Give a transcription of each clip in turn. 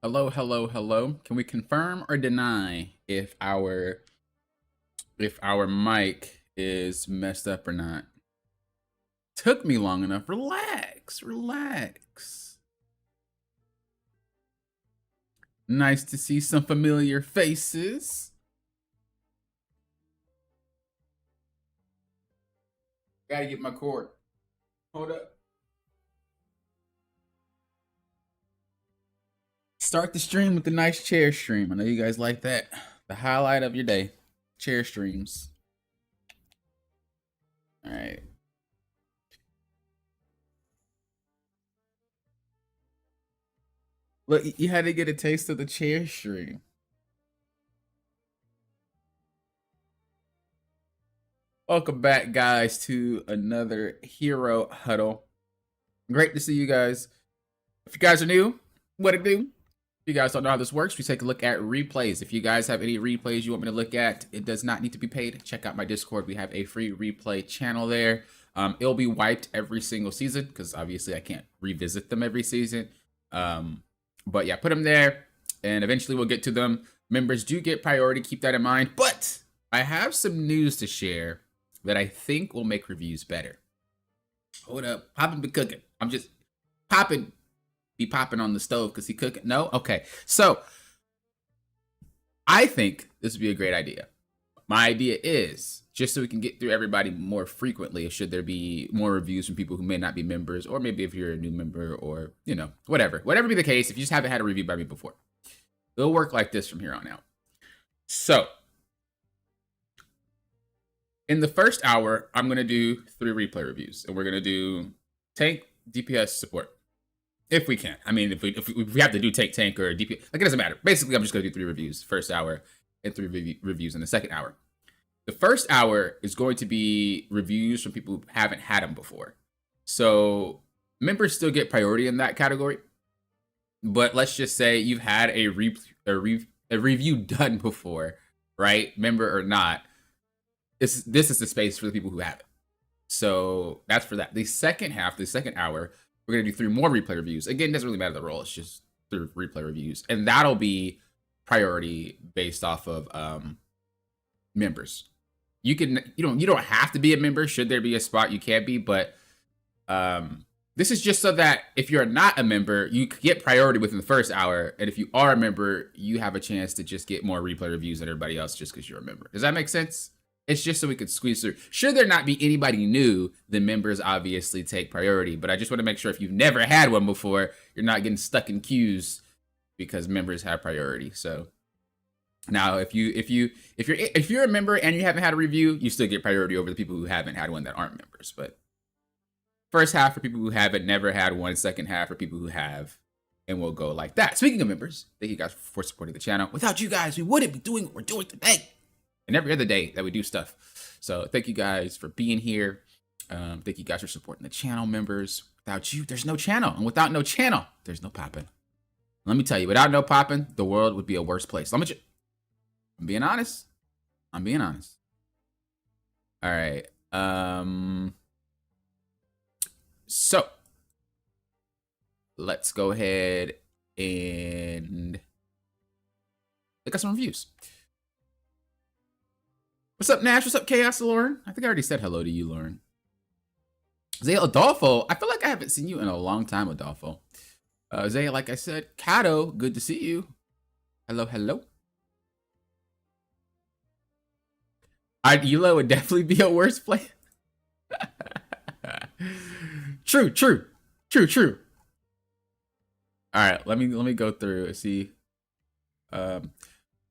Hello, hello, hello. Can we confirm or deny if our mic is messed up or not? Took me long enough. Relax, relax. Nice to see some familiar faces. Gotta get my cord. Hold up. Start the stream with the nice chair stream. I know you guys like that. The highlight of your day. Chair streams. All right. Look, you had to get a taste of the chair stream. Welcome back, guys, to another Hero Huddle. Great to see you guys. If you guys are new, what it do? If you guys don't know how this works, we take a look at replays. If you guys have any replays you want me to look at, it does not need to be paid. Check out my Discord. We have a free replay channel there. It'll be wiped every single season because obviously I can't revisit them every season. But yeah, put them there and eventually we'll get to them. Members do get priority. Keep that in mind. But I have some news to share that I think will make reviews better. Hold up. Poppin' be cooking. I'm just popping. Be popping on the stove because he cooking. No? Okay. So I think this would be a great idea. My idea is just so we can get through everybody more frequently, should there be more reviews from people who may not be members, or maybe if you're a new member or, you know, whatever be the case, if you just haven't had a review by me before, it'll work like this from here on out. So in the first hour, I'm going to do 3 replay reviews, and we're going to do tank, DPS, support. If we can. I mean, if we have to do tank or DPS, like, it doesn't matter. Basically, I'm just going to do 3 reviews first hour and 3 reviews in the second hour. The first hour is going to be reviews from people who haven't had them before. So members still get priority in that category. But let's just say you've had a review done before, right? Member or not. This is the space for the people who haven't. So that's for that. The second half, the second hour, we're going to do 3 more replay reviews. Again, it doesn't really matter the role. It's just 3 replay reviews. And that'll be priority based off of members. You don't have to be a member. Should there be a spot, you can be. But this is just so that if you're not a member, you get priority within the first hour. And if you are a member, you have a chance to just get more replay reviews than everybody else just because you're a member. Does that make sense? It's just so we could squeeze through. Should there not be anybody new, then members obviously take priority. But I just want to make sure if you've never had one before, you're not getting stuck in queues because members have priority. So now if you're a member and you haven't had a review, you still get priority over the people who haven't had one that aren't members. But first half for people who haven't never had one, second half for people who have, and we'll go like that. Speaking of members, thank you guys for supporting the channel. Without you guys, we wouldn't be doing what we're doing today. And every other day that we do stuff. So thank you guys for being here. Thank you guys for supporting the channel, members. Without you, there's no channel. And without no channel, there's no popping. Let me tell you, without no popping, the world would be a worse place. I'm being honest. I'm being honest. All right. So let's go ahead and look at some reviews. What's up, Nash? What's up, Chaos, Lauren? I think I already said hello to you, Lauren. Zaya Adolfo, I feel like I haven't seen you in a long time, Adolfo. Zaya, like I said, Kato, good to see you. Hello, hello. Elo would definitely be a worse play. True. All right, let me go through and see.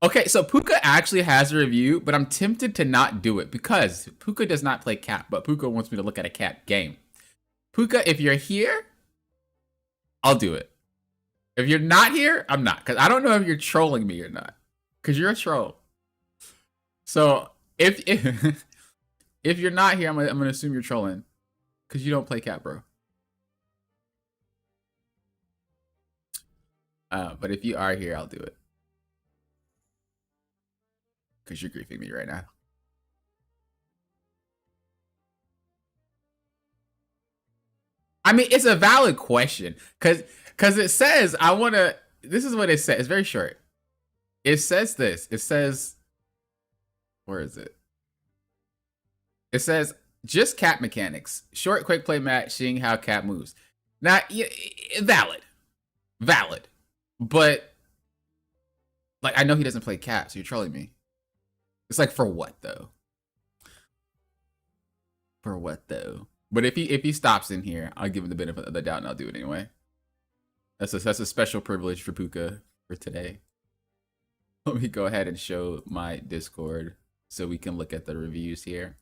Okay, so Puka actually has a review, but I'm tempted to not do it because Puka does not play Cap, but Puka wants me to look at a Cap game. Puka, if you're here, I'll do it. If you're not here, I'm not, because I don't know if you're trolling me or not, because you're a troll. So if if you're not here, I'm gonna assume you're trolling, because you don't play Cap, bro. But if you are here, I'll do it. Because you're griefing me right now. I mean, it's a valid question because it says I want to this is what it says. It's very short. It says this. It says, where is it? It says just cap mechanics. Short, quick play match, seeing how cap moves. Now, valid, valid, but like I know he doesn't play cap, so you're trolling me. It's like for what though? For what though? But if he stops in here, I'll give him the benefit of the doubt and I'll do it anyway. That's a special privilege for Puka for today. Let me go ahead and show my Discord so we can look at the reviews here.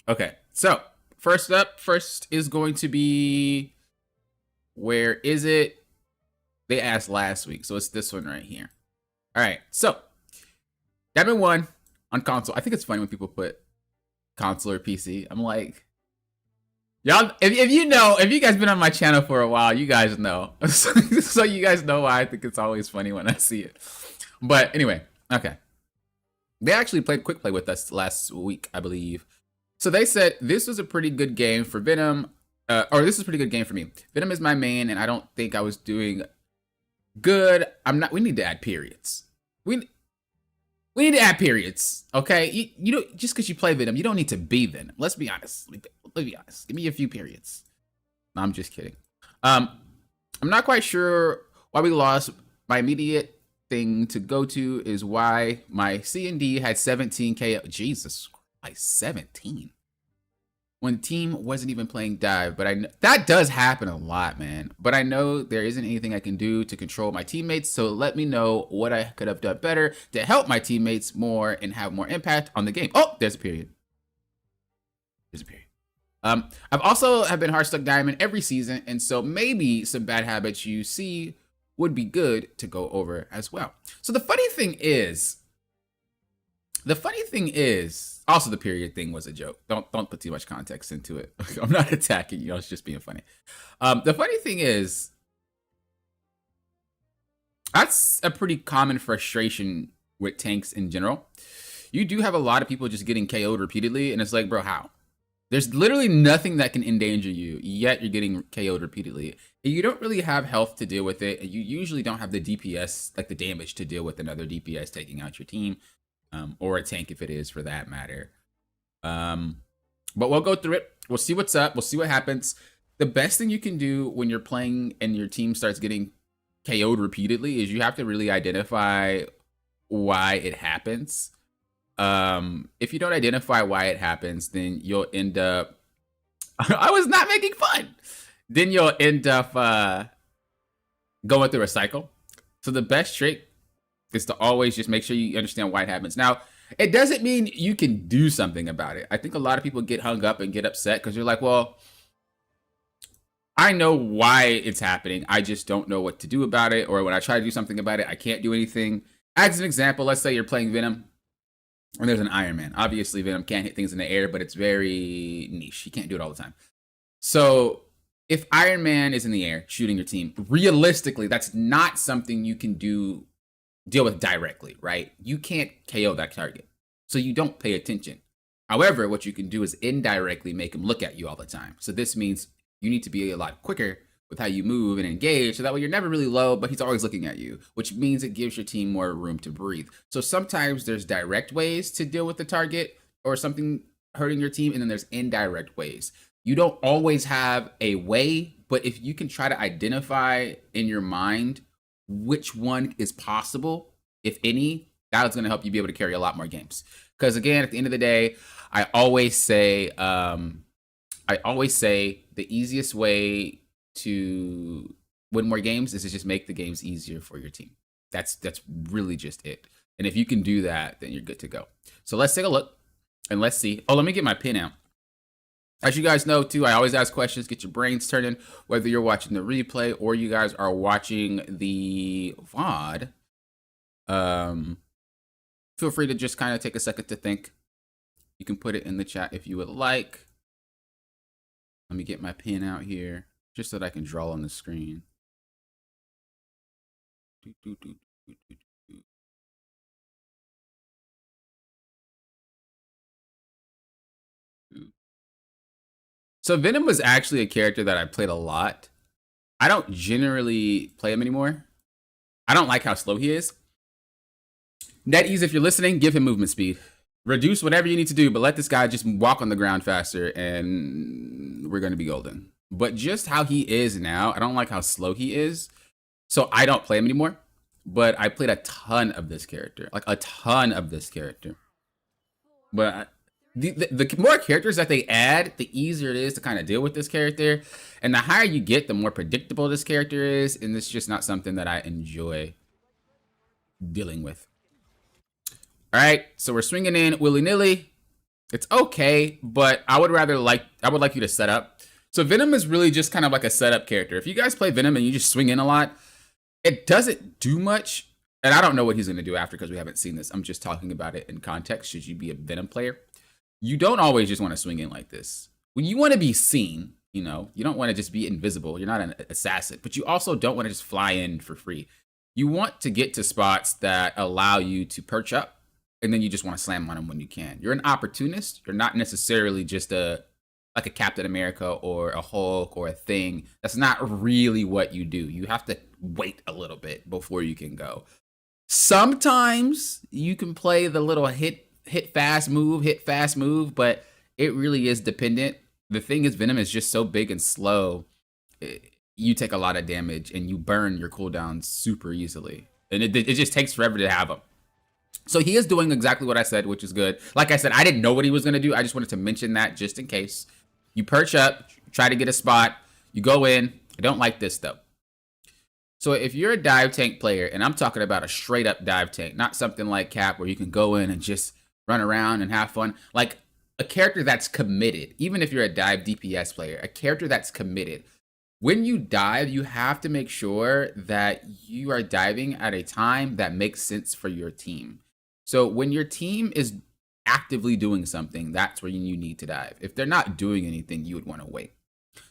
Okay, so first is going to be, where is it? They asked last week, so it's this one right here. All right, so Diamond 1 on console. I think it's funny when people put console or PC. I'm like, y'all, if you know, if you guys been on my channel for a while, you guys know. So you guys know why I think it's always funny when I see it. But anyway, okay. They actually played quick play with us last week, I believe. So they said this was a pretty good game for Venom, or this is a pretty good game for me. Venom is my main, and I don't think I was doing good. I'm not. We need to add periods. We need to add periods. Okay, you don't, just because you play Venom, you don't need to be Venom. Let's be honest. Let's be honest. Give me a few periods. No, I'm just kidding. I'm not quite sure why we lost. My immediate thing to go to is why my C&D had 17k. Jesus Christ, 17. When the team wasn't even playing dive, but that does happen a lot, man. But I know there isn't anything I can do to control my teammates, so let me know what I could have done better to help my teammates more and have more impact on the game. Oh, there's a period. There's a period. I've also have been hard stuck diamond every season, and so maybe some bad habits you see would be good to go over as well. So the funny thing is, also the period thing was a joke. Don't put too much context into it. I'm not attacking you. I was just being funny. The funny thing is, that's a pretty common frustration with tanks in general. You do have a lot of people just getting KO'd repeatedly, and it's like, bro, how? There's literally nothing that can endanger you, yet you're getting KO'd repeatedly. And you don't really have health to deal with it, and you usually don't have the DPS, like the damage to deal with another DPS taking out your team, or a tank if it is, for that matter. But we'll go through it. We'll see what's up. We'll see what happens. The best thing you can do when you're playing and your team starts getting KO'd repeatedly is you have to really identify why it happens. If you don't identify why it happens, then you'll end up I was not making fun. Then you'll end up going through a cycle. So the best trick is to always just make sure you understand why it happens. Now, it doesn't mean you can do something about it. I think a lot of people get hung up and get upset because you're like, well, I know why it's happening. I just don't know what to do about it. Or when I try to do something about it, I can't do anything. As an example, let's say you're playing Venom and there's an Iron Man. Obviously, Venom can't hit things in the air, but it's very niche. He can't do it all the time. So if Iron Man is in the air shooting your team, realistically, that's not something you can deal with directly, right? You can't KO that target, so you don't pay attention. However, what you can do is indirectly make him look at you all the time. So this means you need to be a lot quicker with how you move and engage, so that way you're never really low, but he's always looking at you, which means it gives your team more room to breathe. So sometimes there's direct ways to deal with the target or something hurting your team, and then there's indirect ways. You don't always have a way, but if you can try to identify in your mind which one is possible, if any, that's going to help you be able to carry a lot more games. Because again, at the end of the day, I always say the easiest way to win more games is to just make the games easier for your team. That's really just it. And if you can do that, then you're good to go. So let's take a look and let's see. Oh, let me get my pin out. As you guys know, too, I always ask questions. Get your brains turning, whether you're watching the replay or you guys are watching the VOD. Feel free to just kind of take a second to think. You can put it in the chat if you would like. Let me get my pen out here just so that I can draw on the screen. So Venom was actually a character that I played a lot. I don't generally play him anymore. I don't like how slow he is. NetEase, if you're listening, give him movement speed. Reduce whatever you need to do, but let this guy just walk on the ground faster, and we're going to be golden. But just how he is now, I don't like how slow he is. So I don't play him anymore. But I played a ton of this character. Like a ton of this character. But the more characters that they add, the easier it is to kind of deal with this character. And the higher you get, the more predictable this character is. And it's just not something that I enjoy dealing with. All right, so we're swinging in willy-nilly. It's okay, but I would like you to set up. So Venom is really just kind of like a setup character. If you guys play Venom and you just swing in a lot, it doesn't do much. And I don't know what he's going to do after because we haven't seen this. I'm just talking about it in context. Should you be a Venom player, you don't always just want to swing in like this. When you want to be seen, you don't want to just be invisible. You're not an assassin, but you also don't want to just fly in for free. You want to get to spots that allow you to perch up, and then you just want to slam on them when you can. You're an opportunist. You're not necessarily just like a Captain America or a Hulk or a Thing. That's not really what you do. You have to wait a little bit before you can go. Sometimes you can play the little hit fast move, but it really is dependent. The thing is, Venom is just so big and slow. You take a lot of damage and you burn your cooldowns super easily. And it just takes forever to have them. So he is doing exactly what I said, which is good. Like I said, I didn't know what he was going to do. I just wanted to mention that just in case. You perch up, try to get a spot. You go in. I don't like this, though. So if you're a dive tank player, and I'm talking about a straight up dive tank, not something like Cap where you can go in and just run around and have fun. Like a character that's committed, even if you're a dive DPS player, a character that's committed. When you dive, you have to make sure that you are diving at a time that makes sense for your team. So when your team is actively doing something, that's where you need to dive. If they're not doing anything, you would want to wait.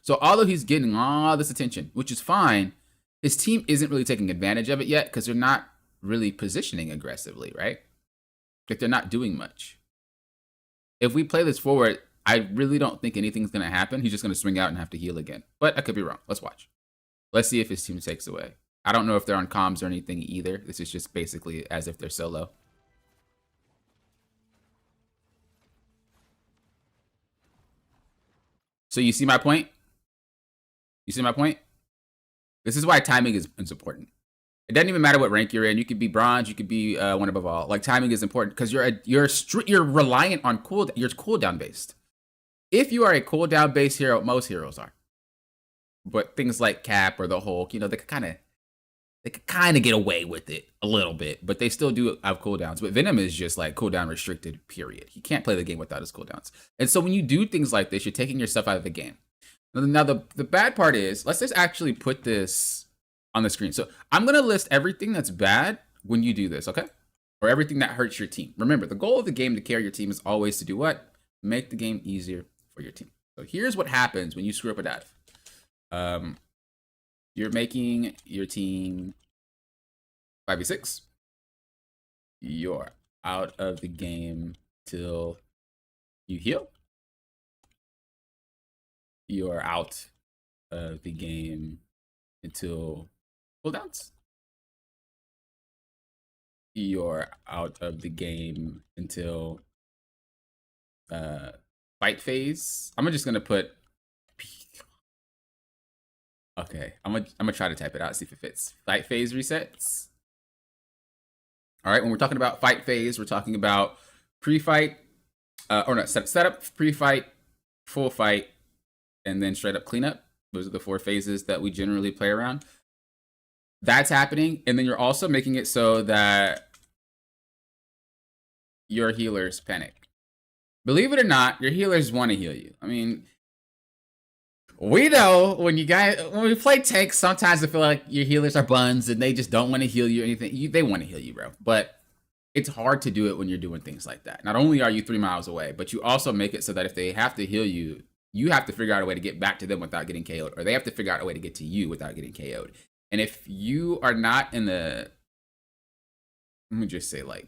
So although he's getting all this attention, which is fine, his team isn't really taking advantage of it yet because they're not really positioning aggressively, right? Like they're not doing much. If we play this forward, I really don't think anything's going to happen. He's just going to swing out and have to heal again. But I could be wrong. Let's watch. Let's see if his team takes away. I don't know if they're on comms or anything either. This is just basically as if they're solo. So you see my point? You see my point? This is why timing is important. It doesn't even matter what rank you're in. You could be bronze. You could be one above all. Like timing is important because you're reliant on you're cooldown based. If you are a cooldown based hero, most heroes are. But things like Cap or the Hulk, they could kind of get away with it a little bit, but they still do have cooldowns. But Venom is just like cooldown restricted, period. He can't play the game without his cooldowns. And so when you do things like this, you're taking yourself out of the game. Now, the bad part is, let's just actually put this on the screen. So I'm going to list everything that's bad when you do this, okay? Or everything that hurts your team. Remember, the goal of the game to carry your team is always to do what? Make the game easier for your team. So here's what happens when you screw up a dive. You're making your team 5v6. You're out of the game till you heal. You're out of the game until cooldowns. You're out of the game until fight phase. I'm just gonna put. Okay, I'm gonna try to type it out, see if it fits. Fight phase resets. All right, when we're talking about fight phase, we're talking about pre-fight, or no, setup, pre-fight, full fight, and then straight up cleanup. Those are the 4 phases that we generally play around. That's happening, and then you're also making it so that your healers panic. Believe it or not, your healers want to heal you. I mean, we know when we play tanks, sometimes I feel like your healers are buns and they just don't want to heal you or anything. They want to heal you, bro. But it's hard to do it when you're doing things like that. Not only are you 3 miles away, but you also make it so that if they have to heal you, you have to figure out a way to get back to them without getting KO'd, or they have to figure out a way to get to you without getting KO'd. And if you are not in the, let me just say, like,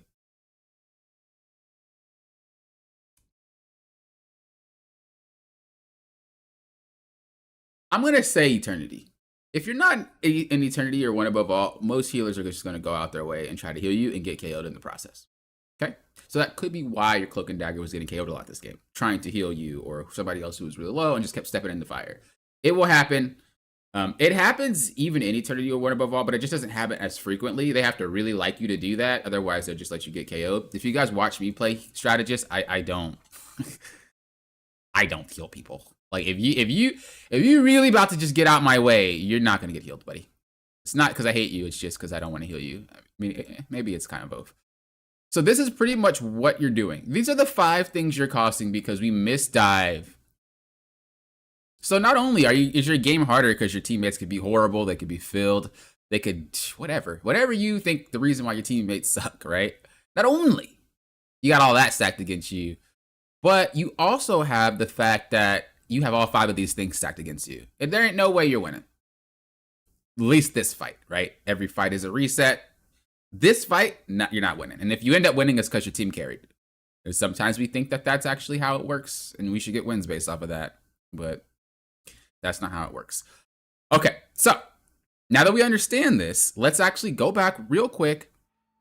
I'm going to say Eternity. If you're not in Eternity or one above all, most healers are just going to go out their way and try to heal you and get KO'd in the process. Okay? So that could be why your Cloak and Dagger was getting KO'd a lot this game, trying to heal you or somebody else who was really low and just kept stepping in the fire. It will happen. It happens even in Eternity or one above all, but it just doesn't happen as frequently. They have to really like you to do that. Otherwise, they'll just let you get KO'd. If you guys watch me play Strategist, I don't. I don't heal people. Like if you really about to just get out my way, you're not gonna get healed, buddy. It's not because I hate you. It's just because I don't want to heal you. I mean, maybe it's kind of both. So this is pretty much what you're doing. These are the 5 things you're costing because we misdive. So not only is your game harder because your teammates could be horrible, they could be filled, they could whatever you think the reason why your teammates suck, right? Not only you got all that stacked against you, but you also have the fact that you have all 5 of these things stacked against you. And there ain't no way you're winning. At least this fight, right? Every fight is a reset. This fight, you're not winning. And if you end up winning, it's because your team carried. And sometimes we think that that's actually how it works, and we should get wins based off of that. But that's not how it works. Okay, so now that we understand this, let's actually go back real quick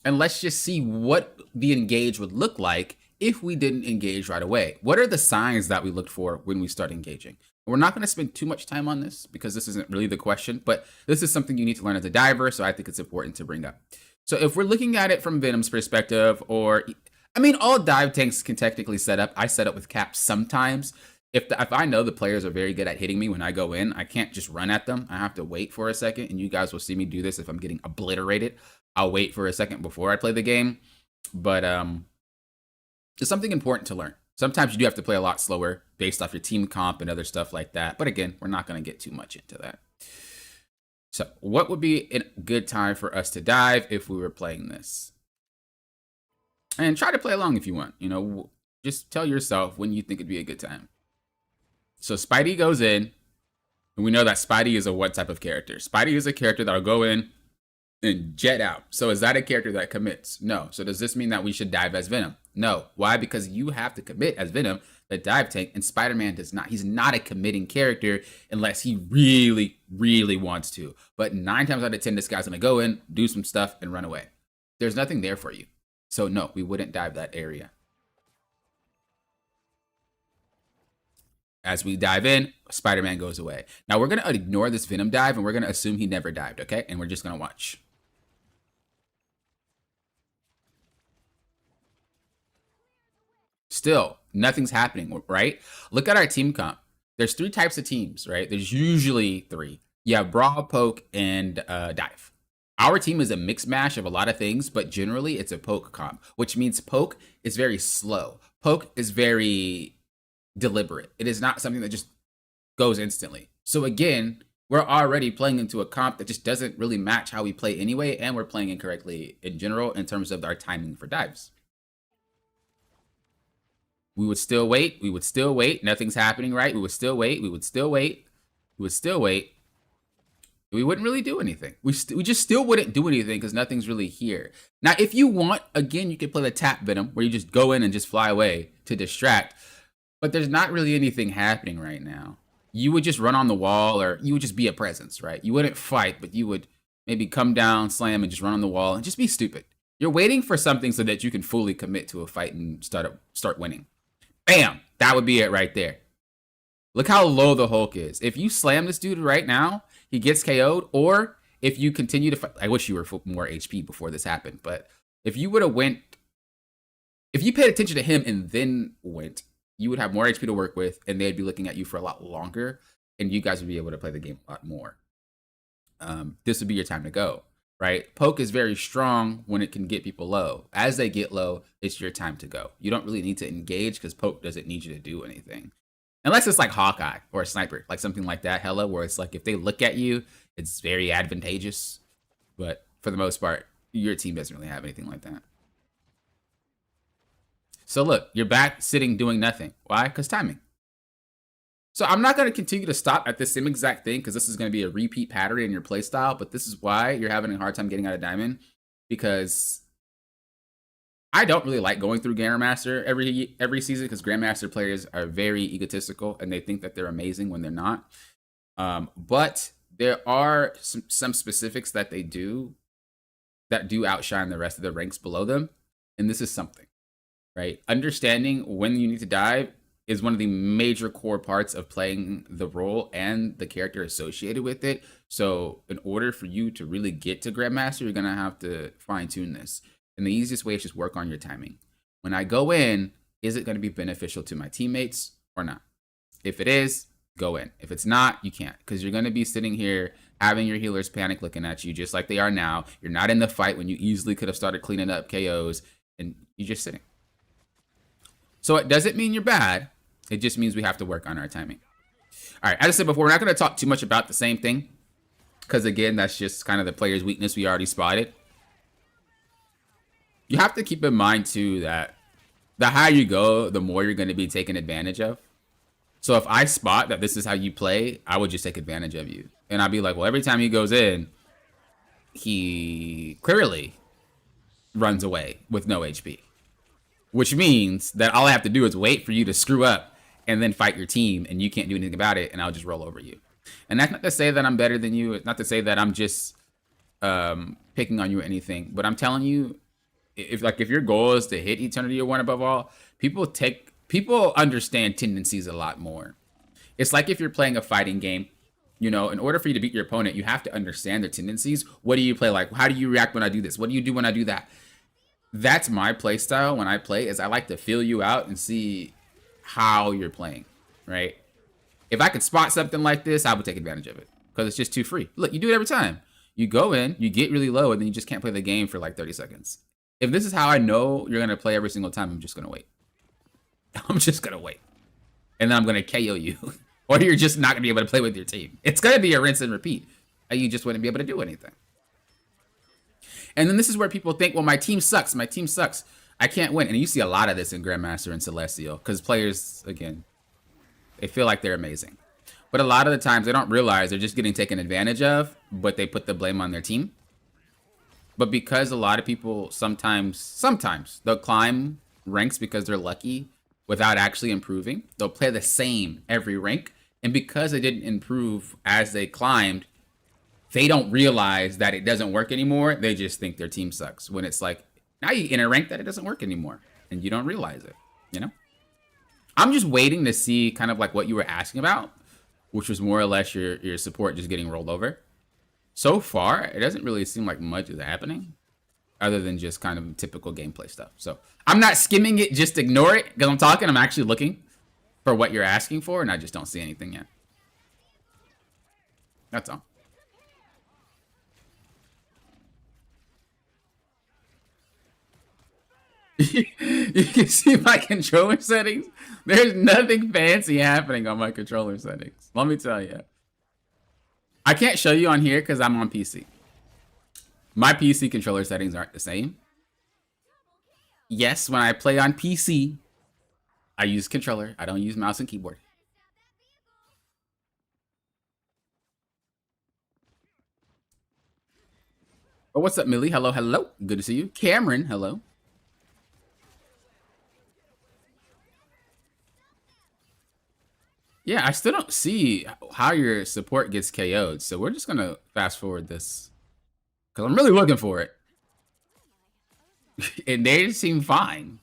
and let's just see what the engage would look like if we didn't engage right away. What are the signs that we looked for when we start engaging? We're not going to spend too much time on this because this isn't really the question, but this is something you need to learn as a diver, so I think it's important to bring up. So if we're looking at it from Venom's perspective, or, I mean, all dive tanks can technically set up. I set up with caps sometimes. If I know the players are very good at hitting me when I go in, I can't just run at them. I have to wait for a second, and you guys will see me do this if I'm getting obliterated. I'll wait for a second before I play the game, but it's something important to learn. Sometimes you do have to play a lot slower based off your team comp and other stuff like that. But again, we're not going to get too much into that. So what would be a good time for us to dive if we were playing this? And try to play along if you want. You know, just tell yourself when you think it'd be a good time. So Spidey goes in, and we know that Spidey is a what type of character? Spidey is a character that'll go in and jet out. So is that a character that commits? No. So does this mean that we should dive as Venom? No. Why? Because you have to commit as Venom, the dive tank, and Spider-Man does not. He's not a committing character unless he really, really wants to. But 9 times out of 10, this guy's going to go in, do some stuff, and run away. There's nothing there for you. So no, we wouldn't dive that area. As we dive in, Spider-Man goes away. Now we're going to ignore this Venom dive, and we're going to assume he never dived, okay? And we're just going to watch. Still, nothing's happening, right? Look at our team comp. There's 3 types of teams, right? There's usually 3. You have Brawl, Poke, and Dive. Our team is a mix mash of a lot of things, but generally it's a Poke comp, which means Poke is very slow. Poke is very deliberate. It is not something that just goes instantly. So again, we're already playing into a comp that just doesn't really match how we play anyway, and we're playing incorrectly in general in terms of our timing for dives. We would still wait. We would still wait. Nothing's happening, right? We would still wait. We would still wait. We would still wait. We wouldn't really do anything. We just still wouldn't do anything because nothing's really here. Now, if you want, again, you could play the tap Venom where you just go in and just fly away to distract. But there's not really anything happening right now. You would just run on the wall, or you would just be a presence, right? You wouldn't fight, but you would maybe come down, slam, and just run on the wall and just be stupid. You're waiting for something so that you can fully commit to a fight and start winning. Bam! That would be it right there. Look how low the Hulk is. If you slam this dude right now, he gets KO'd, or if you continue to fight, I wish you were more HP before this happened, but if you would have if you paid attention to him and then went, you would have more HP to work with, and they'd be looking at you for a lot longer, and you guys would be able to play the game a lot more. This would be your time to go, right? Poke is very strong when it can get people low. As they get low, it's your time to go. You don't really need to engage because Poke doesn't need you to do anything. Unless it's like Hawkeye or a Sniper, like something like that, hella, where it's like if they look at you, it's very advantageous. But for the most part, your team doesn't really have anything like that. So look, you're back sitting doing nothing. Why? Because timing. So I'm not going to continue to stop at this same exact thing because this is going to be a repeat pattern in your playstyle, but this is why you're having a hard time getting out of Diamond, because I don't really like going through Grandmaster every season because Grandmaster players are very egotistical and they think that they're amazing when they're not. But there are some specifics that they do that do outshine the rest of the ranks below them. And this is something, right? Understanding when you need to dive is one of the major core parts of playing the role and the character associated with it. So in order for you to really get to Grandmaster, you're going to have to fine tune this. And the easiest way is just work on your timing. When I go in, is it going to be beneficial to my teammates or not? If it is, go in. If it's not, you can't, because you're going to be sitting here having your healers panic looking at you just like they are now. You're not in the fight when you easily could have started cleaning up KOs, and you're just sitting. So it doesn't mean you're bad. It just means we have to work on our timing. All right, as I said before, we're not going to talk too much about the same thing, because again, that's just kind of the player's weakness we already spotted. You have to keep in mind too that the higher you go, the more you're going to be taken advantage of. So if I spot that this is how you play, I would just take advantage of you. And I'd be like, well, every time he goes in, he clearly runs away with no HP. Which means that all I have to do is wait for you to screw up and then fight your team, and you can't do anything about it, and I'll just roll over you. And that's not to say that I'm better than you. It's not to say that I'm just picking on you or anything. But I'm telling you, if your goal is to hit Eternity or 1 above all, people understand tendencies a lot more. It's like if you're playing a fighting game, you know, in order for you to beat your opponent, you have to understand their tendencies. What do you play like? How do you react when I do this? What do you do when I do that? That's my play style when I play, is I like to feel you out and see how you're playing, right? If I could spot something like this, I would take advantage of it, because it's just too free. Look, you do it every time. You go in, you get really low, and then you just can't play the game for like 30 seconds. If this is how I know you're going to play every single time, I'm just going to wait. I'm just going to wait. And then I'm going to KO you. Or you're just not going to be able to play with your team. It's going to be a rinse and repeat. And you just wouldn't be able to do anything. And then this is where people think, well, my team sucks. My team sucks. I can't win. And you see a lot of this in Grandmaster and Celestial. Because players, again, they feel like they're amazing. But a lot of the times they don't realize they're just getting taken advantage of. But they put the blame on their team. But because a lot of people sometimes they'll climb ranks because they're lucky without actually improving. They'll play the same every rank. And because they didn't improve as they climbed, they don't realize that it doesn't work anymore. They just think their team sucks. When it's like, now you in a rank that it doesn't work anymore. And you don't realize it, you know? I'm just waiting to see kind of like what you were asking about, which was more or less your support just getting rolled over. So far, it doesn't really seem like much is happening other than just kind of typical gameplay stuff. So I'm not skimming it, just ignore it, because I'm talking. I'm actually looking for what you're asking for, and I just don't see anything yet. That's all. You can see my controller settings. There's nothing fancy happening on my controller settings. Let me tell you. I can't show you on here because I'm on PC. My PC controller settings aren't the same. Yes, when I play on PC, I use controller. I don't use mouse and keyboard. Oh, what's up, Millie? Hello, hello. Good to see you. Cameron, hello. Yeah, I still don't see how your support gets KO'd, so we're just gonna fast forward this. Because I'm really looking for it. And they seem fine.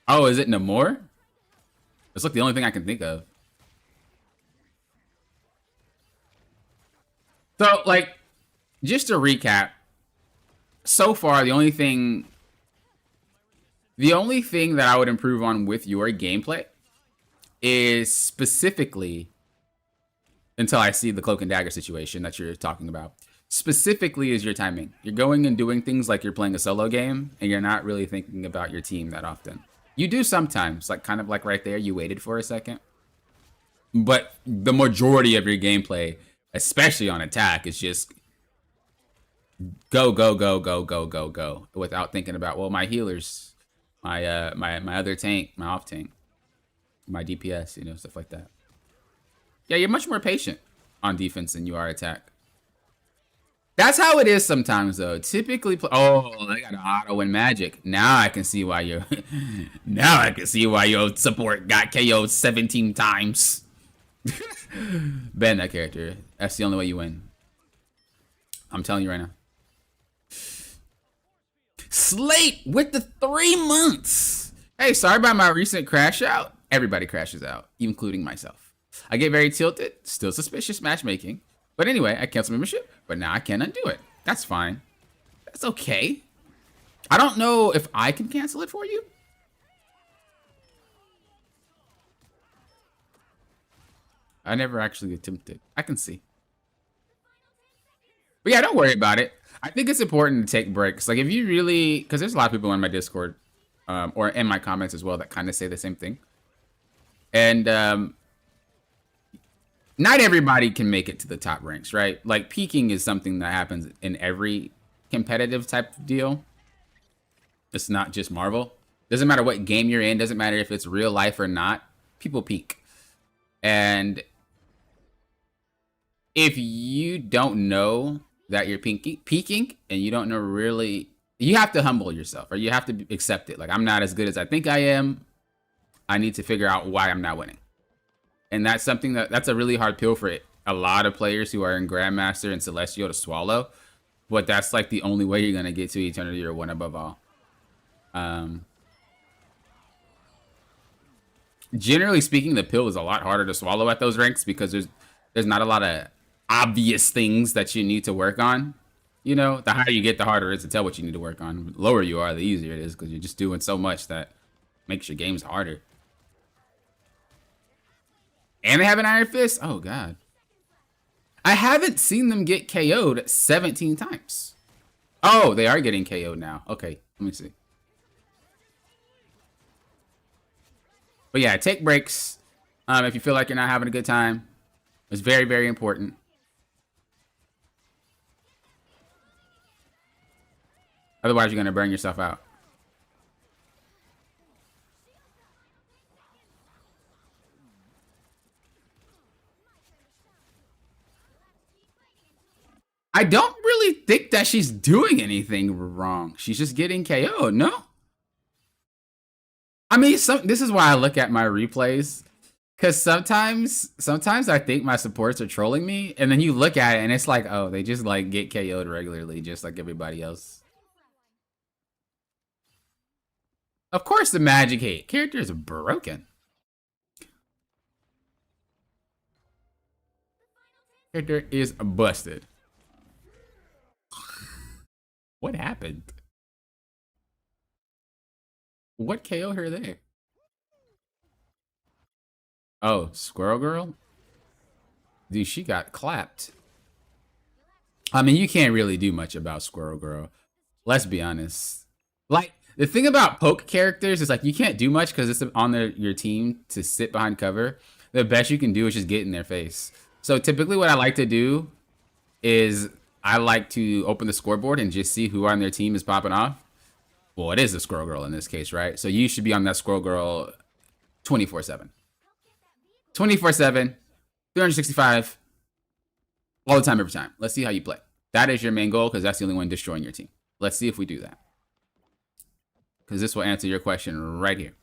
Oh, is it Namor? It's like the only thing I can think of. So, like, just to recap, so far the only thing that I would improve on with your gameplay is specifically, until I see the cloak and dagger situation that you're talking about, specifically is your timing. You're going and doing things like you're playing a solo game, and you're not really thinking about your team that often. You do sometimes, like kind of like right there, you waited for a second. But the majority of your gameplay, especially on attack, is just go, go, go, go, go, go, go, without thinking about, well, my healers, my other tank, my off tank, my DPS, you know, stuff like that. Yeah, you're much more patient on defense than you are attack. That's how it is sometimes, though. Typically, oh, they got an auto and magic. Now I can see why you. Now I can see why your support got KO'd 17 times. Ban that character. That's the only way you win. I'm telling you right now. Slate with the 3 months. Hey, sorry about my recent crash out. Everybody crashes out, including myself. I get very tilted. Still suspicious matchmaking. But anyway, I canceled membership, but now I can undo it. That's fine. That's okay. I don't know if I can cancel it for you. I never actually attempted. I can see. But yeah, don't worry about it. I think it's important to take breaks. Like if you really, because there's a lot of people in my Discord or in my comments as well that kind of say the same thing. And not everybody can make it to the top ranks, right? Like peaking is something that happens in every competitive type of deal. It's not just Marvel. Doesn't matter what game you're in. Doesn't matter if it's real life or not. People peak. And if you don't know that you're peaking and you don't know really, you have to humble yourself or you have to accept it. Like, I'm not as good as I think I am. I need to figure out why I'm not winning. And that's something that's a really hard pill for a lot of players who are in Grandmaster and Celestial to swallow. But that's like the only way you're going to get to Eternity or One Above All. Generally speaking, the pill is a lot harder to swallow at those ranks because there's not a lot of obvious things that you need to work on. You know, the higher you get, the harder it is to tell what you need to work on. The lower you are, the easier it is because you're just doing so much that makes your games harder. And they have an Iron Fist? Oh, God. I haven't seen them get KO'd 17 times. Oh, they are getting KO'd now. Okay, let me see. But yeah, take breaks if you feel like you're not having a good time. It's very, very important. Otherwise, you're going to burn yourself out. I don't really think that she's doing anything wrong. She's just getting KO'd, no? I mean, this is why I look at my replays. Because sometimes I think my supports are trolling me. And then you look at it and it's like, oh, they just like get KO'd regularly, just like everybody else. Of course the magic hate. Character is broken. Character is busted. What happened? What KO'd her there? Oh, Squirrel Girl? Dude, she got clapped. I mean, you can't really do much about Squirrel Girl. Let's be honest. Like, the thing about poke characters is like you can't do much because it's on your team to sit behind cover. The best you can do is just get in their face. So typically what I like to do is I like to open the scoreboard and just see who on their team is popping off. Well, it is the Squirrel Girl in this case, right? So you should be on that Squirrel Girl 24/7. 24/7, 365, all the time, every time. Let's see how you play. That is your main goal because that's the only one destroying your team. Let's see if we do that. Because this will answer your question right here.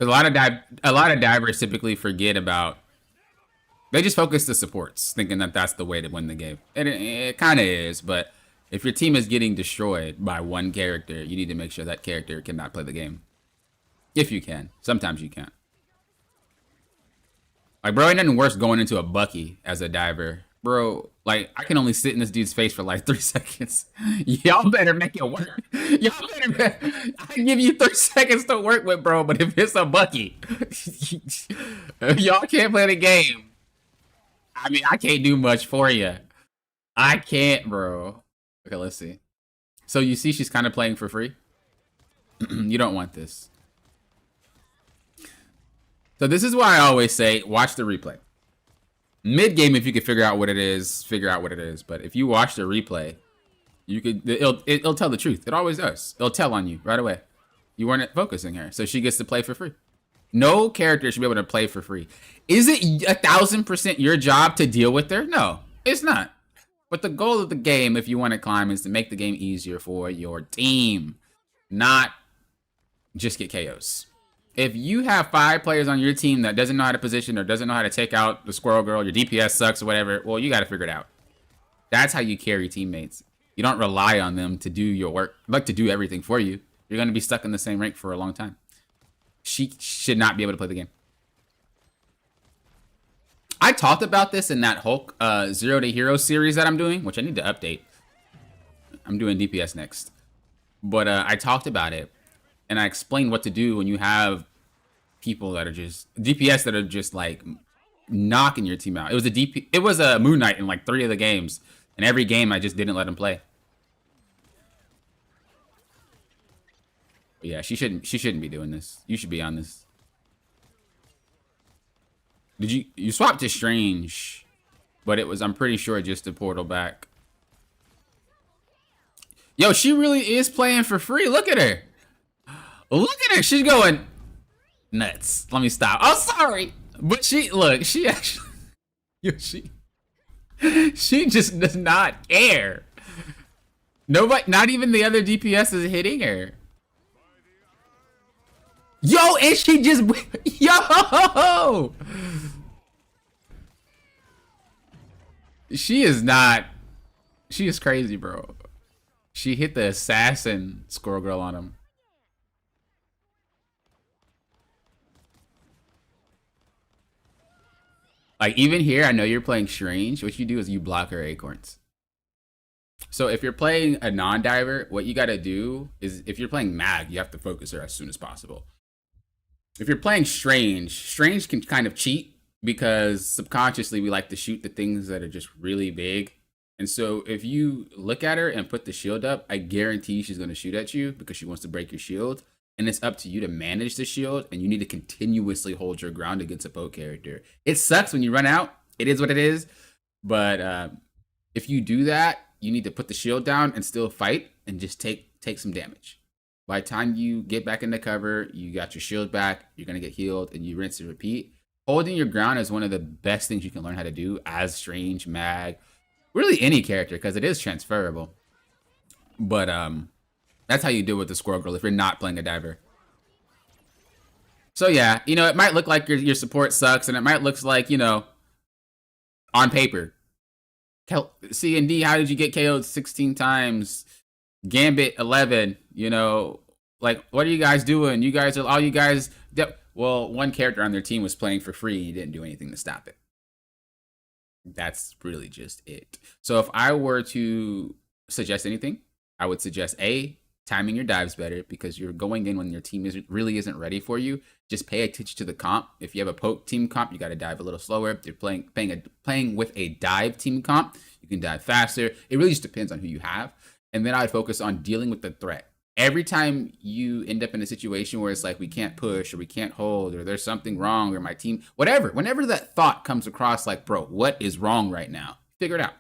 A lot of divers typically forget about. They just focus the supports, thinking that that's the way to win the game. It kind of is, but if your team is getting destroyed by one character, you need to make sure that character cannot play the game. If you can. Sometimes you can't. Like, bro, ain't nothing worse going into a Bucky as a diver. Bro, like, I can only sit in this dude's face for like 3 seconds. Y'all better make it work. Y'all better. I give you 3 seconds to work with, bro, but if it's a Bucky, y'all can't play the game. I mean, I can't do much for you. I can't, bro. Okay, let's see. So you see she's kind of playing for free? You don't want this. So this is why I always say, watch the replay. Mid-game, if you can figure out what it is, figure out what it is. But if you watch the replay, it'll tell the truth. It always does. It'll tell on you right away. You weren't focusing her, so she gets to play for free. No character should be able to play for free. Is it 1,000% your job to deal with her? No, it's not. But the goal of the game, if you want to climb, is to make the game easier for your team, not just get KOs. If you have 5 players on your team that doesn't know how to position or doesn't know how to take out the squirrel girl, your DPS sucks or whatever, well, you got to figure it out. That's how you carry teammates. You don't rely on them to do your work, like to do everything for you. You're going to be stuck in the same rank for a long time. She should not be able to play the game. I talked about this in that Hulk 0 to Hero series that I'm doing, which I need to update. I'm doing DPS next. But I talked about it, and I explained what to do when you have people that are just DPS that are just like knocking your team out. It was a Moon Knight in like 3 of the games, and every game I just didn't let him play. But yeah, she shouldn't be doing this. You should be on this. Did you swapped to Strange, but it was, I'm pretty sure, just a portal back. Yo, she really is playing for free. Look at her. Look at her. She's going nuts. Let me stop. Oh, sorry. But she actually, yo, she just does not care. Nobody, not even the other DPS is hitting her. Yo, and she just, yo! She is crazy, bro. She hit the assassin squirrel girl on him. Like, even here, I know you're playing Strange. What you do is you block her acorns. So if you're playing a non-diver, what you gotta do is, if you're playing Mag, you have to focus her as soon as possible. If you're playing Strange can kind of cheat because subconsciously we like to shoot the things that are just really big. And so if you look at her and put the shield up, I guarantee she's going to shoot at you because she wants to break your shield. And it's up to you to manage the shield, and you need to continuously hold your ground against a poke character. It sucks when you run out. It is what it is. But if you do that, you need to put the shield down and still fight and just take some damage. By the time you get back into cover, you got your shield back, you're going to get healed, and you rinse and repeat. Holding your ground is one of the best things you can learn how to do as Strange, Mag, really any character, because it is transferable. But that's how you deal with the squirrel girl if you're not playing a diver. So yeah, you know, it might look like your support sucks, and it might look like, you know, on paper, C and D, how did you get KO'd 16 times? Gambit 11, you know, like, what are you guys doing? You guys are, all you guys, well, one character on their team was playing for free. He didn't do anything to stop it. That's really just it. So if I were to suggest anything, I would suggest A, timing your dives better, because you're going in when your team really isn't ready for you. Just pay attention to the comp. If you have a poke team comp, you got to dive a little slower. If you're playing with a dive team comp, you can dive faster. It really just depends on who you have. And then I'd focus on dealing with the threat. Every time you end up in a situation where it's like, we can't push or we can't hold or there's something wrong or my team, whatever, whenever that thought comes across like, bro, what is wrong right now? Figure it out.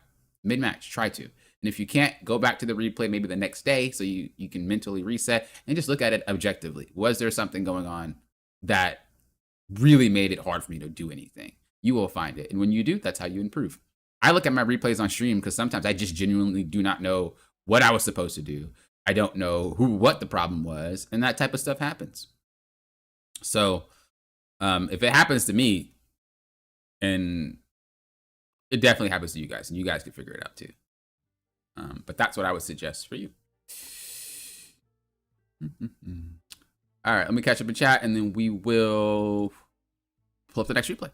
Mid-match, try to. And if you can't, go back to the replay maybe the next day so you can mentally reset and just look at it objectively. Was there something going on that really made it hard for me to do anything? You will find it. And when you do, that's how you improve. I look at my replays on stream because sometimes I just genuinely do not know what I was supposed to do. I don't know what the problem was, and that type of stuff happens. So if it happens to me, and it definitely happens to you guys, and you guys can figure it out too. But that's what I would suggest for you. All right, let me catch up in chat, and then we will pull up the next replay.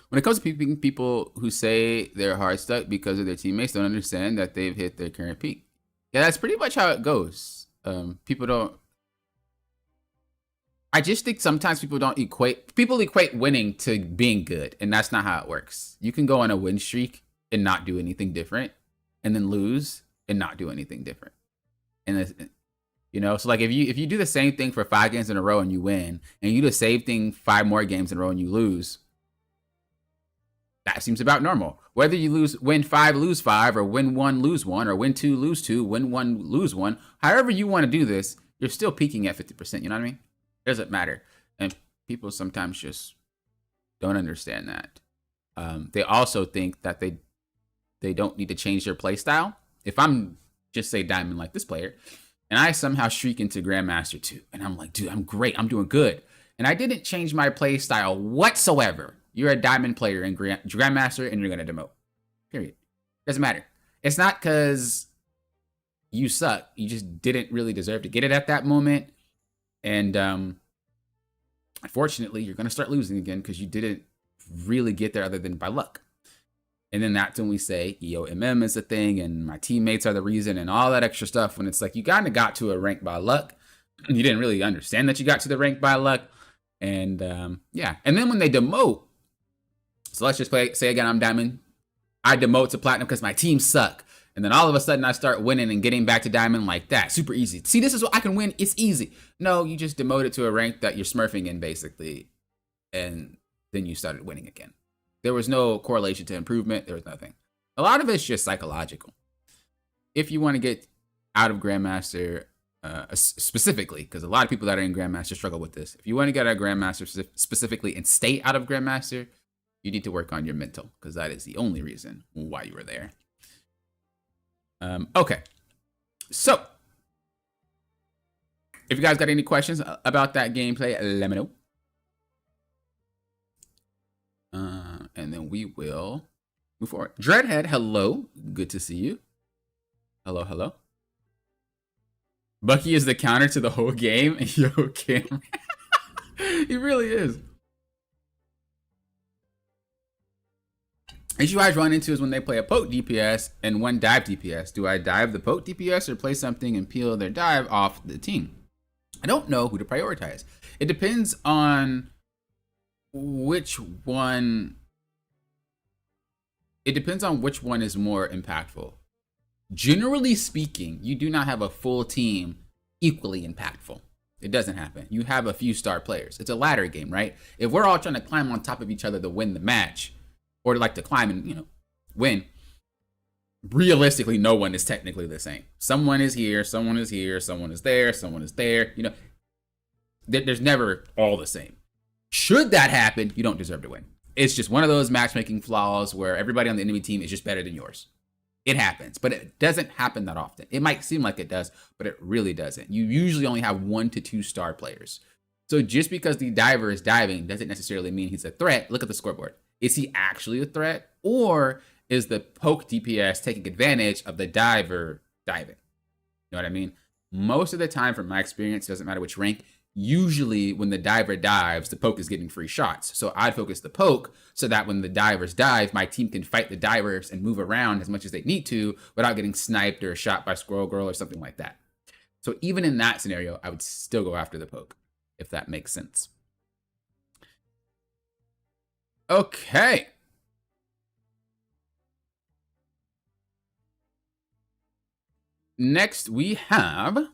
When it comes to people who say they're hard stuck because of their teammates don't understand that they've hit their current peak. Yeah, that's pretty much how it goes. People don't. I just think sometimes people equate winning to being good, and that's not how it works. You can go on a win streak and not do anything different, and then lose and not do anything different. And you know, so like if you do the same thing for 5 games in a row and you win, and you do the same thing 5 more games in a row and you lose, that seems about normal. Whether you win 5, lose 5, or win 1, lose 1, or win 2, lose 2, win 1, lose 1, however you want to do this, you're still peaking at 50%. You know what I mean? It doesn't matter. And People sometimes just don't understand that. They also think that they don't need to change their play style. If I'm just say diamond like this player, and I somehow streak into Grandmaster 2, and I'm like, dude, I'm great, I'm doing good, and I didn't change my play style whatsoever. You're a diamond player in Grandmaster, and you're gonna demote. Period. Doesn't matter. It's not because you suck. You just didn't really deserve to get it at that moment, and unfortunately, you're gonna start losing again because you didn't really get there other than by luck. And then that's when we say EOMM is the thing and my teammates are the reason and all that extra stuff, when it's like you kind of got to a rank by luck. You didn't really understand that you got to the rank by luck. And yeah. And then when they demote, so let's just say again, I'm diamond. I demote to platinum because my team suck. And then all of a sudden I start winning and getting back to diamond like that. Super easy. See, this is what I can win. It's easy. No, you just demoted to a rank that you're smurfing in basically. And then you started winning again. There was no correlation to improvement. There was nothing. A lot of it's just psychological. If you want to get out of Grandmaster specifically, because a lot of people that are in Grandmaster struggle with this. If you want to get out of Grandmaster specifically and stay out of Grandmaster, you need to work on your mental, because that is the only reason why you were there. Okay. So, if you guys got any questions about that gameplay, let me know. And then we will move forward. Dreadhead, hello. Good to see you. Hello, hello. Bucky is the counter to the whole game. Yo, Cam. He really is. Issue I run into is when they play a poke DPS and one dive DPS. Do I dive the poke DPS or play something and peel their dive off the team? I don't know who to prioritize. It depends on which one. It depends on which one is more impactful. Generally speaking, you do not have a full team equally impactful. It doesn't happen. You have a few star players. It's a ladder game, right? If we're all trying to climb on top of each other to win the match, or to like to climb and, win, realistically, no one is technically the same. Someone is here, someone is here, someone is there, someone is there. There's never all the same. Should that happen, you don't deserve to win. It's just one of those matchmaking flaws where everybody on the enemy team is just better than yours. It happens, but it doesn't happen that often. It might seem like it does, but it really doesn't. You usually only have 1 to 2 star players. So just because the diver is diving doesn't necessarily mean he's a threat. Look at the scoreboard. Is he actually a threat? Or is the poke DPS taking advantage of the diver diving? You know what I mean? Most of the time, from my experience, doesn't matter which rank, usually when the diver dives, the poke is getting free shots. So I'd focus the poke so that when the divers dive, my team can fight the divers and move around as much as they need to without getting sniped or shot by Squirrel Girl or something like that. So even in that scenario, I would still go after the poke, if that makes sense. Okay. Next we have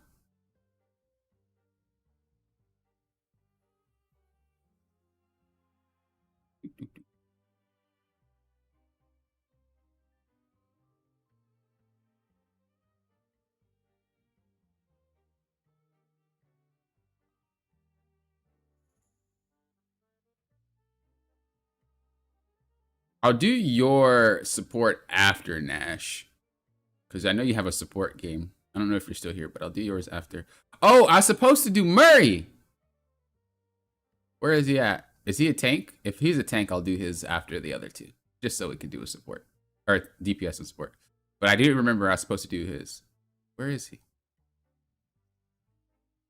I'll do your support after Nash, because I know you have a support game. I don't know if you're still here, but I'll do yours after. Oh, I was supposed to do Murray. Where is he at? Is he a tank? If he's a tank, I'll do his after the other 2, just so we can do a support or DPS and support. But I do remember I was supposed to do his. Where is he?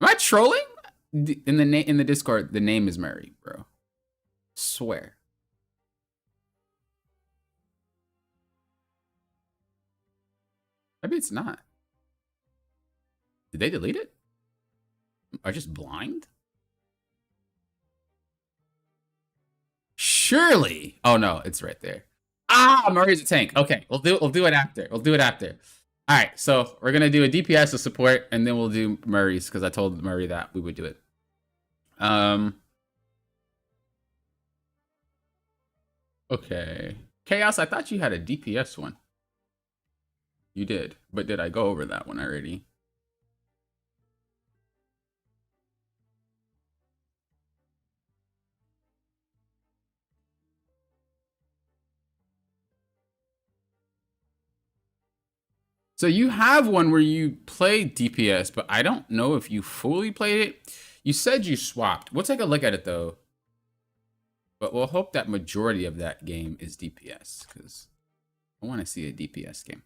Am I trolling? In the Discord, the name is Murray, bro. Swear. Maybe it's not. Did they delete it? Are I just blind? Surely. Oh no, it's right there. Ah, Murray's a tank. Okay, we'll do it after. We'll do it after. All right, so we're gonna do a DPS of support, and then we'll do Murray's because I told Murray that we would do it. Okay. Chaos, I thought you had a DPS one. You did, but did I go over that one already? So you have one where you play DPS, but I don't know if you fully played it. You said you swapped. We'll take a look at it though. But we'll hope that majority of that game is DPS, because I want to see a DPS game.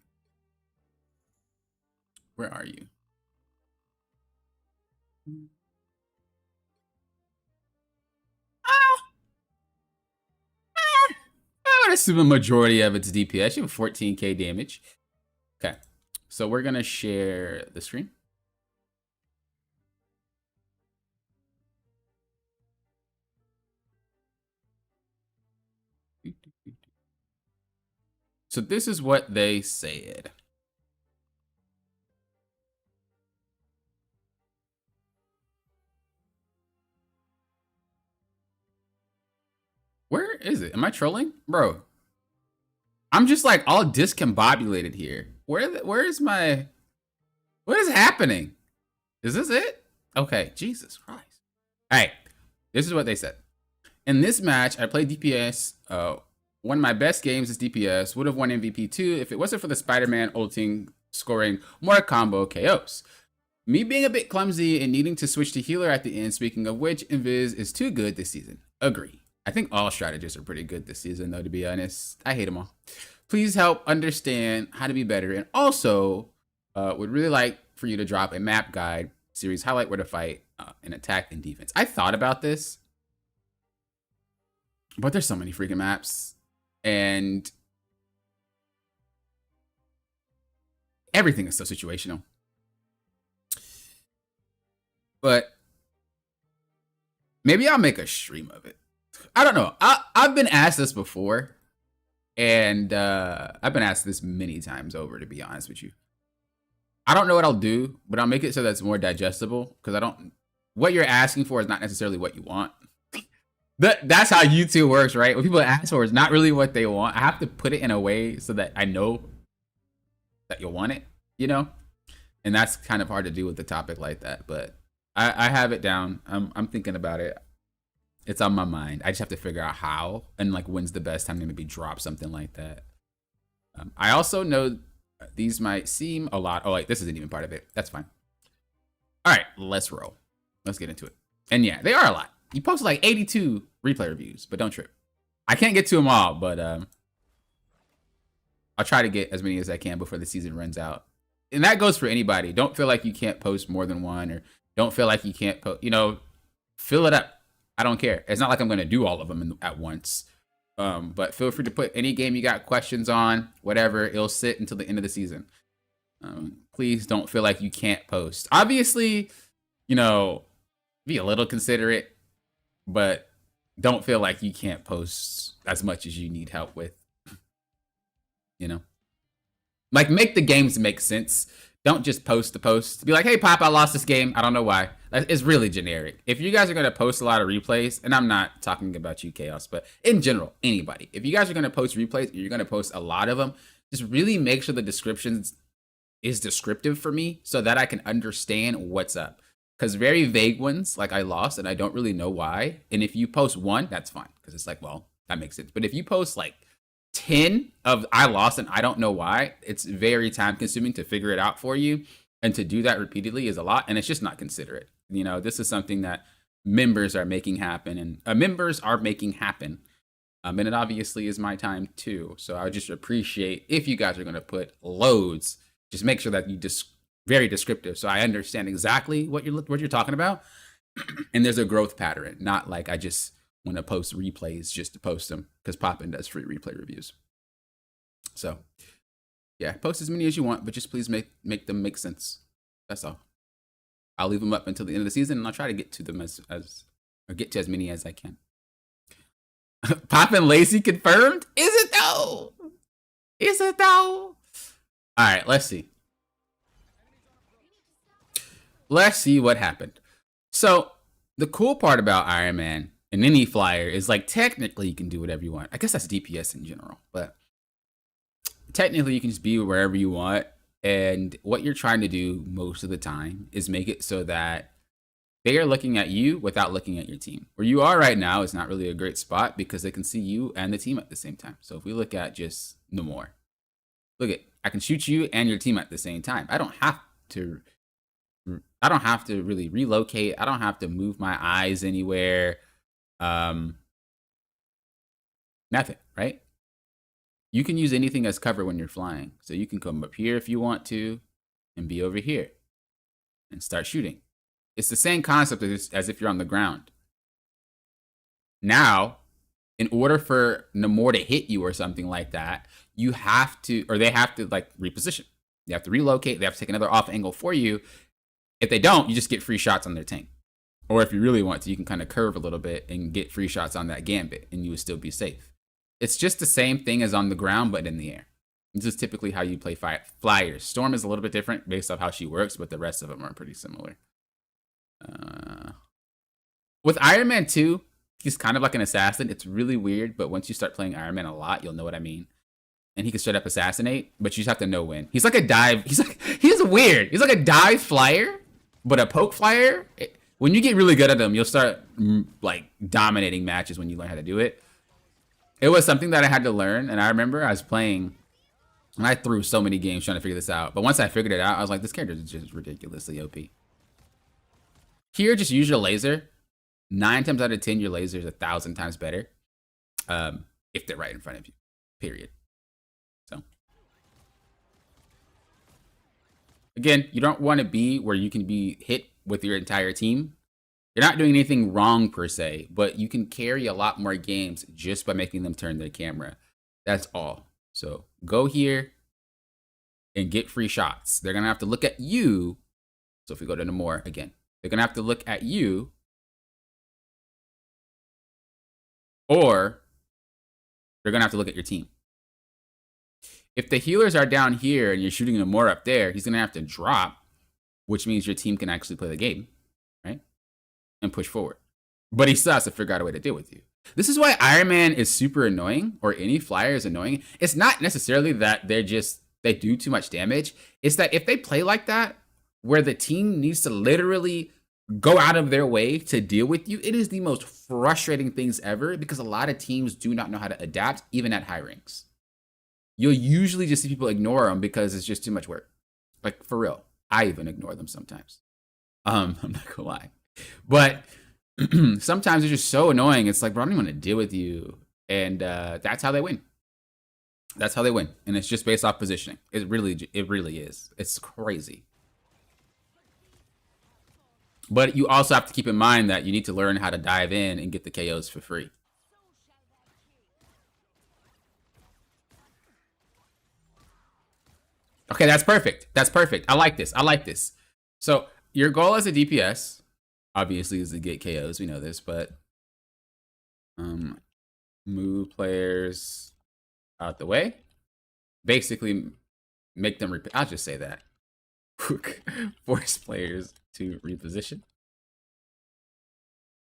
Where are you? I would assume a majority of it's DPS. You have 14k damage. Okay, so we're gonna share the screen. So this is what they said. Where is it? Am I trolling? Bro, I'm just like all discombobulated here. Where is my... What is happening? Is this it? Okay, Jesus Christ. All right, this is what they said. In this match, I played DPS. One of my best games is DPS. Would have won MVP too if it wasn't for the Spider-Man ulting, scoring more combo KOs. Me being a bit clumsy and needing to switch to healer at the end, speaking of which, Invis is too good this season. Agree. I think all strategists are pretty good this season, though, to be honest. I hate them all. Please help understand how to be better. And also, would really like for you to drop a map guide series, highlight where to fight in attack and defense. I thought about this, but there's so many freaking maps. And everything is so situational. But maybe I'll make a stream of it. I don't know. I've been asked this before. And I've been asked this many times over, to be honest with you. I don't know what I'll do, but I'll make it so that's more digestible. Because what you're asking for is not necessarily what you want. That's how YouTube works, right? What people ask for is not really what they want. I have to put it in a way so that I know that you'll want it, you know? And that's kind of hard to do with a topic like that. But I have it down. I'm thinking about it. It's on my mind. I just have to figure out how and like when's the best time to maybe drop something like that. I also know these might seem a lot. Oh, wait, this isn't even part of it. That's fine. All right, let's roll. Let's get into it. And yeah, they are a lot. You posted like 82 replay reviews, but don't trip. I can't get to them all, but I'll try to get as many as I can before the season runs out. And that goes for anybody. Don't feel like you can't post more than one, or don't feel like you can't post, fill it up. I don't care. It's not like I'm going to do all of them at once. But feel free to put any game you got questions on, whatever. It'll sit until the end of the season. Please don't feel like you can't post. Obviously, be a little considerate, but don't feel like you can't post as much as you need help with. Like, make the games make sense. Don't just post the post. Be like, hey, Pop, I lost this game. I don't know why. It's really generic. If you guys are going to post a lot of replays, and I'm not talking about you, Chaos, but in general, anybody. If you guys are going to post replays, and you're going to post a lot of them, just really make sure the descriptions is descriptive for me so that I can understand what's up. Because very vague ones, like I lost, and I don't really know why. And if you post one, that's fine. Because it's like, well, that makes sense. But if you post like 10 of I lost and I don't know why, it's very time consuming to figure it out for you, and to do that repeatedly is a lot, and it's just not considerate. This is something that members are making happen, and and it obviously is my time too. So I would just appreciate if you guys are going to put loads, just make sure that you very descriptive so I understand exactly what you're talking about. And there's a growth pattern, not like I just want to post replays just to post them, because Poppin does free replay reviews. So yeah, post as many as you want, but just please make them make sense. That's all. I'll leave them up until the end of the season, and I'll try to get to them get to as many as I can. Poppin Lazy confirmed? Is it though? All right, let's see. Let's see what happened. So the cool part about Iron Man and any flyer is, like, technically you can do whatever you want. I guess that's DPS in general, but technically you can just be wherever you want. And what you're trying to do most of the time is make it so that they are looking at you without looking at your team. Where you are right now is not really a great spot because they can see you and the team at the same time. So if we look at just Namor, look at I can shoot you and your team at the same time. I don't have to really relocate. I don't have to move my eyes anywhere. Nothing, right? You can use anything as cover when you're flying. So you can come up here if you want to and be over here and start shooting. It's the same concept as if you're on the ground. Now, in order for Namor to hit you or something like that, you have to, or they have to like reposition. You have to relocate. They have to take another off angle for you. If they don't, you just get free shots on their tank. Or if you really want to, you can kind of curve a little bit and get free shots on that gambit, and you would still be safe. It's just the same thing as on the ground, but in the air. This is typically how you play flyers. Storm is a little bit different based off how she works, but the rest of them are pretty similar. With Iron Man 2, he's kind of like an assassin. It's really weird, but once you start playing Iron Man a lot, you'll know what I mean. And he can straight up assassinate, but you just have to know when. He's like a dive. He's weird. He's like a dive flyer, but a poke flyer. When you get really good at them, you'll start like dominating matches when you learn how to do it. It was something that I had to learn, and I remember I was playing, and I threw so many games trying to figure this out. But once I figured it out, I was like, this character is just ridiculously OP. Here, just use your laser. 9 times out of 10, your laser is 1,000 times better if they're right in front of you, period. So, again, you don't want to be where you can be hit with your entire team. You're not doing anything wrong per se, but you can carry a lot more games just by making them turn their camera. That's all. So go here and get free shots. They're going to have to look at you. So if we go to Namor again, they're going to have to look at you, or they're going to have to look at your team. If the healers are down here and you're shooting Namor up there, he's going to have to drop, which means your team can actually play the game, right? And push forward. But he still has to figure out a way to deal with you. This is why Iron Man is super annoying, or any flyer is annoying. It's not necessarily that they do too much damage. It's that if they play like that, where the team needs to literally go out of their way to deal with you, it is the most frustrating things ever, because a lot of teams do not know how to adapt, even at high ranks. You'll usually just see people ignore them because it's just too much work. Like, for real. I even ignore them sometimes. I'm not gonna lie. But sometimes it's just so annoying. It's like, bro, I don't even want to deal with you. And that's how they win. That's how they win. And it's just based off positioning. It really is. It's crazy. But you also have to keep in mind that you need to learn how to dive in and get the KOs for free. Okay, that's perfect. That's perfect. I like this. I like this. So your goal as a DPS, obviously, is to get KOs. We know this, but move players out the way. Basically, make them. I'll just say that. Force players to reposition,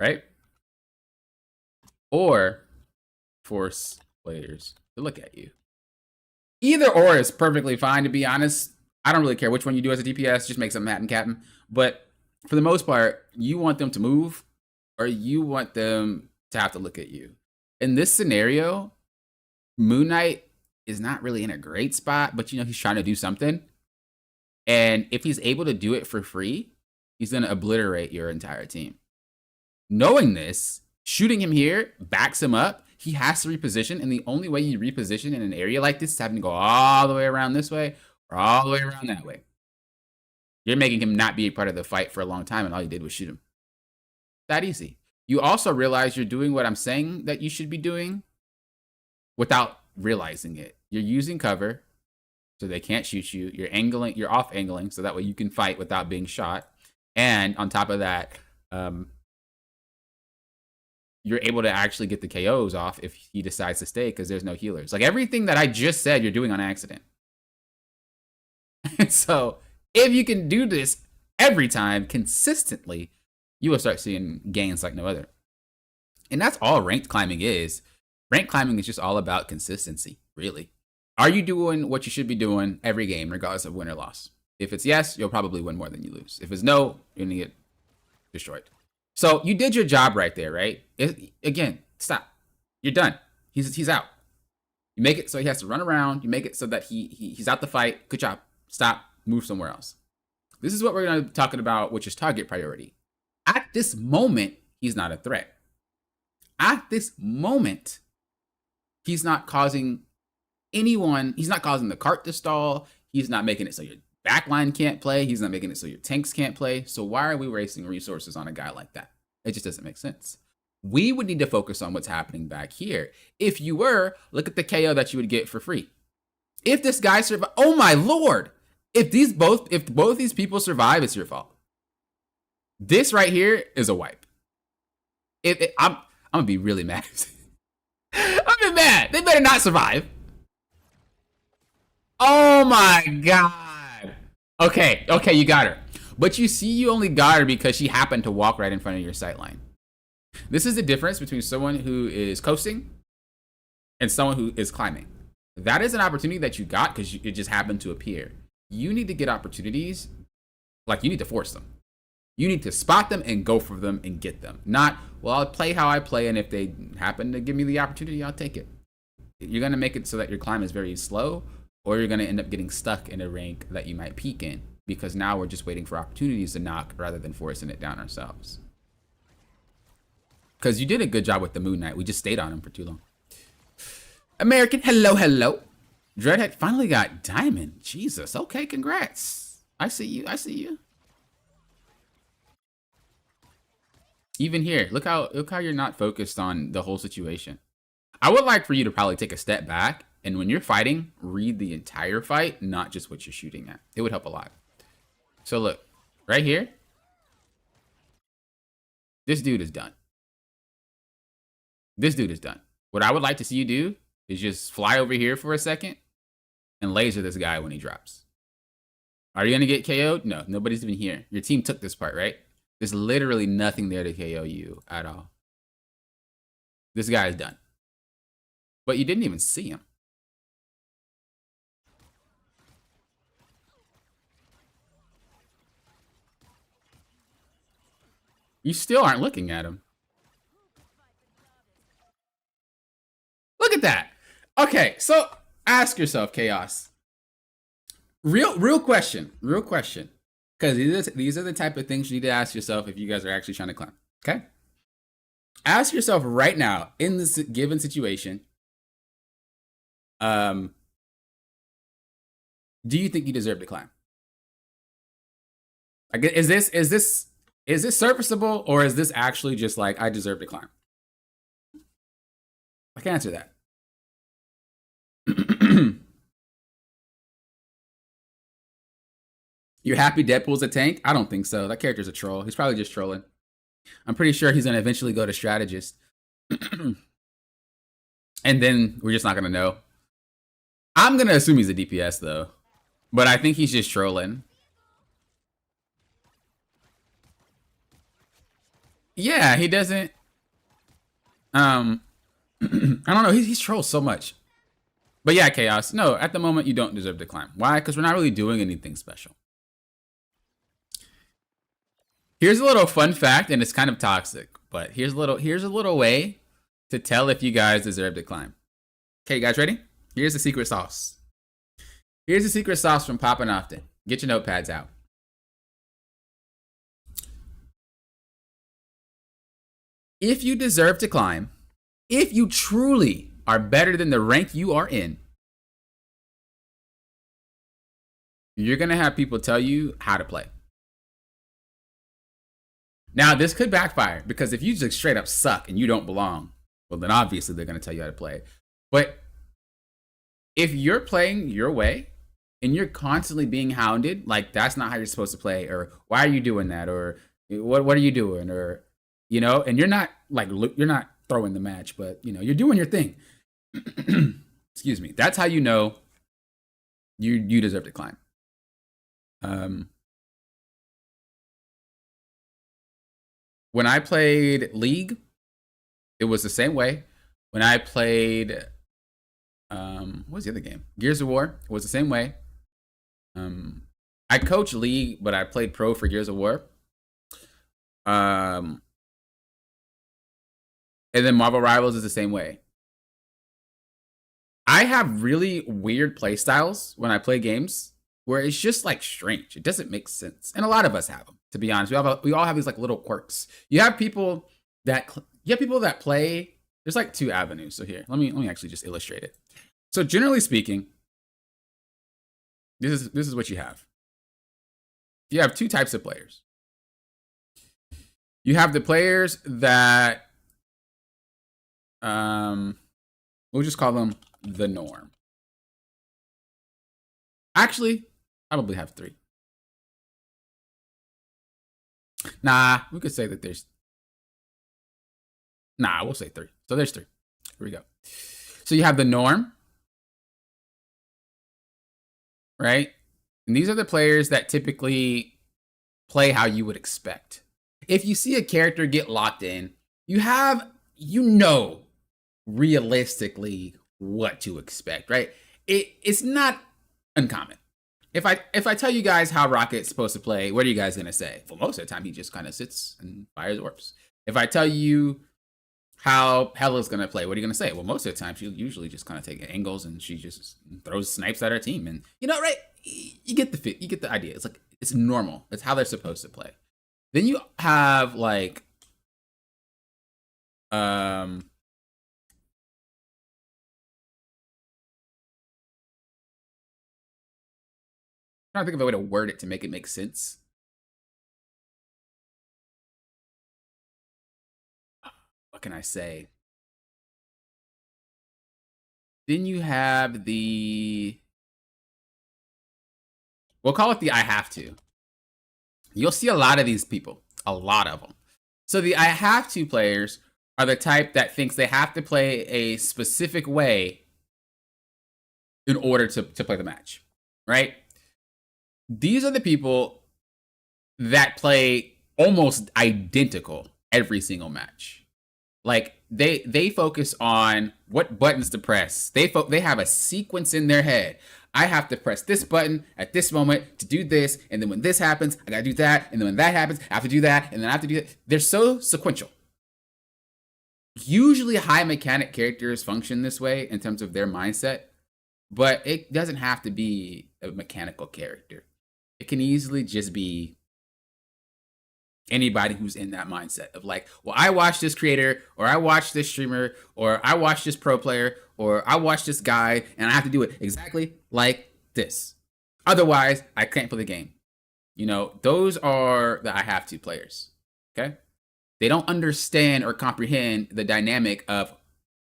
right? Or force players to look at you. Either or is perfectly fine, to be honest. I don't really care which one you do as a DPS. Just make something happen, Captain. But for the most part, you want them to move, or you want them to have to look at you. In this scenario, Moon Knight is not really in a great spot, but he's trying to do something. And if he's able to do it for free, he's going to obliterate your entire team. Knowing this, shooting him here backs him up. He has to reposition, and the only way you reposition in an area like this is having to go all the way around this way or all the way around that way. You're making him not be a part of the fight for a long time, and all you did was shoot him. That easy. You also realize you're doing what I'm saying that you should be doing without realizing it. You're using cover, so they can't shoot you. You're off angling, so that way you can fight without being shot. And on top of that, you're able to actually get the KOs off if he decides to stay, because there's no healers. Like, everything that I just said, you're doing on accident. And so if you can do this every time consistently, you will start seeing gains like no other. And that's all ranked climbing is. Rank climbing is just all about consistency, really. Are you doing what you should be doing every game, regardless of win or loss? If it's yes, you'll probably win more than you lose. If it's no, you're going to get destroyed. So you did your job right there, right? Again, stop. You're done. He's out. You make it so he has to run around. You make it so that he's out the fight. Good job. Stop. Move somewhere else. This is what we're going to be talking about, which is target priority. At this moment, he's not a threat. At this moment, he's not causing anyone, he's not causing the cart to stall. He's not making it so your backline can't play. He's not making it so your tanks can't play. So why are we wasting resources on a guy like that? It just doesn't make sense. We would need to focus on what's happening back here. If you were, look at the KO that you would get for free. If this guy survives, oh my lord! If both these people survive, it's your fault. This right here is a wipe. I'm gonna be really mad. I'm gonna be mad. They better not survive. Oh my god. Okay, you got her. But you see, you only got her because she happened to walk right in front of your sight line. This is the difference between someone who is coasting and someone who is climbing. That is an opportunity that you got because it just happened to appear. You need to get opportunities, like you need to force them. You need to spot them and go for them and get them. Not, well, I'll play how I play, and if they happen to give me the opportunity, I'll take it. You're going to make it so that your climb is very slow, or you're going to end up getting stuck in a rank that you might peak in, because now we're just waiting for opportunities to knock rather than forcing it down ourselves. Because you did a good job with the Moon Knight. We just stayed on him for too long. American, hello. Dreadhead finally got Diamond. Jesus, okay, congrats. I see you. Even here, look how you're not focused on the whole situation. I would like for you to probably take a step back, and when you're fighting, read the entire fight, not just what you're shooting at. It would help a lot. So look, right here, this dude is done. What I would like to see you do is just fly over here for a second and laser this guy when he drops. Are you going to get KO'd? No, nobody's even here. Your team took this part, right? There's literally nothing there to KO you at all. This guy is done. But you didn't even see him. You still aren't looking at him. Look at that. Okay, so ask yourself, Chaos. Real question. Because these are the type of things you need to ask yourself if you guys are actually trying to climb. Okay? Ask yourself right now, in this given situation, do you think you deserve to climb? Like, is this serviceable, or is this actually just like, I deserve to climb? I can answer that. You're happy Deadpool's a tank? I don't think so. That character's a troll. He's probably just trolling. I'm pretty sure he's going to eventually go to strategist. And then we're just not going to know. I'm going to assume he's a DPS, though. But I think he's just trolling. Yeah, he doesn't... I don't know. He's trolled so much. But yeah, Chaos. No, at the moment, you don't deserve to climb. Why? Because we're not really doing anything special. Here's a little fun fact, and it's kind of toxic, but here's a little way to tell if you guys deserve to climb. Okay, you guys ready? Here's the secret sauce. Here's the secret sauce from Poppin' Often. Get your notepads out. If you deserve to climb, if you truly are better than the rank you are in, you're going to have people tell you how to play. Now, this could backfire, because if you just straight up suck and you don't belong, well, then obviously they're going to tell you how to play. But if you're playing your way and you're constantly being hounded, like that's not how you're supposed to play, or why are you doing that, or what are you doing, or, you know, and you're not like, you're not throwing the match, but, you know, you're doing your thing. Excuse me. That's how you know you deserve to climb. When I played League, it was the same way. When I played, what was the other game? Gears of War, it was the same way. I coached League, but I played pro for Gears of War. And then Marvel Rivals is the same way. I have really weird play styles when I play games where it's just like strange. It doesn't make sense, and a lot of us have them. To be honest, we all have these like little quirks. You have people that play. There's like two avenues. So here, let me actually just illustrate it. So generally speaking, this is what you have. You have two types of players. You have the players that we'll just call them the norm. Actually, I probably have three. Nah, we could say that there's. Nah, we'll say three. So there's three. Here we go. So you have the norm, right? And these are the players that typically play how you would expect. If you see a character get locked in, you know realistically what to expect, right? It's not uncommon. If I tell you guys how Rocket's supposed to play, what are you guys gonna say? Well, most of the time he just kind of sits and fires orbs. If I tell you how Hella's gonna play, what are you gonna say? Well, most of the time she'll usually just kind of take angles and she just throws snipes at her team, and right? You get the idea. It's like it's normal. It's how they're supposed to play. Then you have like trying to think of a way to word it to make it make sense. What can I say? Then you have we'll call it the I have to. You'll see a lot of these people, a lot of them. So the I have to players are the type that thinks they have to play a specific way in order to play the match, right? These are the people that play almost identical every single match. Like they focus on what buttons to press. They have a sequence in their head. I have to press this button at this moment to do this, and then when this happens, I gotta do that, and then when that happens, I have to do that, and then I have to do that. They're so sequential. Usually high mechanic characters function this way in terms of their mindset, but it doesn't have to be a mechanical character. It can easily just be anybody who's in that mindset of like, well, I watch this creator, or I watch this streamer, or I watch this pro player, or I watch this guy, and I have to do it exactly like this. Otherwise, I can't play the game. Those are the I have to players. Okay? They don't understand or comprehend the dynamic of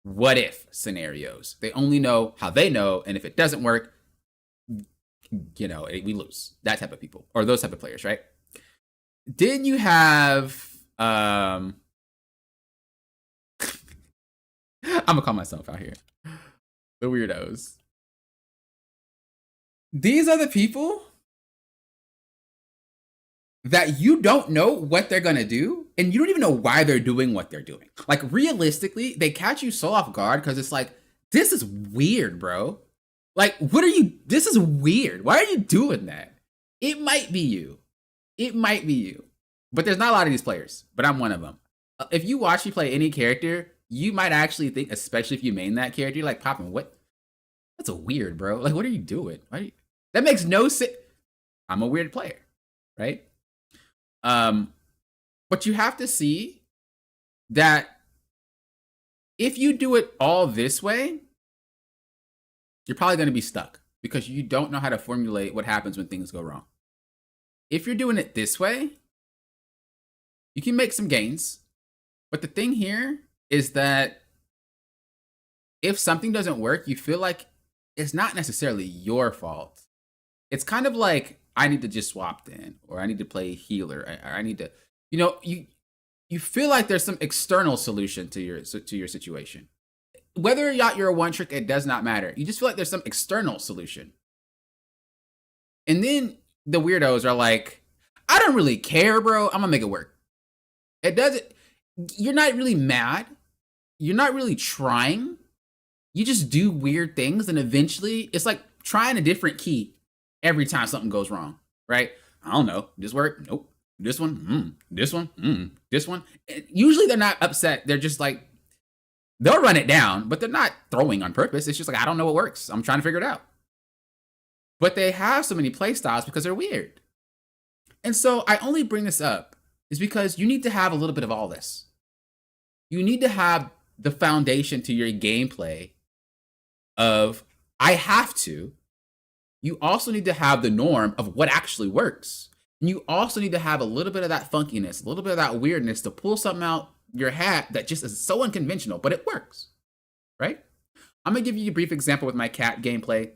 what if scenarios. They only know how they know, and if it doesn't work, we lose. That type of people, or those type of players, right? Then you have I'm gonna call myself out here. The weirdos. These are the people that you don't know what they're gonna do, and you don't even know why they're doing what they're doing. Like, realistically, they catch you so off guard because it's like, this is weird, bro. Like, this is weird. Why are you doing that? It might be you. But there's not a lot of these players, but I'm one of them. If you watch me play any character, you might actually think, especially if you main that character, you're like, Poppin', what? That's a weird, bro. Like, what are you doing? That makes no sense. I'm a weird player, right? But you have to see that if you do it all this way, you're probably going to be stuck because you don't know how to formulate what happens when things go wrong. If you're doing it this way, you can make some gains. But the thing here is that if something doesn't work, you feel like it's not necessarily your fault. It's kind of like, I need to just swap then, or I need to play healer, or I need to, you feel like there's some external solution to your situation. Whether or not you're a one trick, it does not matter. You just feel like there's some external solution. And then the weirdos are like, I don't really care, bro. I'm gonna make it work. It doesn't, you're not really mad. You're not really trying. You just do weird things, and eventually it's like trying a different key every time something goes wrong, right? I don't know. This work? Nope. This one? This one? This one? And usually they're not upset. They're just like, They'll run it down, but they're not throwing on purpose. It's just like, I don't know what works. I'm trying to figure it out. But they have so many play styles because they're weird. And so I only bring this up is because you need to have a little bit of all this. You need to have the foundation to your gameplay of I have to. You also need to have the norm of what actually works. And you also need to have a little bit of that funkiness, a little bit of that weirdness to pull something out your hat that just is so unconventional, but it works, right? I'm gonna give you a brief example with my Cap gameplay.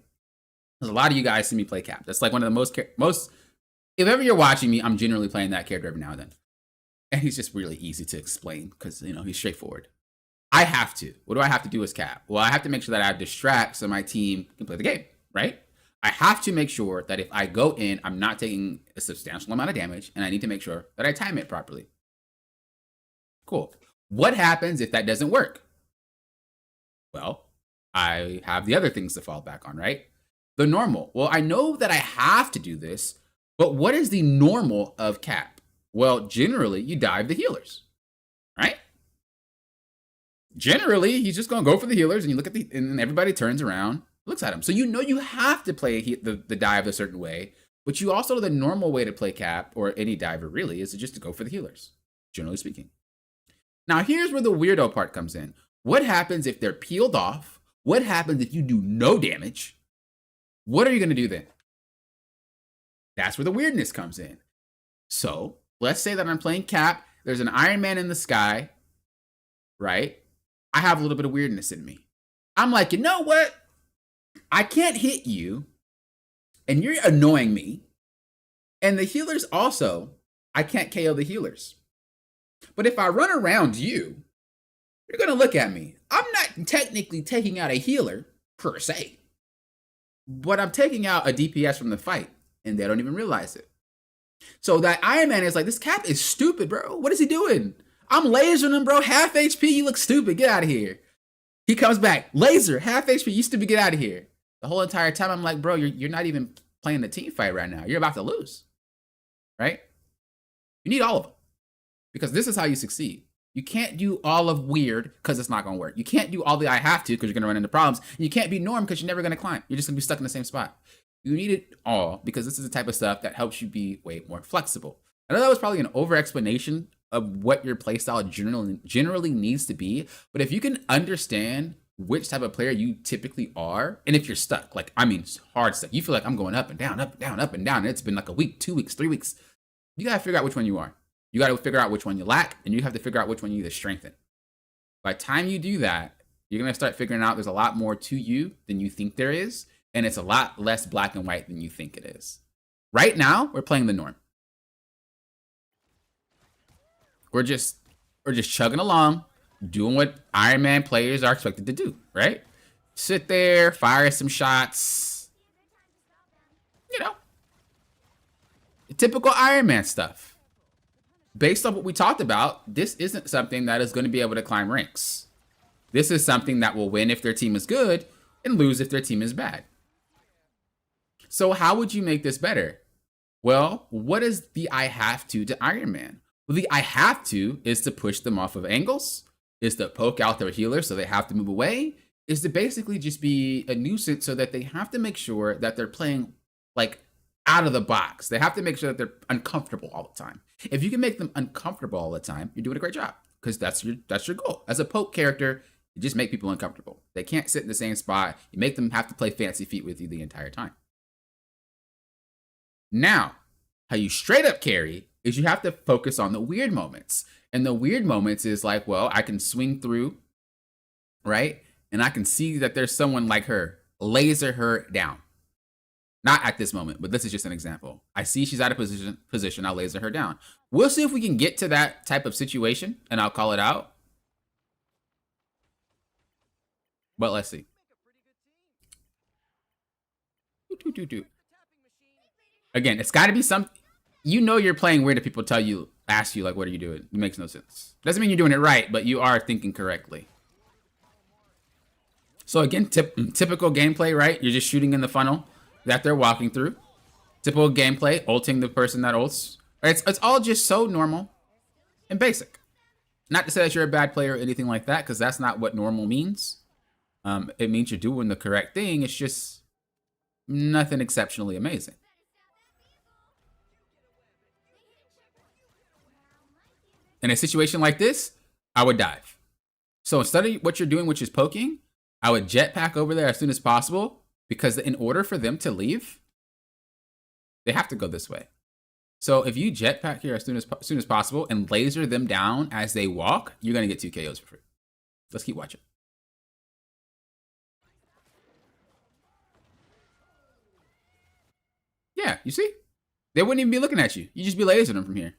Because a lot of you guys see me play Cap. That's like one of the most, if ever you're watching me, I'm generally playing that character every now and then. And he's just really easy to explain because, you know, he's straightforward. I have to. What do I have to do as Cap? Well, I have to make sure that I distract so my team can play the game, right? I have to make sure that if I go in, I'm not taking a substantial amount of damage, and I need to make sure that I time it properly. Cool. What happens if that doesn't work? Well, I have the other things to fall back on, right? The normal. Well, I know that I have to do this, but what is the normal of Cap? Well, generally, you dive the healers, right? Generally, he's just going to go for the healers, and you look at and everybody turns around, looks at him. So you know you have to play the dive a certain way, but you also know the normal way to play Cap, or any diver really, is just to go for the healers, generally speaking. Now, here's where the weirdo part comes in. What happens if they're peeled off? What happens if you do no damage? What are you going to do then? That's where the weirdness comes in. So let's say that I'm playing Cap. There's an Iron Man in the sky, right? I have a little bit of weirdness in me. I'm like, you know what? I can't hit you, and you're annoying me. And the healers also, I can't KO the healers. But if I run around you, you're going to look at me. I'm not technically taking out a healer, per se. But I'm taking out a DPS from the fight, and they don't even realize it. So that Iron Man is like, this Cap is stupid, bro. What is he doing? I'm lasering him, bro. Half HP, you look stupid. Get out of here. He comes back. Laser, half HP, you stupid. Get out of here. The whole entire time, I'm like, bro, you're not even playing the team fight right now. You're about to lose, right? You need all of them. Because this is how you succeed. You can't do all of weird because it's not going to work. You can't do all the I have to because you're going to run into problems. And you can't be norm because you're never going to climb. You're just going to be stuck in the same spot. You need it all because this is the type of stuff that helps you be way more flexible. I know that was probably an over explanation of what your playstyle generally needs to be. But if you can understand which type of player you typically are, and if you're stuck, like, I mean, hard stuck, you feel like I'm going up and down, up and down, up and down, and it's been like a week, 2 weeks, 3 weeks, you got to figure out which one you are. You got to figure out which one you lack, and you have to figure out which one you need to strengthen. By the time you do that, you're going to start figuring out there's a lot more to you than you think there is, and it's a lot less black and white than you think it is. Right now, we're playing the norm. We're just chugging along, doing what Iron Man players are expected to do, right? Sit there, fire some shots, you know, typical Iron Man stuff. Based on what we talked about, this isn't something that is going to be able to climb ranks. This is something that will win if their team is good and lose if their team is bad. So how would you make this better? Well, what is the I have to Iron Man? Well, the I have to is to push them off of angles, is to poke out their healer so they have to move away, is to basically just be a nuisance so that they have to make sure that they're playing like out of the box. They have to make sure that they're uncomfortable all the time. If you can make them uncomfortable all the time, you're doing a great job because that's your goal. As a poke character, you just make people uncomfortable. They can't sit in the same spot. You make them have to play fancy feet with you the entire time. Now, how you straight up carry is you have to focus on the weird moments. And the weird moments is like, well, I can swing through, right? And I can see that there's someone like her, laser her down. Not at this moment, but this is just an example. I see she's out of position, I'll laser her down. We'll see if we can get to that type of situation, and I'll call it out. But let's see. Again, it's got to be some. You know you're playing weird if people ask you, like, what are you doing? It makes no sense. Doesn't mean you're doing it right, but you are thinking correctly. So again, typical gameplay, right? You're just shooting in the funnel that they're walking through. Typical gameplay, ulting the person that ults. It's all just so normal and basic. Not to say that you're a bad player or anything like that, because that's not what normal means. It means you're doing the correct thing. It's just nothing exceptionally amazing. In a situation like this, I would dive. So instead of what you're doing, which is poking, I would jetpack over there as soon as possible, because in order for them to leave, they have to go this way. So if you jetpack here as soon as possible and laser them down as they walk, you're going to get 2 KOs for free. Let's keep watching. Yeah, you see? They wouldn't even be looking at you. You just be lasering them from here.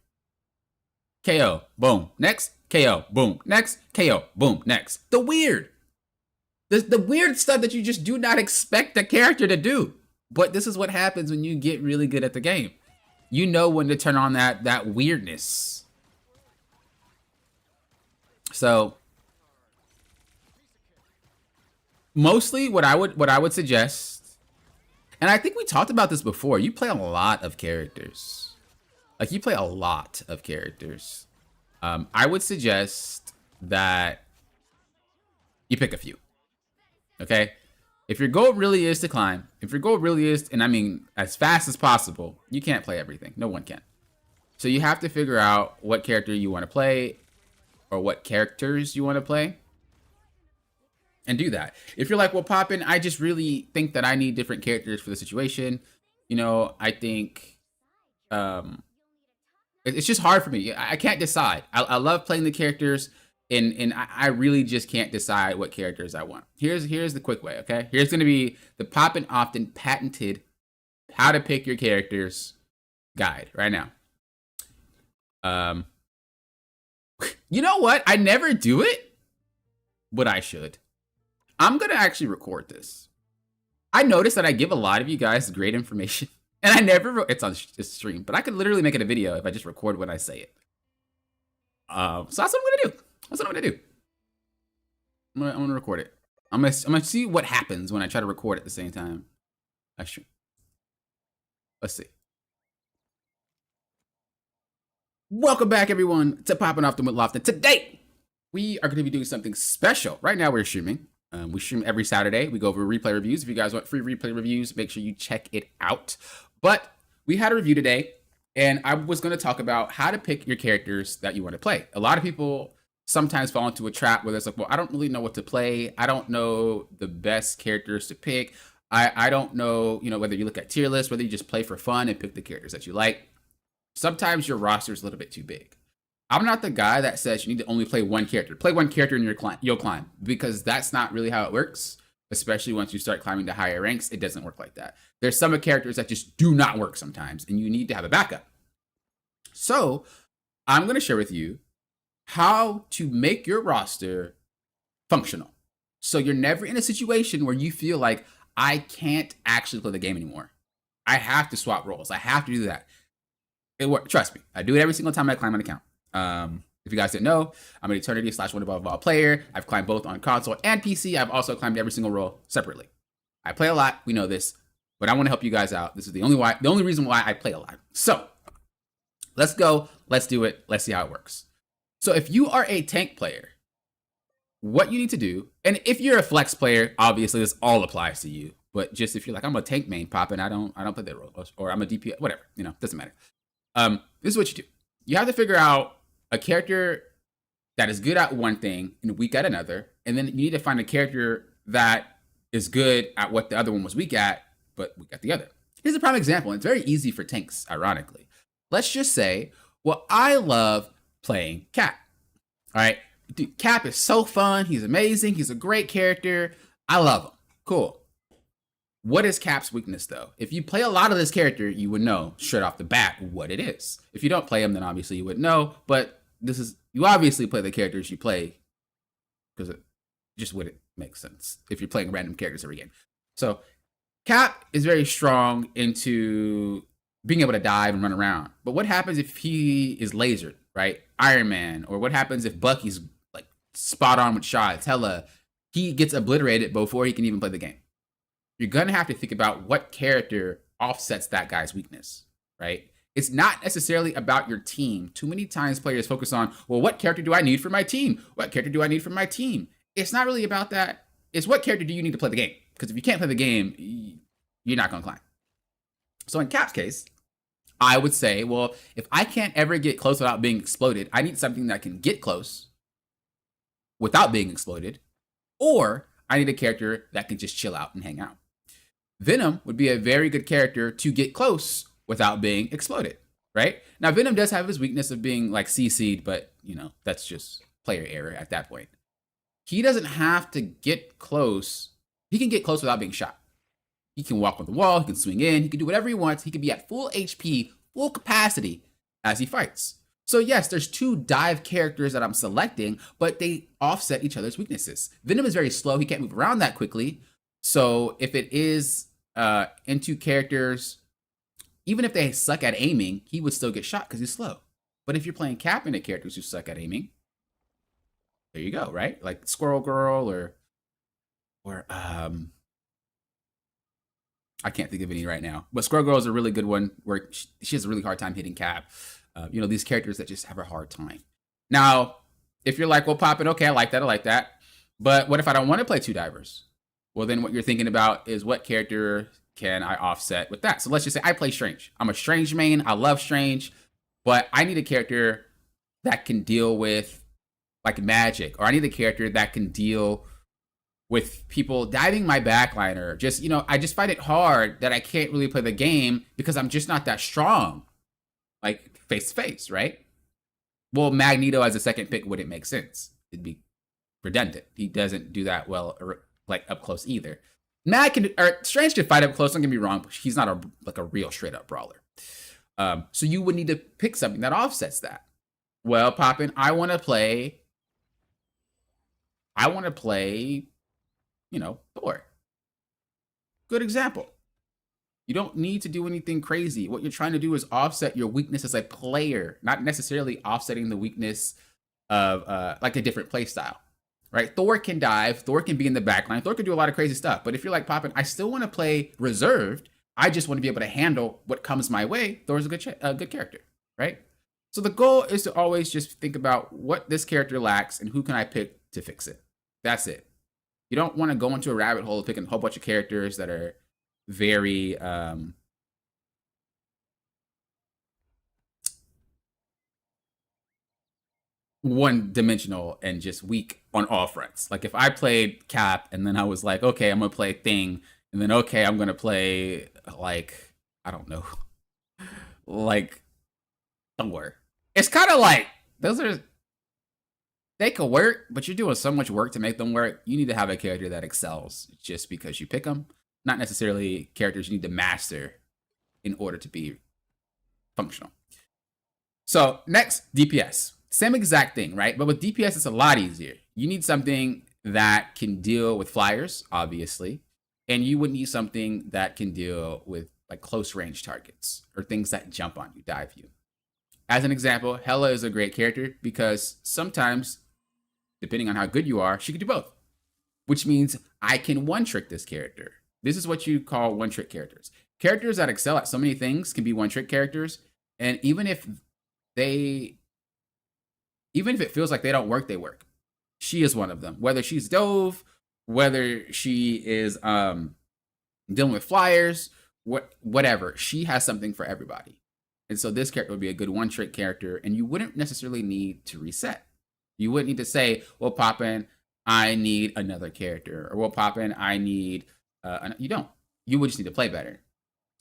KO, boom, next, KO, boom, next, KO, boom, next. The weird stuff that you just do not expect the character to do. But this is what happens when you get really good at the game. You know when to turn on that weirdness. So mostly what I would suggest, and I think we talked about this before, you play a lot of characters. Like, you play a lot of characters. I would suggest that you pick a few. Okay? If your goal really is to climb, if your goal really is, and I mean as fast as possible, you can't play everything. No one can. So you have to figure out what character you want to play, or what characters you want to play, and do that. If you're like, well, Poppin, I just really think that I need different characters for the situation. You know, I think it's just hard for me. I can't decide. I love playing the characters, and I really just can't decide what characters I want. Here's the quick way, okay? Here's going to be the Poppin' Often patented how to pick your characters guide right now. You know what? I never do it, but I should. I'm going to actually record this. I noticed that I give a lot of you guys great information. And I never, it's on stream, but I could literally make it a video if I just record when I say it. So that's what I'm gonna do. That's what I'm gonna do. I'm gonna record it. I'm gonna see what happens when I try to record at the same time I stream. Let's see. Welcome back, everyone, to Poppin' Often with Lofton. Today, we are gonna be doing something special. Right now, we're streaming. We stream every Saturday. We go over replay reviews. If you guys want free replay reviews, make sure you check it out. But we had a review today, and I was going to talk about how to pick your characters that you want to play. A lot of people sometimes fall into a trap where it's like, well, I don't really know what to play. I don't know the best characters to pick. I don't know, whether you look at tier lists, whether you just play for fun and pick the characters that you like. Sometimes your roster is a little bit too big. I'm not the guy that says you need to only play one character. Play one character and you'll climb, because that's not really how it works. Especially once you start climbing to higher ranks, it doesn't work like that. There's some characters that just do not work sometimes, and you need to have a backup. So I'm going to share with you how to make your roster functional. So you're never in a situation where you feel like, I can't actually play the game anymore. I have to swap roles. I have to do that. It works. Trust me. I do it every single time I climb an account. If you guys didn't know, I'm an Eternity / One Above All player. I've climbed both on console and PC. I've also climbed every single role separately. I play a lot. We know this, but I want to help you guys out. This is the only reason why I play a lot. So let's go. Let's do it. Let's see how it works. So if you are a tank player, what you need to do, and if you're a flex player, obviously this all applies to you. But just if you're like, I'm a tank main Poppin', I don't play that role, or I'm a DPS, whatever, doesn't matter. This is what you do. You have to figure out a character that is good at one thing and weak at another, and then you need to find a character that is good at what the other one was weak at, but weak at the other. Here's a prime example, and it's very easy for tanks, ironically. Let's just say, well, I love playing Cap. All right, dude, Cap is so fun. He's amazing. He's a great character. I love him. Cool. What is Cap's weakness, though? If you play a lot of this character, you would know straight off the bat what it is. If you don't play him, then obviously you wouldn't know, but you obviously play the characters you play, because it just wouldn't make sense if you're playing random characters every game. So Cap is very strong into being able to dive and run around. But what happens if he is lasered, right? Iron Man. Or what happens if Bucky's like spot on with shots? Hella, he gets obliterated before he can even play the game. You're going to have to think about what character offsets that guy's weakness, right? It's not necessarily about your team. Too many times players focus on, well, what character do I need for my team? What character do I need for my team? It's not really about that. It's what character do you need to play the game? Because if you can't play the game, you're not going to climb. So in Cap's case, I would say, well, if I can't ever get close without being exploded, I need something that can get close without being exploded, or I need a character that can just chill out and hang out. Venom would be a very good character to get close without being exploded, right? Now, Venom does have his weakness of being like CC'd, but, that's just player error at that point. He doesn't have to get close. He can get close without being shot. He can walk on the wall, he can swing in, he can do whatever he wants. He can be at full HP, full capacity as he fights. So yes, there's 2 dive characters that I'm selecting, but they offset each other's weaknesses. Venom is very slow. He can't move around that quickly. So if it is into characters, even if they suck at aiming, he would still get shot because he's slow. But if you're playing Cap into characters who suck at aiming, there you go, right? Like Squirrel Girl or I can't think of any right now. But Squirrel Girl is a really good one where she has a really hard time hitting Cap. These characters that just have a hard time. Now, if you're like, well, Poppin', okay, I like that. But what if I don't want to play 2 divers? Well, then what you're thinking about is what character can I offset with that? So let's just say I play Strange. I'm a Strange main. I love Strange. But I need a character that can deal with like magic. Or I need a character that can deal with people diving my backliner. Just, I just find it hard that I can't really play the game because I'm just not that strong. Like face to face, right? Well, Magneto as a second pick wouldn't make sense. It'd be redundant. He doesn't do that well, like up close either. Strange can fight up close. Don't get me wrong, but he's not a real straight up brawler. So you would need to pick something that offsets that. Well, Poppin', I want to play. Thor. Good example. You don't need to do anything crazy. What you're trying to do is offset your weakness as a player, not necessarily offsetting the weakness of like a different play style, right? Thor can dive. Thor can be in the backline. Thor can do a lot of crazy stuff. But if you're like Poppin', I still want to play reserved. I just want to be able to handle what comes my way. Thor's a good character, right? So the goal is to always just think about what this character lacks and who can I pick to fix it. That's it. You don't want to go into a rabbit hole picking a whole bunch of characters that are very one-dimensional and just weak on all fronts. Like if I played Cap and then I was like, okay, I'm gonna play Thing, and then okay, I'm gonna play like I don't know, like Thor. It's kind of like they could work, but you're doing so much work to make them work. You need to have a character that excels just because you pick them, not necessarily characters you need to master in order to be functional. So next, DPS. Same exact thing, right? But with DPS, it's a lot easier. You need something that can deal with flyers, obviously, and you would need something that can deal with like close range targets or things that jump on you, dive you. As an example, Hela is a great character because sometimes, depending on how good you are, she can do both, which means I can one-trick this character. This is what you call one-trick characters. Characters that excel at so many things can be one-trick characters, and even if it feels like they don't work, they work. She is one of them. Whether she's Dove, whether she is dealing with flyers, whatever, she has something for everybody. And so this character would be a good one-trick character, and you wouldn't necessarily need to reset. You wouldn't need to say, well, Poppin', I need another character. Or, well, Poppin', I need... you don't. You would just need to play better,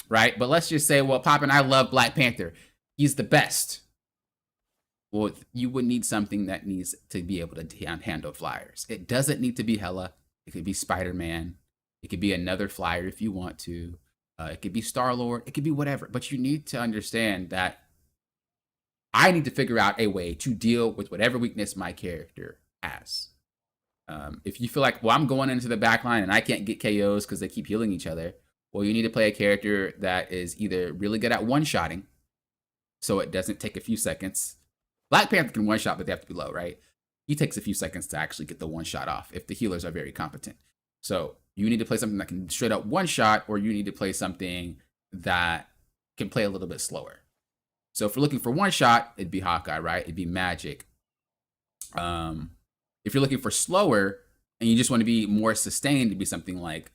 right? But let's just say, well, Poppin', I love Black Panther. He's the best. Well, you would need something that needs to be able to handle flyers. It doesn't need to be Hela. It could be Spider-Man. It could be another flyer if you want to. It could be Star-Lord. It could be whatever. But you need to understand that I need to figure out a way to deal with whatever weakness my character has. If you feel like, well, I'm going into the back line and I can't get KOs because they keep healing each other, well, you need to play a character that is either really good at one-shotting, so it doesn't take a few seconds. Black Panther can one-shot, but they have to be low, right? He takes a few seconds to actually get the one-shot off if the healers are very competent. So you need to play something that can straight up one-shot, or you need to play something that can play a little bit slower. So if we're looking for one shot, it'd be Hawkeye, right? It'd be Magic. If you're looking for slower and you just want to be more sustained, it'd be something like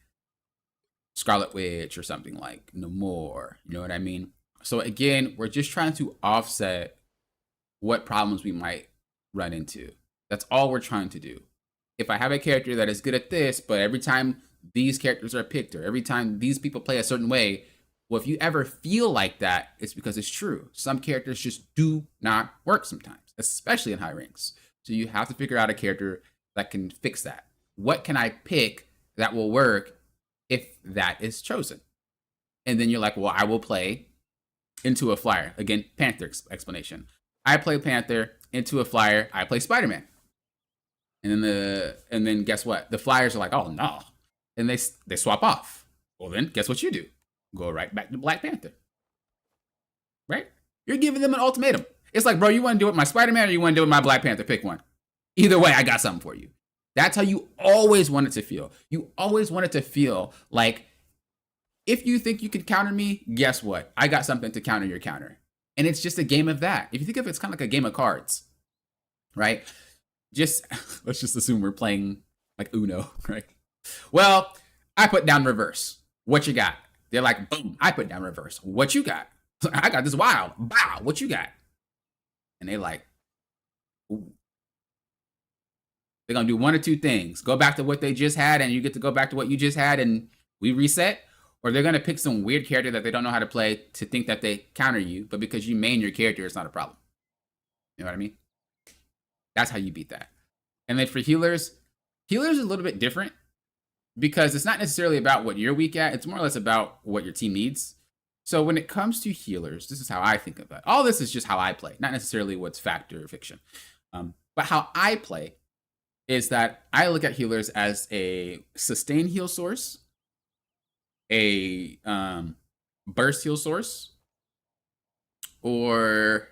Scarlet Witch or something like Namor. You know what I mean? So again, we're just trying to offset what problems we might run into. That's all we're trying to do. If I have a character that is good at this, but every time these characters are picked or every time these people play a certain way, well, if you ever feel like that, it's because it's true. Some characters just do not work sometimes, especially in high ranks. So you have to figure out a character that can fix that. What can I pick that will work if that is chosen? And then you're like, well, I will play into a flyer. Again, Panther explanation. I play Panther into a flyer. I play Spider-Man. And then guess what? The flyers are like, oh no. And they swap off. Well then, guess what you do? Go right back to Black Panther. Right? You're giving them an ultimatum. It's like, bro, you want to do it with my Spider-Man or you want to do it with my Black Panther? Pick one. Either way, I got something for you. That's how you always want it to feel. You always want it to feel like, if you think you can counter me, guess what? I got something to counter your counter. And it's just a game of that. If you think of it, it's kind of like a game of cards, right? Let's just assume we're playing like Uno, right? Well, I put down reverse. What you got? They're like, boom, I put down reverse. What you got? I got this wild. Bow, what you got? And they're like, ooh. They're going to do one or two things. Go back to what they just had and you get to go back to what you just had and we reset. Or they're going to pick some weird character that they don't know how to play to think that they counter you. But because you main your character, it's not a problem. You know what I mean? That's how you beat that. And then for healers are a little bit different because it's not necessarily about what you're weak at. It's more or less about what your team needs. So when it comes to healers, this is how I think of it. All this is just how I play, not necessarily what's fact or fiction. But how I play is that I look at healers as a sustained heal source, a burst heal source, or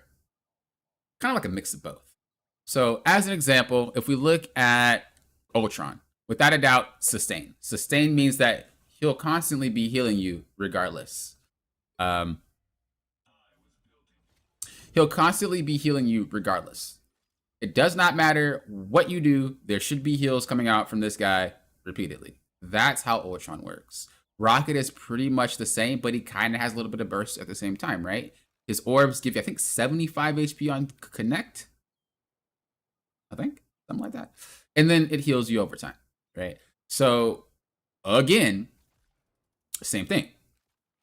kind of like a mix of both. So as an example, if we look at Ultron, without a doubt, sustain. Sustain means that he'll constantly be healing you regardless. He'll constantly be healing you regardless. It does not matter what you do. There should be heals coming out from this guy repeatedly. That's how Ultron works. Rocket is pretty much the same, but he kind of has a little bit of burst at the same time, right? His orbs give you, I think, 75 HP on Connect. I think, something like that. And then it heals you over time, right? So, again, same thing.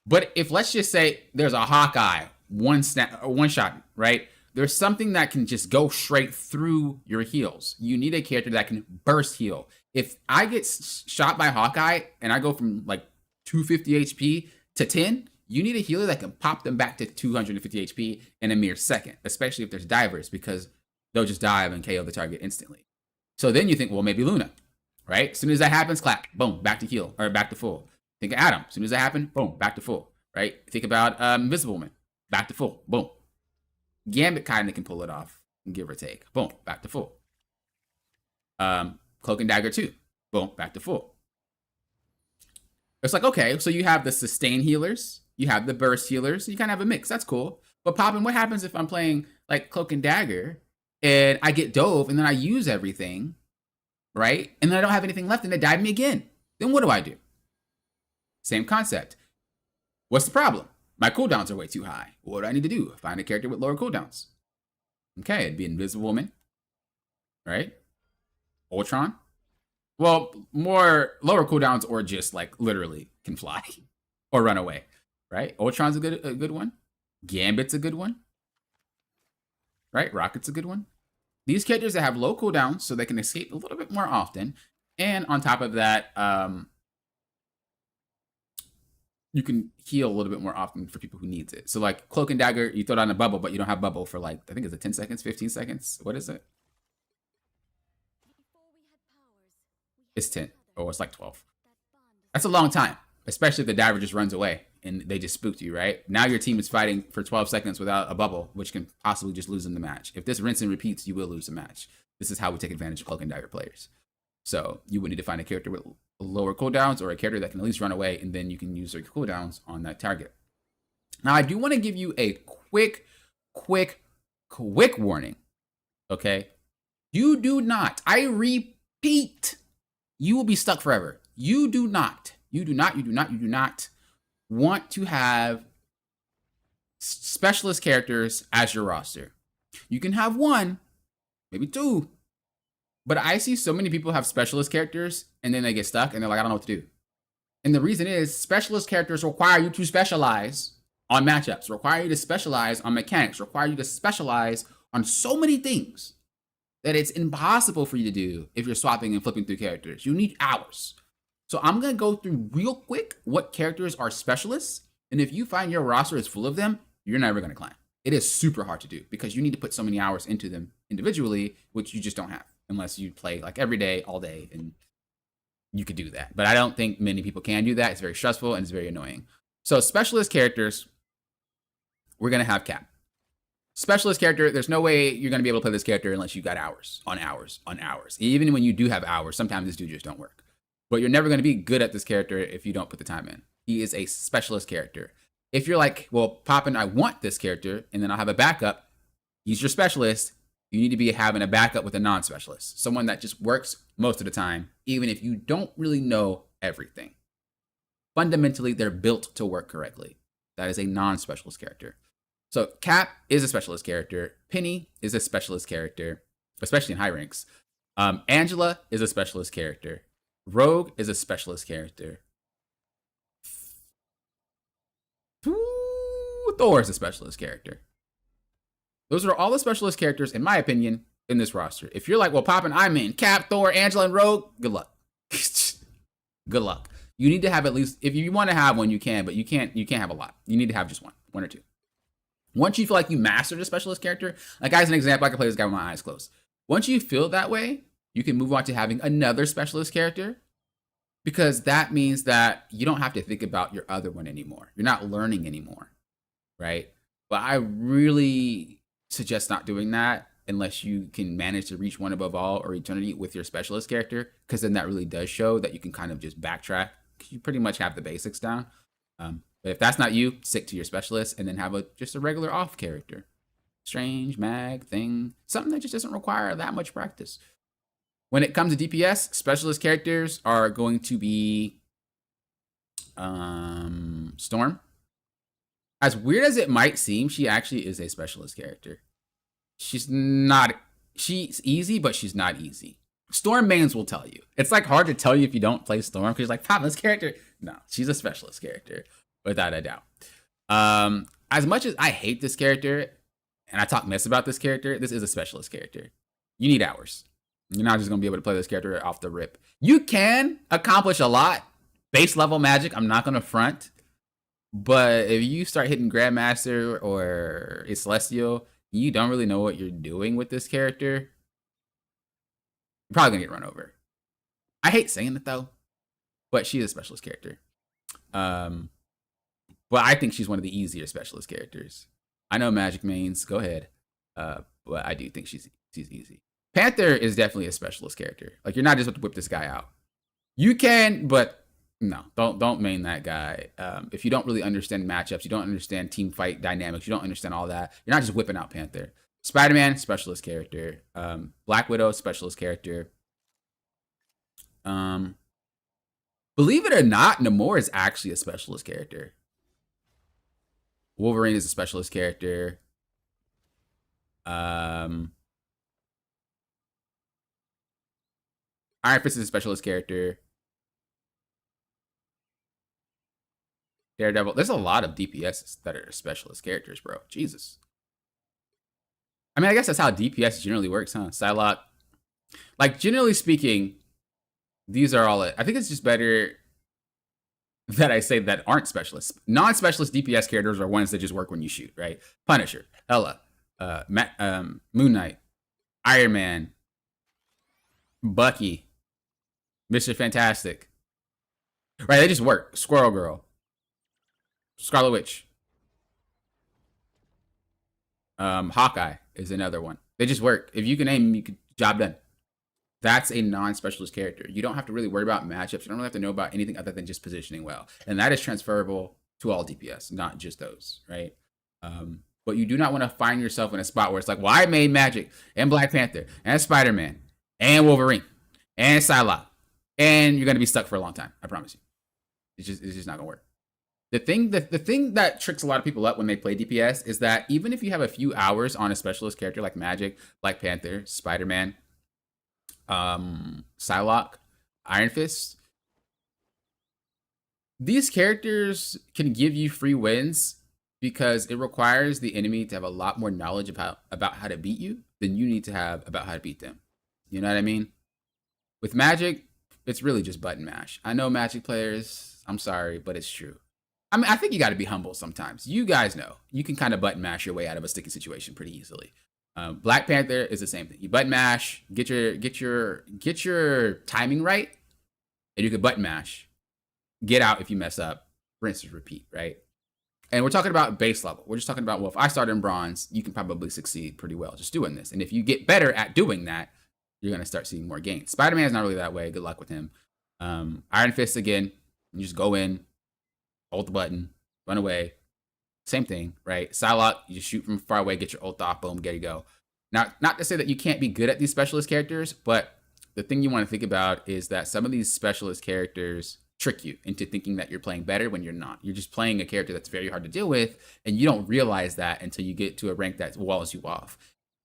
But if, let's just say, there's a Hawkeye, one shot, right? There's something that can just go straight through your heals. You need a character that can burst heal. If I get shot by Hawkeye and I go from like 250 HP to 10, you need a healer that can pop them back to 250 HP in a mere second, especially if there's divers, because they'll just dive and KO the target instantly. So then you think, well, maybe Luna, right? As soon as that happens, clap, boom, back to heal, or back to full. Think of Adam. As soon as that happened, boom, back to full, right? Think about Invisible Woman, back to full, boom. Gambit kind of can pull it off, give or take. Boom, back to full. Cloak and Dagger 2, boom, back to full. It's like, okay, so you have the sustain healers, you have the burst healers, you kind of have a mix. That's cool. But Poppin, what happens if I'm playing like Cloak and Dagger and I get dove and then I use everything, right? And then I don't have anything left and they dive me again. Then what do I do? Same concept. What's the problem? My cooldowns are way too high. What do I need to do? Find a character with lower cooldowns. Okay, it'd be Invisible Woman, right? Ultron. Well, more lower cooldowns or just like literally can fly or run away, right? Ultron's a good one. Gambit's a good one, right? Rocket's a good one. These characters that have low cooldowns so they can escape a little bit more often. And on top of that, you can heal a little bit more often for people who needs it. So like Cloak and Dagger, you throw down a bubble, but you don't have bubble for like, I think it's 10 seconds, 15 seconds. What is it? It's 10. Oh, it's like 12. That's a long time, especially if the diver just runs away and they just spooked you, right? Now your team is fighting for 12 seconds without a bubble, which can possibly just lose in the match. If this rinse and repeats, you will lose the match. This is how we take advantage of Cloak and Dagger players. So you would need to find a character with lower cooldowns or a character that can at least run away, and then you can use their cooldowns on that target. Now, I do want to give you a quick quick warning, okay? You do not, I repeat, you will be stuck forever. You do not want to have specialist characters as your roster. You can have one, maybe two, but I see so many people have specialist characters and then they get stuck and they're like, I don't know what to do. And the reason is specialist characters require you to specialize on matchups, require you to specialize on mechanics, require you to specialize on so many things that it's impossible for you to do if you're swapping and flipping through characters. You need hours. So I'm going to go through real quick what characters are specialists. And if you find your roster is full of them, you're never going to climb. It is super hard to do because you need to put so many hours into them individually, which you just don't have unless you play like every day, all day, and you could do that. But I don't think many people can do that. It's very stressful and it's very annoying. So specialist characters, we're going to have Cap. Specialist character, there's no way you're going to be able to play this character unless you got hours on hours on hours. Even when you do have hours, sometimes this dude just don't work. But you're never going to be good at this character if you don't put the time in. He is a specialist character. If you're like, well, Poppin, I want this character, and then I'll have a backup, he's your specialist, you need to be having a backup with a non-specialist. Someone that just works most of the time, even if you don't really know everything. Fundamentally, they're built to work correctly. That is a non-specialist character. So Cap is a specialist character. Penny is a specialist character, especially in high ranks. Angela is a specialist character. Rogue is a specialist character. Thor is a specialist character. Those are all the specialist characters, in my opinion, in this roster. If you're like, well, Poppin, I'm in Cap, Thor, Angela, and Rogue, good luck. Good luck. You need to have at least, if you want to have one, you can, but you can't have a lot. You need to have just one or two. Once you feel like you mastered a specialist character, like as an example, I can play this guy with my eyes closed. Once you feel that way, you can move on to having another specialist character, because that means that you don't have to think about your other one anymore. You're not learning anymore, right? But I really suggest not doing that unless you can manage to reach one above all or eternity with your specialist character, because then that really does show that you can kind of just backtrack. You pretty much have the basics down. But if that's not you, stick to your specialist and then have just a regular off character. Strange, mag, thing, something that just doesn't require that much practice. When it comes to DPS, specialist characters are going to be Storm. As weird as it might seem, she actually is a specialist character. She's easy, but she's not easy. Storm mains will tell you. It's like hard to tell you if you don't play Storm because you're like, Pop, this character. No, she's a specialist character, without a doubt. As much as I hate this character and I talk mess about this character, this is a specialist character. You need hours. You're not just going to be able to play this character off the rip. You can accomplish a lot. Base level magic, I'm not going to front. But if you start hitting Grandmaster or a Celestial, you don't really know what you're doing with this character, you're probably going to get run over. I hate saying it, though. But she is a specialist character. But I think she's one of the easier specialist characters. I know Magic mains, go ahead. But I do think she's easy. Panther is definitely a specialist character. Like, you're not just about to whip this guy out. You can, but no, don't main that guy. If you don't really understand matchups, you don't understand team fight dynamics, you don't understand all that, you're not just whipping out Panther. Spider-Man, specialist character. Black Widow, specialist character. Believe it or not, Namor is actually a specialist character. Wolverine is a specialist character. Iron Fist is a specialist character. Daredevil. There's a lot of DPS that are specialist characters, bro. Jesus. I mean, I guess that's how DPS generally works, huh? Psylocke. Like, generally speaking, these are all it. I think it's just better that I say that aren't specialists. Non-specialist DPS characters are ones that just work when you shoot, right? Punisher, Hela, Moon Knight, Iron Man, Bucky, Mr. Fantastic. Right, they just work. Squirrel Girl, Scarlet Witch, Hawkeye is another one. They just work. If you can aim, you can job done. That's a non-specialist character. You don't have to really worry about matchups. You don't really have to know about anything other than just positioning well. And that is transferable to all DPS, not just those, right? But you do not want to find yourself in a spot where it's like, well, I made Magic and Black Panther and Spider-Man and Wolverine and Psylocke, and you're gonna be stuck for a long time. I promise you. It's just not gonna work. The thing that tricks a lot of people up when they play DPS is that even if you have a few hours on a specialist character like Magic, Black Panther, Spider-Man, Psylocke, Iron Fist, these characters can give you free wins because it requires the enemy to have a lot more knowledge about how to beat you than you need to have about how to beat them. You know what I mean? With Magic, it's really just button mash. I know Magic players, I'm sorry, but it's true. I mean, I think you got to be humble sometimes. You guys know you can kind of button mash your way out of a sticky situation pretty easily. Black Panther is the same thing. You button mash, get your timing right, and you can button mash. Get out if you mess up. Rinse and repeat, right? And we're talking about base level. We're just talking about, well, if I start in bronze, you can probably succeed pretty well just doing this. And if you get better at doing that, you're going to start seeing more gains. Spider-Man is not really that way. Good luck with him. Iron Fist, again, you just go in, hold the button, run away. Same thing, right? Psylocke, you just shoot from far away, get your ult off, boom, there you go. Now, not to say that you can't be good at these specialist characters, but the thing you want to think about is that some of these specialist characters trick you into thinking that you're playing better when you're not. You're just playing a character that's very hard to deal with, and you don't realize that until you get to a rank that walls you off.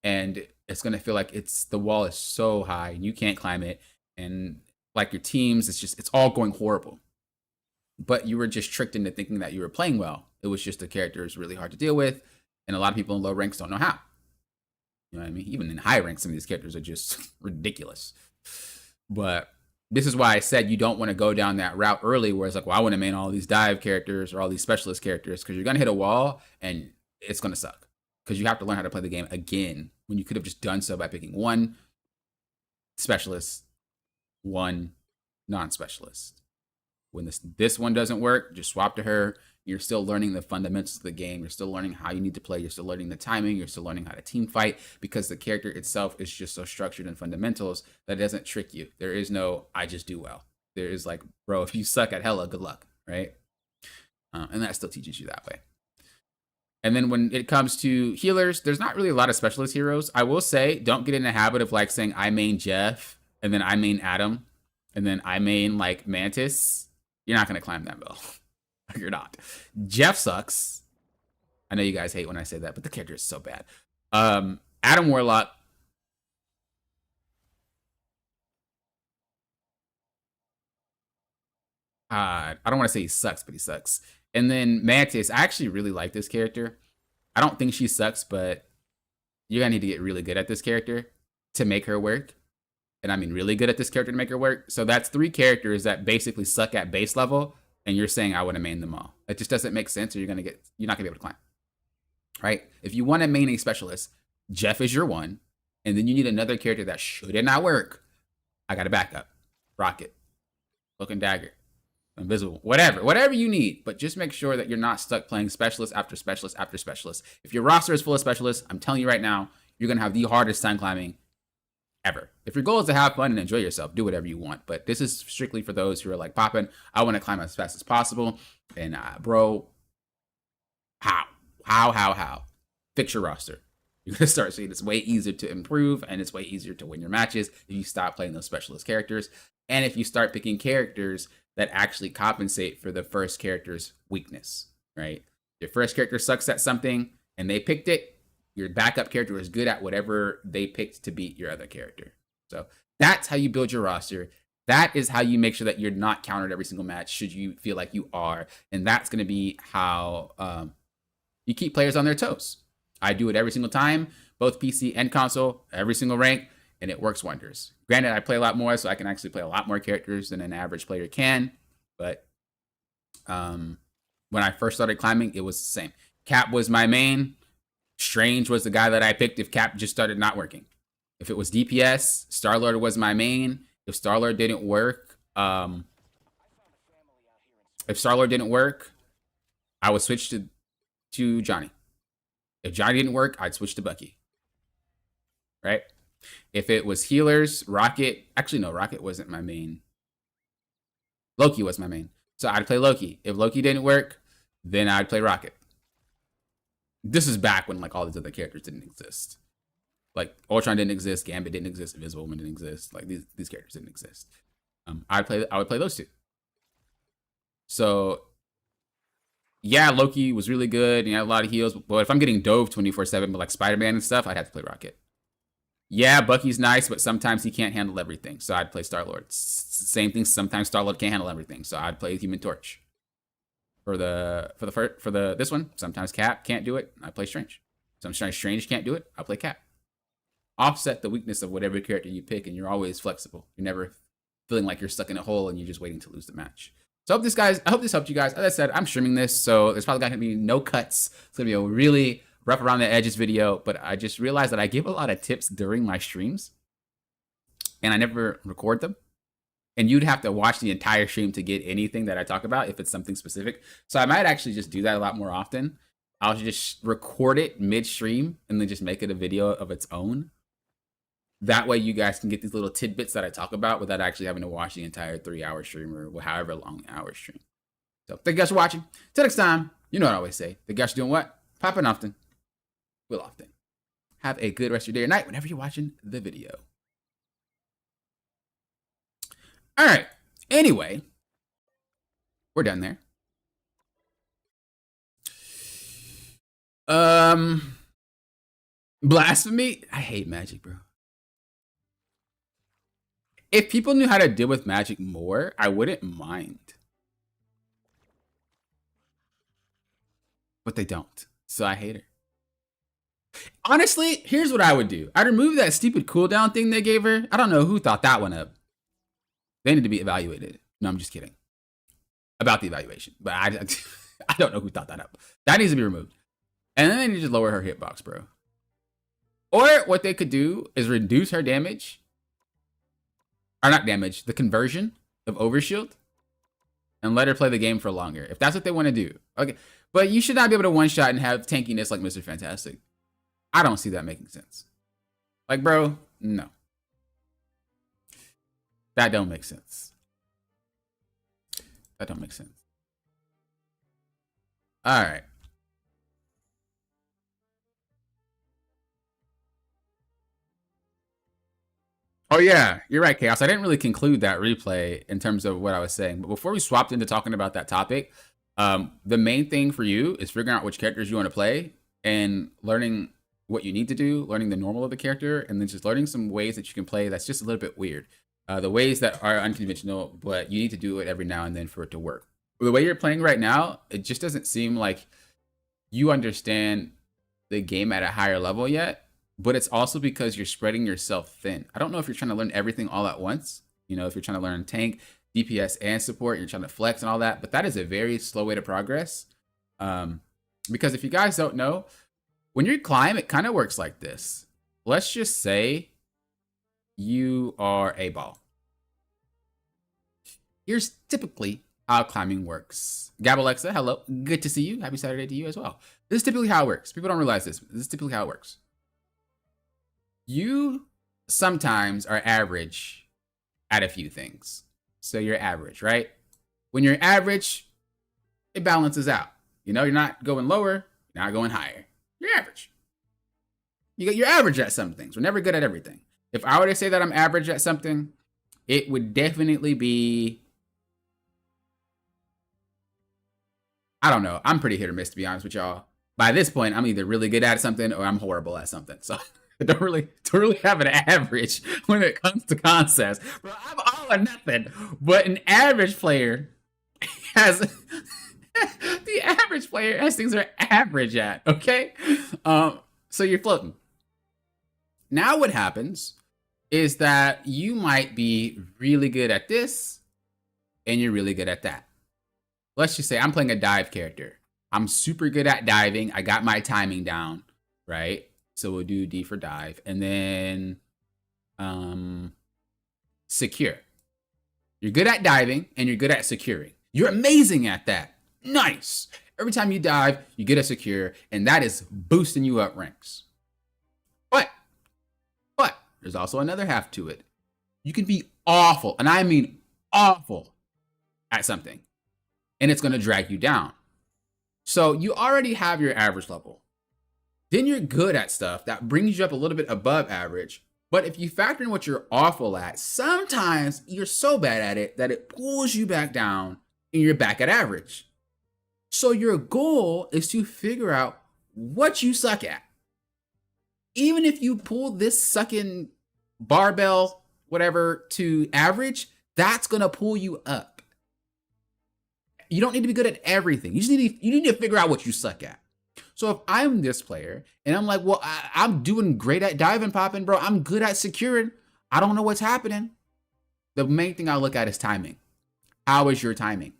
And it's going to feel like the wall is so high, and you can't climb it, and like your teams, it's all going horrible. But you were just tricked into thinking that you were playing well. It was just the character is really hard to deal with, and a lot of people in low ranks don't know how. You know what I mean? Even in high ranks, some of these characters are just ridiculous. But this is why I said you don't want to go down that route early, where it's like, well, I want to main all these dive characters or all these specialist characters, because you're going to hit a wall, and it's going to suck. Because you have to learn how to play the game again, when you could have just done so by picking one specialist, one non-specialist. When this one doesn't work, just swap to her. You're still learning the fundamentals of the game. You're still learning how you need to play. You're still learning the timing. You're still learning how to team fight, because the character itself is just so structured in fundamentals that it doesn't trick you. There is no, I just do well. There is like, bro, if you suck at hella, good luck, right? And that still teaches you that way. And then when it comes to healers, there's not really a lot of specialist heroes. I will say, don't get in the habit of like saying I main Jeff, and then I main Adam, and then I main like Mantis. You're not going to climb that bill. You're not. Jeff sucks. I know you guys hate when I say that, but the character is so bad. Adam Warlock. I don't want to say he sucks, but he sucks. And then Mantis, I actually really like this character. I don't think she sucks, but you're going to need to get really good at this character to make her work. And I mean really good at this character to make her work. So that's 3 characters that basically suck at base level, and you're saying I want to main them all. It just doesn't make sense, or you're not gonna be able to climb. Right? If you want to main a specialist, Jeff is your one, and then you need another character that should not work. I got a backup. Rocket, Cloak and Dagger, Invisible, whatever you need. But just make sure that you're not stuck playing specialist after specialist after specialist. If your roster is full of specialists, I'm telling you right now, you're gonna have the hardest time climbing ever. If your goal is to have fun and enjoy yourself, do whatever you want. But this is strictly for those who are like, popping, I want to climb as fast as possible. And bro, how? Fix your roster. You're going to start seeing it's way easier to improve, and it's way easier to win your matches if you stop playing those specialist characters. And if you start picking characters that actually compensate for the first character's weakness, right? Your first character sucks at something and they picked it. Your backup character is good at whatever they picked to beat your other character. So that's how you build your roster. That is how you make sure that you're not countered every single match should you feel like you are. And that's going to be how you keep players on their toes. I do it every single time, both PC and console, every single rank, and it works wonders. Granted, I play a lot more, so I can actually play a lot more characters than an average player can. But when I first started climbing, it was the same. Cap was my main. Strange was the guy that I picked if Cap just started not working. If it was DPS, Star-Lord was my main. If Star-Lord didn't work, I would switch to Johnny. If Johnny didn't work, I'd switch to Bucky. Right? If it was healers, Rocket. Actually, no, Rocket wasn't my main. Loki was my main. So I'd play Loki. If Loki didn't work, then I'd play Rocket. This is back when like all these other characters didn't exist. Like Ultron didn't exist, Gambit didn't exist, Invisible Woman didn't exist. Like these characters didn't exist. I would play those two. So yeah, Loki was really good. He had a lot of heals, but if I'm getting dove 24/7, but like Spider-Man and stuff, I'd have to play Rocket. Yeah, Bucky's nice, but sometimes he can't handle everything, so I'd play Star-Lord. Same thing. Sometimes Star-Lord can't handle everything, so I'd play Human Torch. For the this one, sometimes Cap can't do it. I play Strange. Sometimes Strange can't do it. I play Cap. Offset the weakness of whatever character you pick, and you're always flexible. You're never feeling like you're stuck in a hole and you're just waiting to lose the match. So I hope this helped you guys. As I said, I'm streaming this, so there's probably not gonna be no cuts. It's gonna be a really rough around the edges video, but I just realized that I give a lot of tips during my streams, and I never record them. And you'd have to watch the entire stream to get anything that I talk about if it's something specific. So I might actually just do that a lot more often. I'll just record it mid-stream and then just make it a video of its own. That way you guys can get these little tidbits that I talk about without actually having to watch the entire 3-hour stream or however long the hour stream. So thank you guys for watching. Till next time, you know what I always say. The guys are doing what? Popping often. Will often. Have a good rest of your day or night whenever you're watching the video. All right. Anyway, we're done there. Blasphemy? I hate magic, bro. If people knew how to deal with magic more, I wouldn't mind. But they don't. So I hate her. Honestly, here's what I would do. I'd remove that stupid cooldown thing they gave her. I don't know who thought that one up. They need to be evaluated. No, I'm just kidding. About the evaluation. But I don't know who thought that up. That needs to be removed. And then they need to just lower her hitbox, bro. Or what they could do is reduce her damage. Or not damage, the conversion of overshield. And let her play the game for longer. If that's what they want to do. Okay. But you should not be able to one-shot and have tankiness like Mr. Fantastic. I don't see that making sense. Like, bro, no. That don't make sense. That don't make sense. All right. Oh yeah, you're right, Chaos. I didn't really conclude that replay in terms of what I was saying. But before we swapped into talking about that topic, the main thing for you is figuring out which characters you want to play and learning what you need to do, learning the normal of the character, and then just learning some ways that you can play that's just a little bit weird. The ways that are unconventional, but you need to do it every now and then for it to work. The way you're playing right now, it just doesn't seem like you understand the game at a higher level yet, but it's also because you're spreading yourself thin. I don't know if you're trying to learn everything all at once. You know, if you're trying to learn tank, DPS, and support, you're trying to flex and all that, but that is a very slow way to progress. Because if you guys don't know, when you climb, it kind of works like this. Let's just say you are a ball. Here's typically how climbing works. Gab Alexa, hello. Good to see you. Happy Saturday to you as well. This is typically how it works. People don't realize this. This is typically how it works. You sometimes are average at a few things. So you're average, right? When you're average, it balances out. You know, you're not going lower, you're not going higher. You're average. You're average at some things. We're never good at everything. If I were to say that I'm average at something, it would definitely be, I don't know. I'm pretty hit or miss, to be honest with y'all. By this point, I'm either really good at something or I'm horrible at something. So I don't really have an average when it comes to concepts. Bro, I'm all or nothing. But an average player has the average player has things they're average at. Okay, so you're floating. Now what happens is that you might be really good at this, and you're really good at that. Let's just say I'm playing a dive character. I'm super good at diving. I got my timing down, right? So we'll do D for dive. And then secure. You're good at diving and you're good at securing. You're amazing at that. Nice. Every time you dive, you get a secure, and that is boosting you up ranks. But there's also another half to it. You can be awful, and I mean awful at something, and it's going to drag you down. So you already have your average level. then you're good at stuff that brings you up a little bit above average. But if you factor in what you're awful at, sometimes you're so bad at it that it pulls you back down and you're back at average. So your goal is to figure out what you suck at. Even if you pull this sucking barbell, whatever, to average, that's going to pull you up. You don't need to be good at everything. You need to figure out what you suck at. So if I'm this player and I'm like, well, I'm doing great at diving, popping, bro. I'm good at securing. I don't know what's happening. The main thing I look at is timing. How is your timing?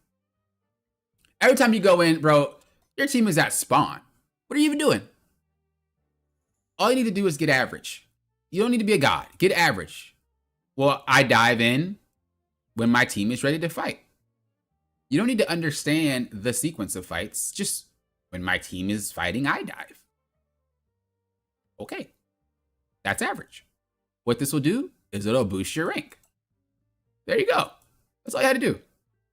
Every time you go in, bro, your team is at spawn. What are you even doing? All you need to do is get average. You don't need to be a god. Get average. Well, I dive in when my team is ready to fight. You don't need to understand the sequence of fights. Just when my team is fighting, I dive. Okay. That's average. What this will do is it'll boost your rank. There you go. That's all you had to do.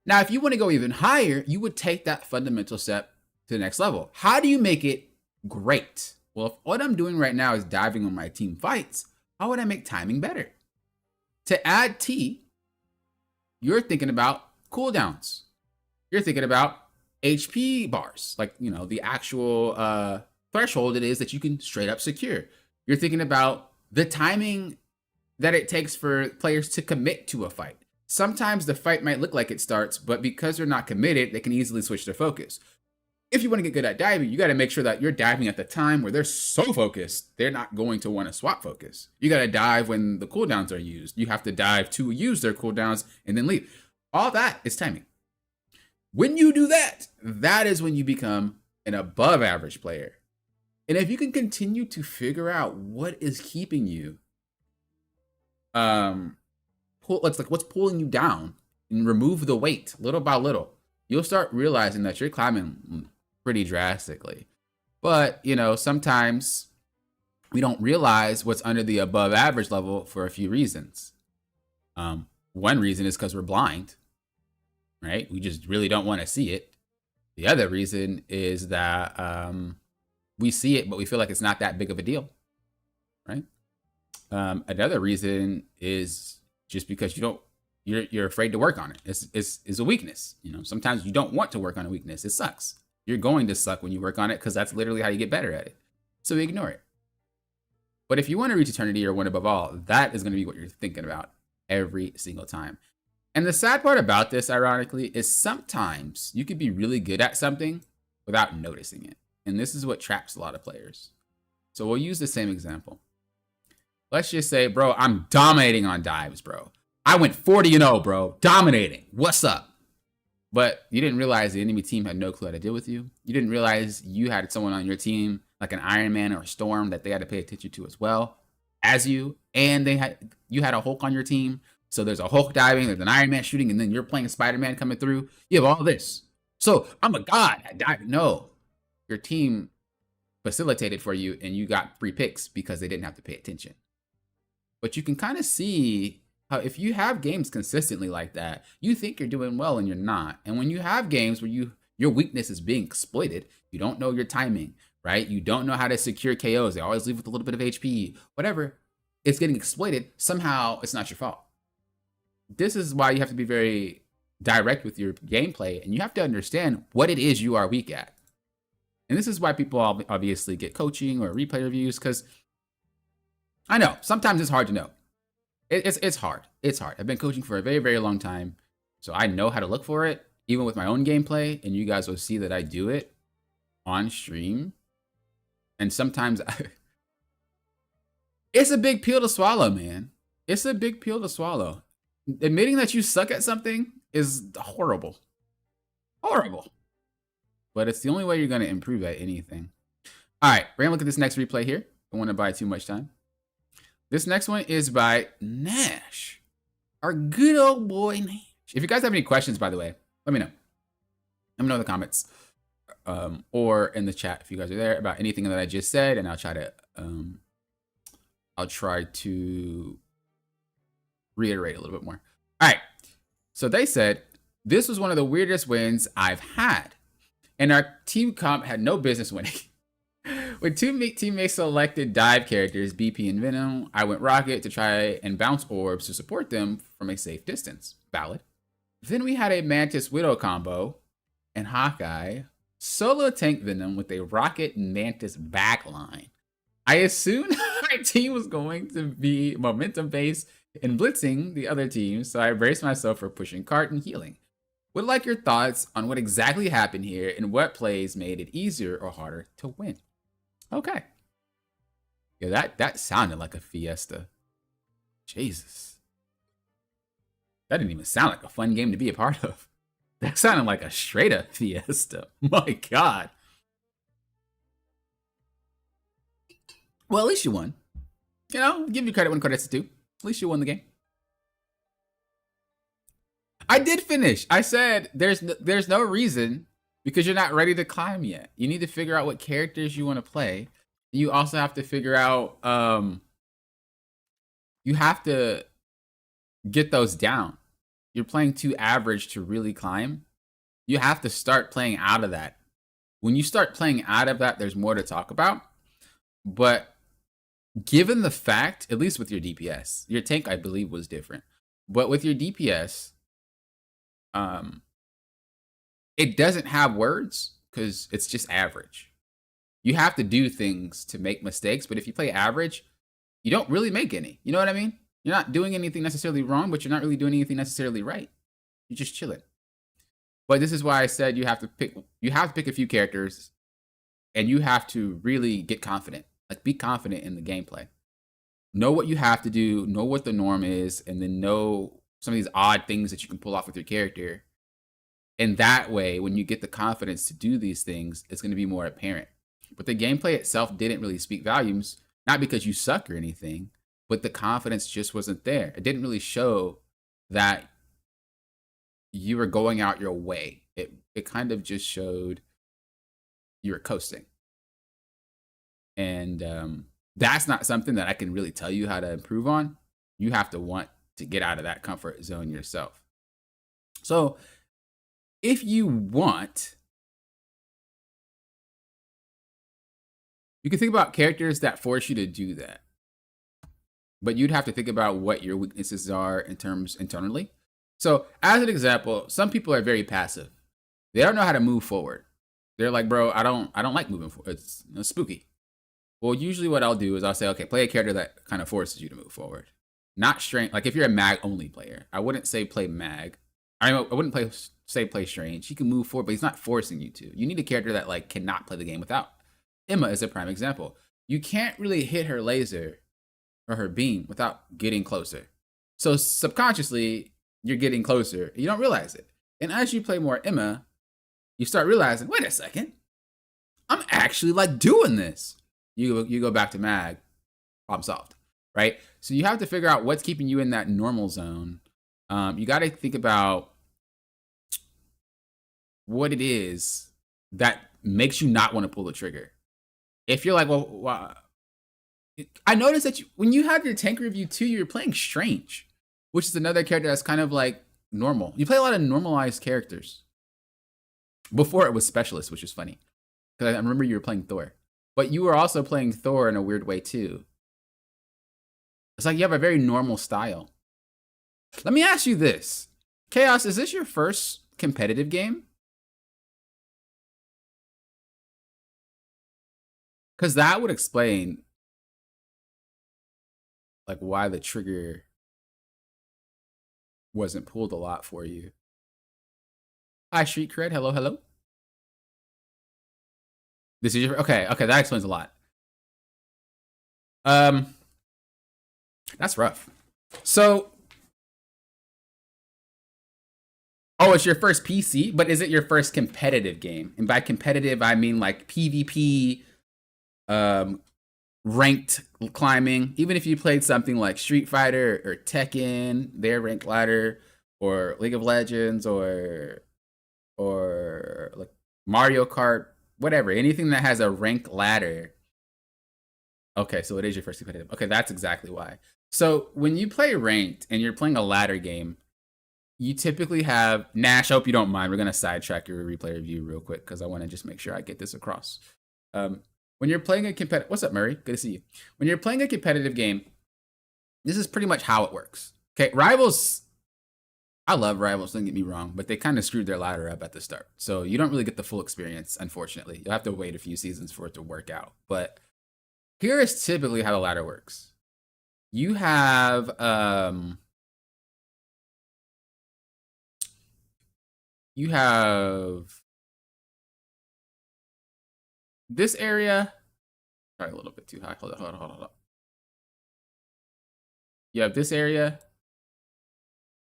Now, if you want to go even higher, you would take that fundamental step to the next level. How do you make it great? Well, if what I'm doing right now is diving when my team fights, how would I make timing better? To add T, you're thinking about cooldowns. You're thinking about HP bars, like, you know, the actual threshold it is that you can straight up secure. You're thinking about the timing that it takes for players to commit to a fight. Sometimes the fight might look like it starts, but because they're not committed, they can easily switch their focus. If you want to get good at diving, you got to make sure that you're diving at the time where they're so focused, they're not going to want to swap focus. You got to dive when the cooldowns are used. You have to dive to use their cooldowns and then leave. All that is timing. When you do that, that is when you become an above average player. And if you can continue to figure out what is keeping you, what's pulling you down and remove the weight little by little, you'll start realizing that you're climbing pretty drastically. But, you know, sometimes we don't realize what's under the above average level for a few reasons. One reason is because we're blind, right? We just really don't want to see it. The other reason is that we see it, but we feel like it's not that big of a deal, right? Another reason is just because you're afraid to work on it. It's a weakness. You know, sometimes you don't want to work on a weakness. It sucks. You're going to suck when you work on it because that's literally how you get better at it. So we ignore it. But if you want to reach eternity or win above all, that is going to be what you're thinking about every single time. And the sad part about this, ironically, is sometimes you could be really good at something without noticing it. And this is what traps a lot of players. So we'll use the same example. Let's just say, bro, I'm dominating on dives, bro. I went 40-0, bro. Dominating. What's up? But you didn't realize the enemy team had no clue how to deal with you. You didn't realize you had someone on your team, like an Iron Man or a Storm, that they had to pay attention to as well as you. And you had a Hulk on your team. So there's a Hulk diving, there's an Iron Man shooting, and then you're playing Spider-Man coming through. You have all this. So I'm a god at diving. No. Your team facilitated for you, and you got free picks because they didn't have to pay attention. But you can kind of see how if you have games consistently like that, you think you're doing well and you're not. And when you have games where your weakness is being exploited, you don't know your timing, right? You don't know how to secure KOs. They always leave with a little bit of HP, whatever. It's getting exploited. Somehow it's not your fault. This is why you have to be very direct with your gameplay, and you have to understand what it is you are weak at. And this is why people obviously get coaching or replay reviews, because I know sometimes it's hard to know. It's hard. It's hard. I've been coaching for a very, very long time, so I know how to look for it, even with my own gameplay, and you guys will see that I do it on stream. And sometimes it's a big pill to swallow, man. It's a big pill to swallow. Admitting that you suck at something is horrible. Horrible. But it's the only way you're going to improve at anything. All right, we're going to look at this next replay here. Don't want to buy too much time. This next one is by Nash. Our good old boy Nash. If you guys have any questions, by the way, let me know. Let me know in the comments. Or in the chat if you guys are there about anything that I just said, and I'll try to reiterate a little bit more. All right. So they said, this was one of the weirdest wins I've had. And our team comp had no business winning. With two teammates selected dive characters, BP and Venom, I went Rocket to try and bounce orbs to support them from a safe distance. Valid. Then we had a Mantis Widow combo, and Hawkeye solo tank Venom with a Rocket Mantis backline. I assumed my team was going to be momentum based and blitzing the other team, so I braced myself for pushing cart and healing. Would like your thoughts on what exactly happened here and what plays made it easier or harder to win. Okay. Yeah, that sounded like a fiesta. Jesus. That didn't even sound like a fun game to be a part of. That sounded like a straight up fiesta. My God. Well, at least you won. You know, give you credit when credit's due. At least you won the game. I did finish. I said there's no reason because you're not ready to climb yet. You need to figure out what characters you want to play. You also have to figure out you have to get those down. You're playing too average to really climb. You have to start playing out of that. When you start playing out of that, there's more to talk about. But given the fact, at least with your DPS, your tank, I believe, was different. But with your DPS, it doesn't have words because it's just average. You have to do things to make mistakes, but if you play average, you don't really make any. You know what I mean? You're not doing anything necessarily wrong, but you're not really doing anything necessarily right. You're just chilling. But this is why I said you have to pick a few characters and you have to really get confident. Like, be confident in the gameplay. Know what you have to do, know what the norm is, and then know some of these odd things that you can pull off with your character. And that way, when you get the confidence to do these things, it's going to be more apparent. But the gameplay itself didn't really speak volumes, not because you suck or anything, but the confidence just wasn't there. It didn't really show that you were going out your way. It kind of just showed you were coasting. And that's not something that I can really tell you how to improve on. You have to want to get out of that comfort zone yourself. So if you want, you can think about characters that force you to do that. But you'd have to think about what your weaknesses are in terms internally. So as an example, some people are very passive. They don't know how to move forward. They're like, bro, I don't like moving forward. It's spooky. Well, usually what I'll do is I'll say, okay, play a character that kind of forces you to move forward. Not strange. Like if you're a mag only player, I wouldn't say play mag. I wouldn't say play strange. He can move forward, but he's not forcing you to. You need a character that like cannot play the game without. Emma is a prime example. You can't really hit her laser or her beam without getting closer. So subconsciously, you're getting closer. You don't realize it. And as you play more Emma, you start realizing, wait a second, I'm actually like doing this. You go back to mag, problem solved, right? So you have to figure out what's keeping you in that normal zone. You got to think about what it is that makes you not want to pull the trigger. If you're like, well, I noticed that when you had your tank review too, you were playing Strange, which is another character that's kind of like normal. You play a lot of normalized characters. Before it was Specialist, which is funny. Because I remember you were playing Thor. But you were also playing Thor in a weird way too. It's like you have a very normal style. Let me ask you this. Chaos, is this your first competitive game? Because that would explain like why the trigger wasn't pulled a lot for you. Hi, Street Cred. Hello, hello. This is your okay. That explains a lot. That's rough. So, oh, it's your first PC, but is it your first competitive game? And by competitive, I mean like PvP, ranked climbing. Even if you played something like Street Fighter or Tekken, their rank ladder, or League of Legends, or like Mario Kart, whatever, anything that has a rank ladder. Okay, so it is your first competitive. Okay, that's exactly why. So when you play ranked and you're playing a ladder game, you typically have Nash. I hope you don't mind. We're gonna sidetrack your replay review real quick because I want to just make sure I get this across. When you're playing a competitive, what's up, Murray? Good to see you. When you're playing a competitive game, this is pretty much how it works. Okay, Rivals, I love Rivals, don't get me wrong, but they kind of screwed their ladder up at the start. So you don't really get the full experience, unfortunately. You'll have to wait a few seasons for it to work out. But here is typically how the ladder works. You have this area. Sorry, a little bit too high. Hold on. You have this area,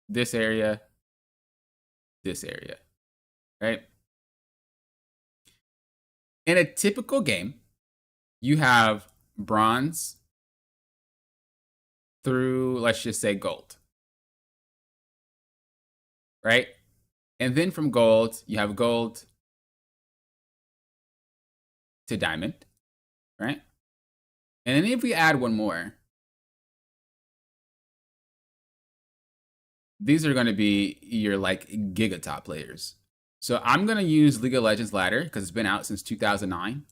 this area, this area, right? In a typical game, you have bronze through, let's just say, gold, right? And then from gold, you have gold to diamond, right? And then if we add one more, these are going to be your like giga top players. So I'm going to use League of Legends ladder because it's been out since 2009.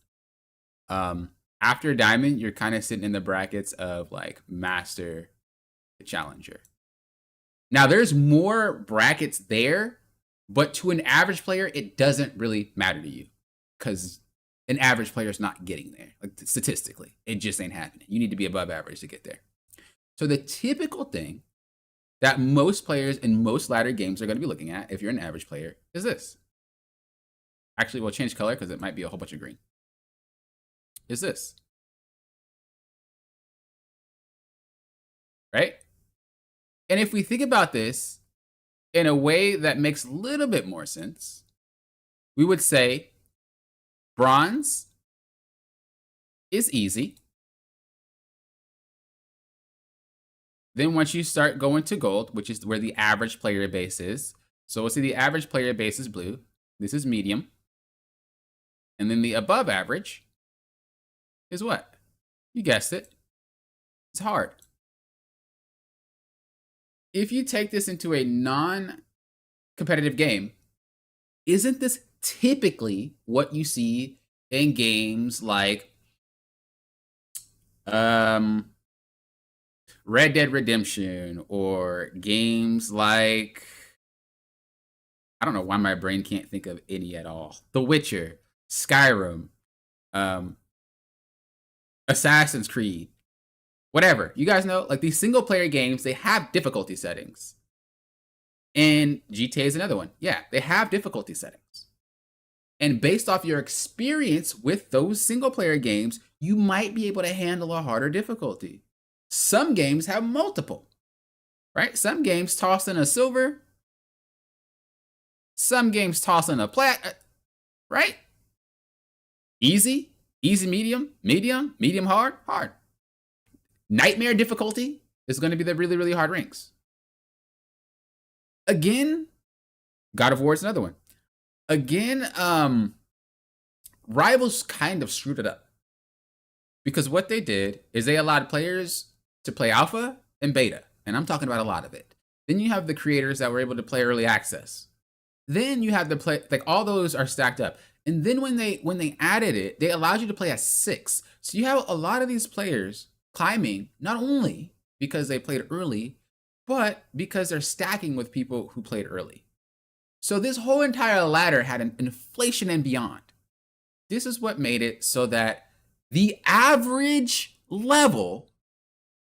After diamond, you're kind of sitting in the brackets of like master to challenger. Now there's more brackets there, but to an average player, it doesn't really matter to you because an average player is not getting there. Like statistically, it just ain't happening. You need to be above average to get there. So the typical thing that most players in most ladder games are going to be looking at, if you're an average player, is this. Actually, we'll change color because it might be a whole bunch of green. Is this. Right? And if we think about this in a way that makes a little bit more sense, we would say bronze is easy. Then once you start going to gold, which is where the average player base is. So we'll see the average player base is blue. This is medium. And then the above average is what? You guessed it. It's hard. If you take this into a non-competitive game, isn't this typically what you see in games like Red Dead Redemption or games like, I don't know why my brain can't think of any at all. The Witcher, Skyrim, Assassin's Creed, whatever. You guys know, like these single player games, they have difficulty settings. And GTA is another one. Yeah, they have difficulty settings. And based off your experience with those single player games, you might be able to handle a harder difficulty. Some games have multiple, right? Some games toss in a silver. Some games toss in a plat, right? Easy, medium, hard. Nightmare difficulty is going to be the really, really hard ranks. Again, God of War is another one. Again, Rivals kind of screwed it up. Because what they did is they allowed players to play alpha and beta. And I'm talking about a lot of it. Then you have the creators that were able to play early access. Then you have the play, like all those are stacked up. And then when they added it, they allowed you to play at 6. So you have a lot of these players climbing, not only because they played early, but because they're stacking with people who played early. So this whole entire ladder had an inflation and beyond. This is what made it so that the average level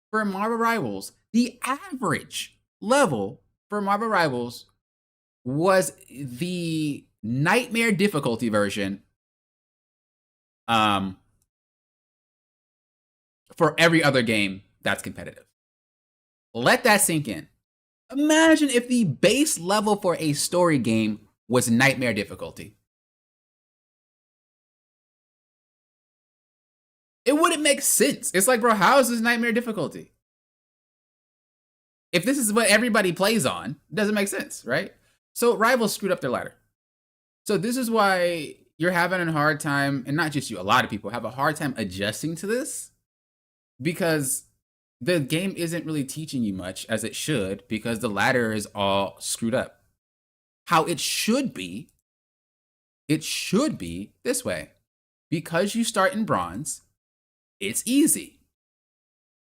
for Marvel Rivals, was the nightmare difficulty version for every other game that's competitive. Let that sink in. Imagine if the base level for a story game was nightmare difficulty. It wouldn't make sense. It's like, bro, how is this nightmare difficulty? If this is what everybody plays on, it doesn't make sense, right? So Rivals screwed up their ladder. So this is why you're having a hard time, and not just you, a lot of people have a hard time adjusting to this because the game isn't really teaching you much as it should because the ladder is all screwed up. How it should be this way. because you start in bronze, it's easy.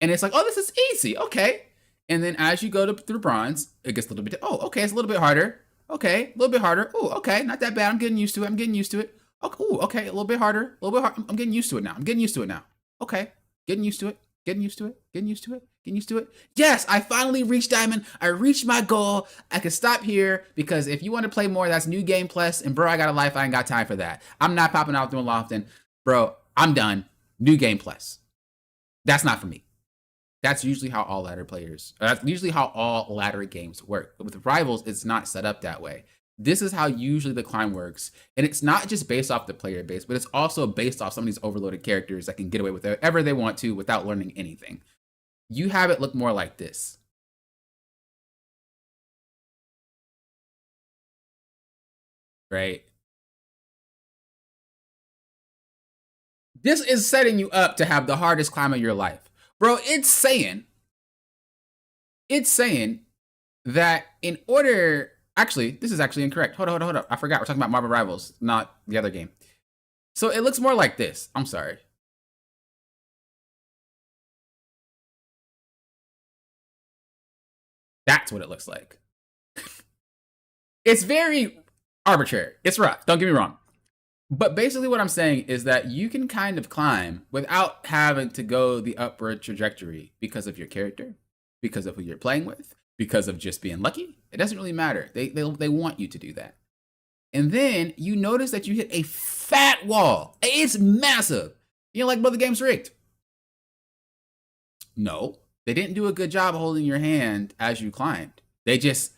And it's like, oh, this is easy. Okay. And then as you go through bronze, it gets a little bit, oh, okay, it's a little bit harder. Okay, a little bit harder. Oh, okay, not that bad. I'm getting used to it. I'm getting used to it. Okay, ooh, okay, a little bit harder. A little bit hard. I'm getting used to it now. I'm getting used to it now. Okay, getting used to it. Getting used to it. Getting used to it. Getting used to it. Yes, I finally reached diamond. I reached my goal. I can stop here because if you want to play more, that's new game plus. And bro, I got a life. I ain't got time for that. I'm not popping out doing often. Bro, I'm done. New game plus. That's not for me. That's usually how all ladder players, that's usually how all ladder games work. But with Rivals, it's not set up that way. This is how usually the climb works. And it's not just based off the player base, but it's also based off some of these overloaded characters that can get away with whatever they want to without learning anything. You have it look more like this. Right? This is setting you up to have the hardest climb of your life. Bro, it's saying that in order, actually, this is actually incorrect. Hold on. I forgot. We're talking about Marvel Rivals, not the other game. So it looks more like this. I'm sorry. That's what it looks like. It's very arbitrary. It's rough. Don't get me wrong. But basically what I'm saying is that you can kind of climb without having to go the upward trajectory because of your character, because of who you're playing with, because of just being lucky. It doesn't really matter. They want you to do that. And then you notice that you hit a fat wall. It's massive. You're like, but the game's rigged. No, they didn't do a good job holding your hand as you climbed. They just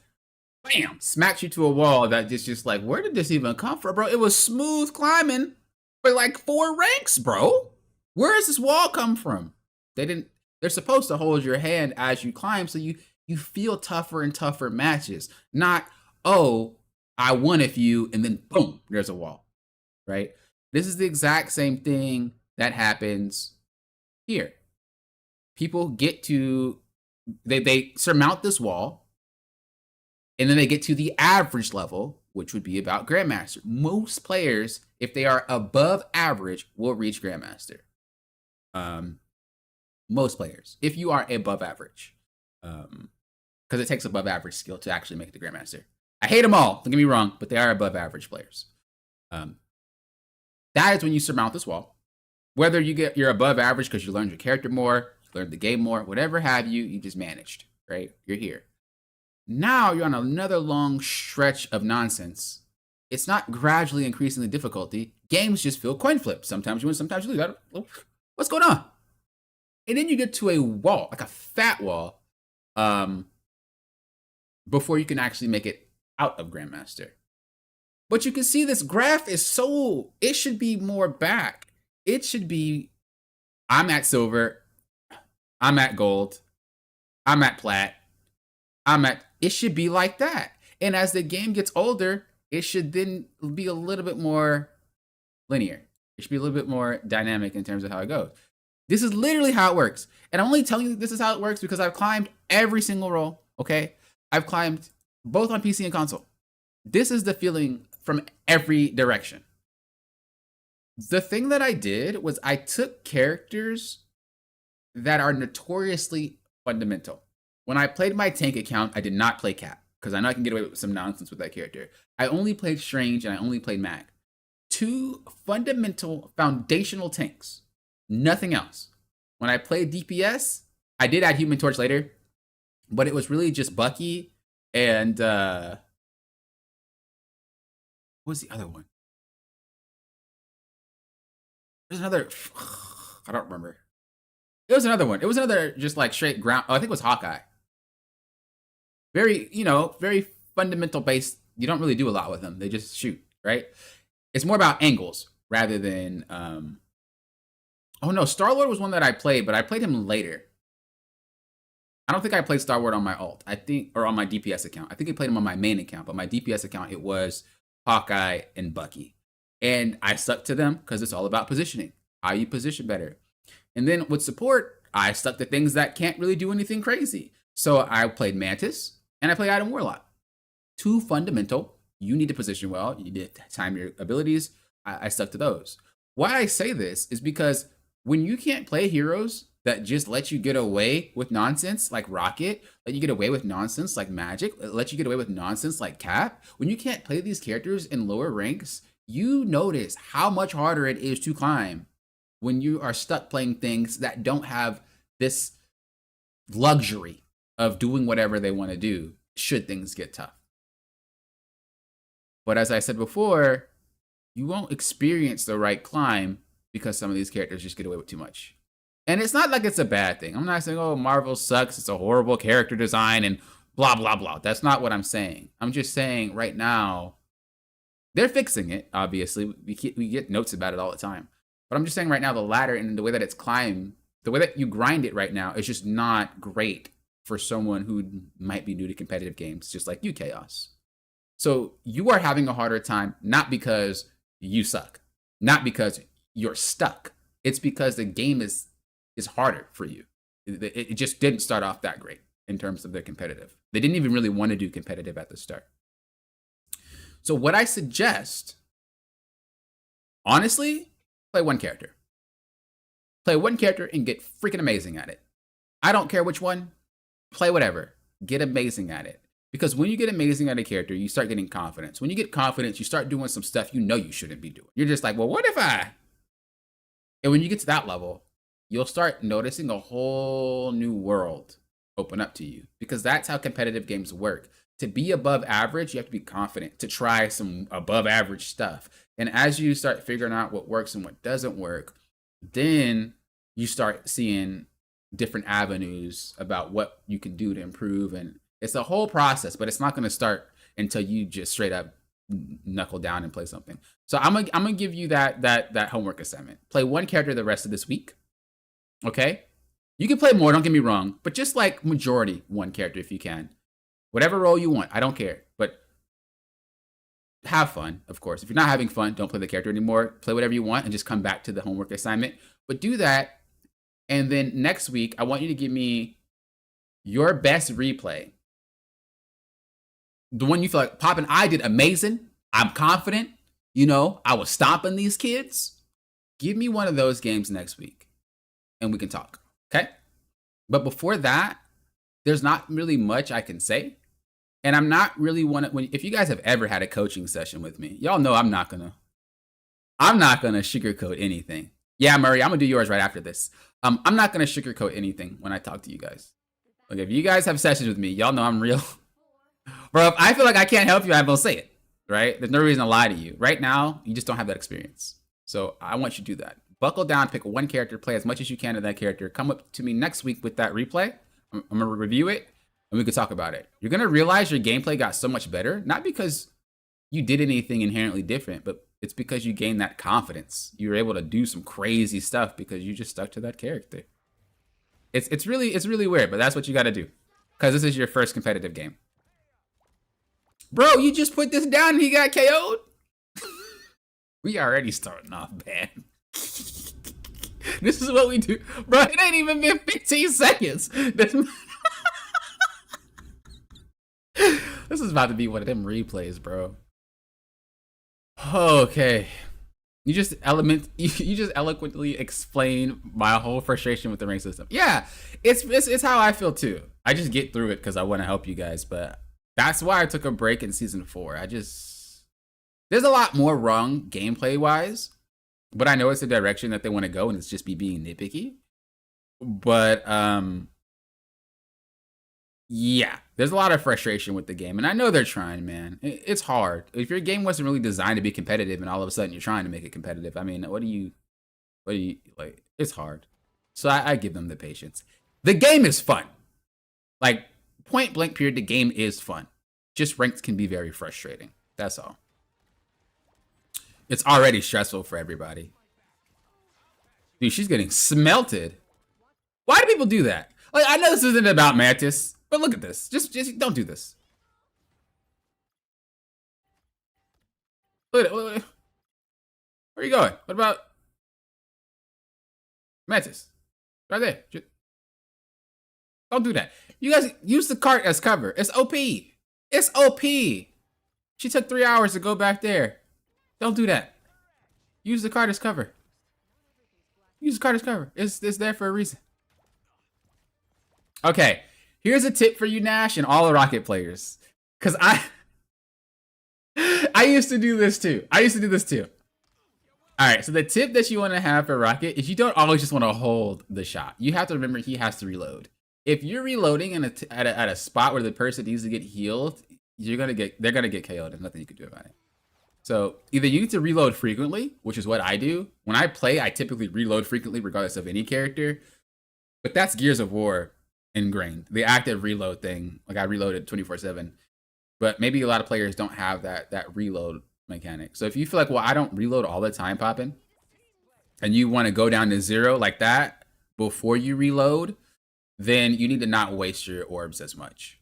bam, smacked you to a wall that just like, where did this even come from, bro? It was smooth climbing for like 4 ranks, bro. Where does this wall come from? They're supposed to hold your hand as you climb so you feel tougher and tougher matches. Not, oh, I won a few and then boom, there's a wall, right? This is the exact same thing that happens here. People get to, they surmount this wall, and then they get to the average level, which would be about Grandmaster. Most players, if they are above average, will reach Grandmaster. Most players, if you are above average. Because it takes above average skill to actually make the Grandmaster. I hate them all, don't get me wrong, but they are above average players. That is when you surmount this wall. Whether you're above average because you learned your character more, you learned the game more, whatever have you, you just managed, right? You're here. Now you're on another long stretch of nonsense. It's not gradually increasing the difficulty. Games just feel coin flip. Sometimes you win, sometimes you lose. What's going on? And then you get to a wall, like a fat wall, before you can actually make it out of Grandmaster. But you can see this graph is it should be more back. It should be, I'm at silver, I'm at gold, I'm at plat, it should be like that. And as the game gets older, it should then be a little bit more linear. It should be a little bit more dynamic in terms of how it goes. This is literally how it works. And I'm only telling you this is how it works because I've climbed every single role, okay? I've climbed both on PC and console. This is the feeling from every direction. The thing that I did was I took characters that are notoriously fundamental. When I played my tank account, I did not play Cap because I know I can get away with some nonsense with that character. I only played Strange and I only played Mag. 2 fundamental, foundational tanks. Nothing else. When I played DPS, I did add Human Torch later, but it was really just Bucky and what was the other one? There's another, I don't remember. It was another one. It was another just like straight ground. Oh, I think it was Hawkeye. Very, very fundamental based. You don't really do a lot with them. They just shoot, right? It's more about angles rather than, oh no, Star-Lord was one that I played, but I played him later. I don't think I played Star-Lord on my alt. Or on my DPS account. I think I played him on my main account, but my DPS account, it was Hawkeye and Bucky. And I stuck to them because it's all about positioning. How you position better. And then with support, I stuck to things that can't really do anything crazy. So I played Mantis and I played Item Warlock. 2 fundamental. You need to position well. You need to time your abilities. I stuck to those. Why I say this is because when you can't play heroes that just let you get away with nonsense like Rocket, let you get away with nonsense like Magic, let you get away with nonsense like Cap, when you can't play these characters in lower ranks, you notice how much harder it is to climb when you are stuck playing things that don't have this luxury of doing whatever they want to do should things get tough. But as I said before, you won't experience the right climb because some of these characters just get away with too much. And it's not like it's a bad thing. I'm not saying, oh, Marvel sucks, it's a horrible character design and blah, blah, blah. That's not what I'm saying. I'm just saying right now, they're fixing it, obviously. We get notes about it all the time. But I'm just saying right now, the ladder and the way that it's climbed, the way that you grind it right now is just not great for someone who might be new to competitive games, just like you, Chaos. So you are having a harder time, not because you suck, not because you're stuck. It's because the game is harder for you. It just didn't start off that great in terms of their competitive. They didn't even really want to do competitive at the start. So what I suggest, honestly, play one character. Play one character and get freaking amazing at it. I don't care which one. Play whatever. Get amazing at it. Because when you get amazing at a character, you start getting confidence. When you get confidence, you start doing some stuff you know you shouldn't be doing. You're just like, well, what if I? And when you get to that level, you'll start noticing a whole new world open up to you. Because that's how competitive games work. To be above average, you have to be confident to try some above average stuff. And as you start figuring out what works and what doesn't work, then you start seeing different avenues about what you can do to improve. And it's a whole process, but it's not going to start until you just straight up knuckle down and play something. So I'm gonna give you that homework assignment. Play one character the rest of this week. Okay? You can play more, don't get me wrong, but just like majority one character if you can. Whatever role you want, I don't care. But have fun, of course. If you're not having fun, don't play the character anymore. Play whatever you want and just come back to the homework assignment. But do that. And then next week, I want you to give me your best replay. The one you feel like, Pop and I did amazing. I'm confident. You know, I was stomping these kids. Give me one of those games next week and we can talk. Okay? But before that, there's not really much I can say. And I'm not really if you guys have ever had a coaching session with me, y'all know I'm not gonna sugarcoat anything. Yeah, Murray, I'm gonna do yours right after this. I'm not gonna sugarcoat anything when I talk to you guys. Like if you guys have sessions with me, y'all know I'm real. Bro, if I feel like I can't help you, I will say it, right? There's no reason to lie to you. Right now, you just don't have that experience. So I want you to do that. Buckle down, pick one character, play as much as you can of that character. Come up to me next week with that replay. I'm gonna review it and we can talk about it. You're gonna realize your gameplay got so much better, not because you did anything inherently different, but it's because you gained that confidence. You were able to do some crazy stuff because you just stuck to that character. It's really weird, but that's what you gotta do. Because this is your first competitive game. Bro, you just put this down and he got KO'd? We already starting off bad. This is what we do. Bro, it ain't even been 15 seconds. This is about to be one of them replays, bro. Okay. You just eloquently explain my whole frustration with the rank system. Yeah, it's how I feel too. I just get through it because I want to help you guys, but that's why I took a break in season 4. There's a lot more wrong gameplay wise, but I know it's the direction that they want to go, and it's just me being nitpicky. But yeah, there's a lot of frustration with the game, and I know they're trying, man. It's hard. If your game wasn't really designed to be competitive, and all of a sudden you're trying to make it competitive, I mean, what do you like? It's hard. So I give them the patience. The game is fun. Like, point blank period, the game is fun. Just ranked can be very frustrating. That's all. It's already stressful for everybody. Dude, she's getting smelted. Why do people do that? Like, I know this isn't about Mantis, but look at this. Just don't do this. Look at it. Where are you going? What about Mantis? Right there. Don't do that. You guys use the cart as cover. It's OP. It's OP. She took 3 hours to go back there. Don't do that. Use the cart as cover. Use card as cover. It's there for a reason. Okay, here's a tip for you, Nash, and all the Rocket players. Because I used to do this too. All right, so the tip that you want to have for Rocket is you don't always just want to hold the shot. You have to remember he has to reload. If you're reloading at a spot where the person needs to get healed, they're gonna get KO'd and nothing you can do about it. So either you need to reload frequently, which is what I do. When I play, I typically reload frequently regardless of any character. But that's Gears of War ingrained. The active reload thing, like I reloaded 24/7. But maybe a lot of players don't have that reload mechanic. So if you feel like, well, I don't reload all the time, Poppin', and you want to go down to 0 like that before you reload, then you need to not waste your orbs as much.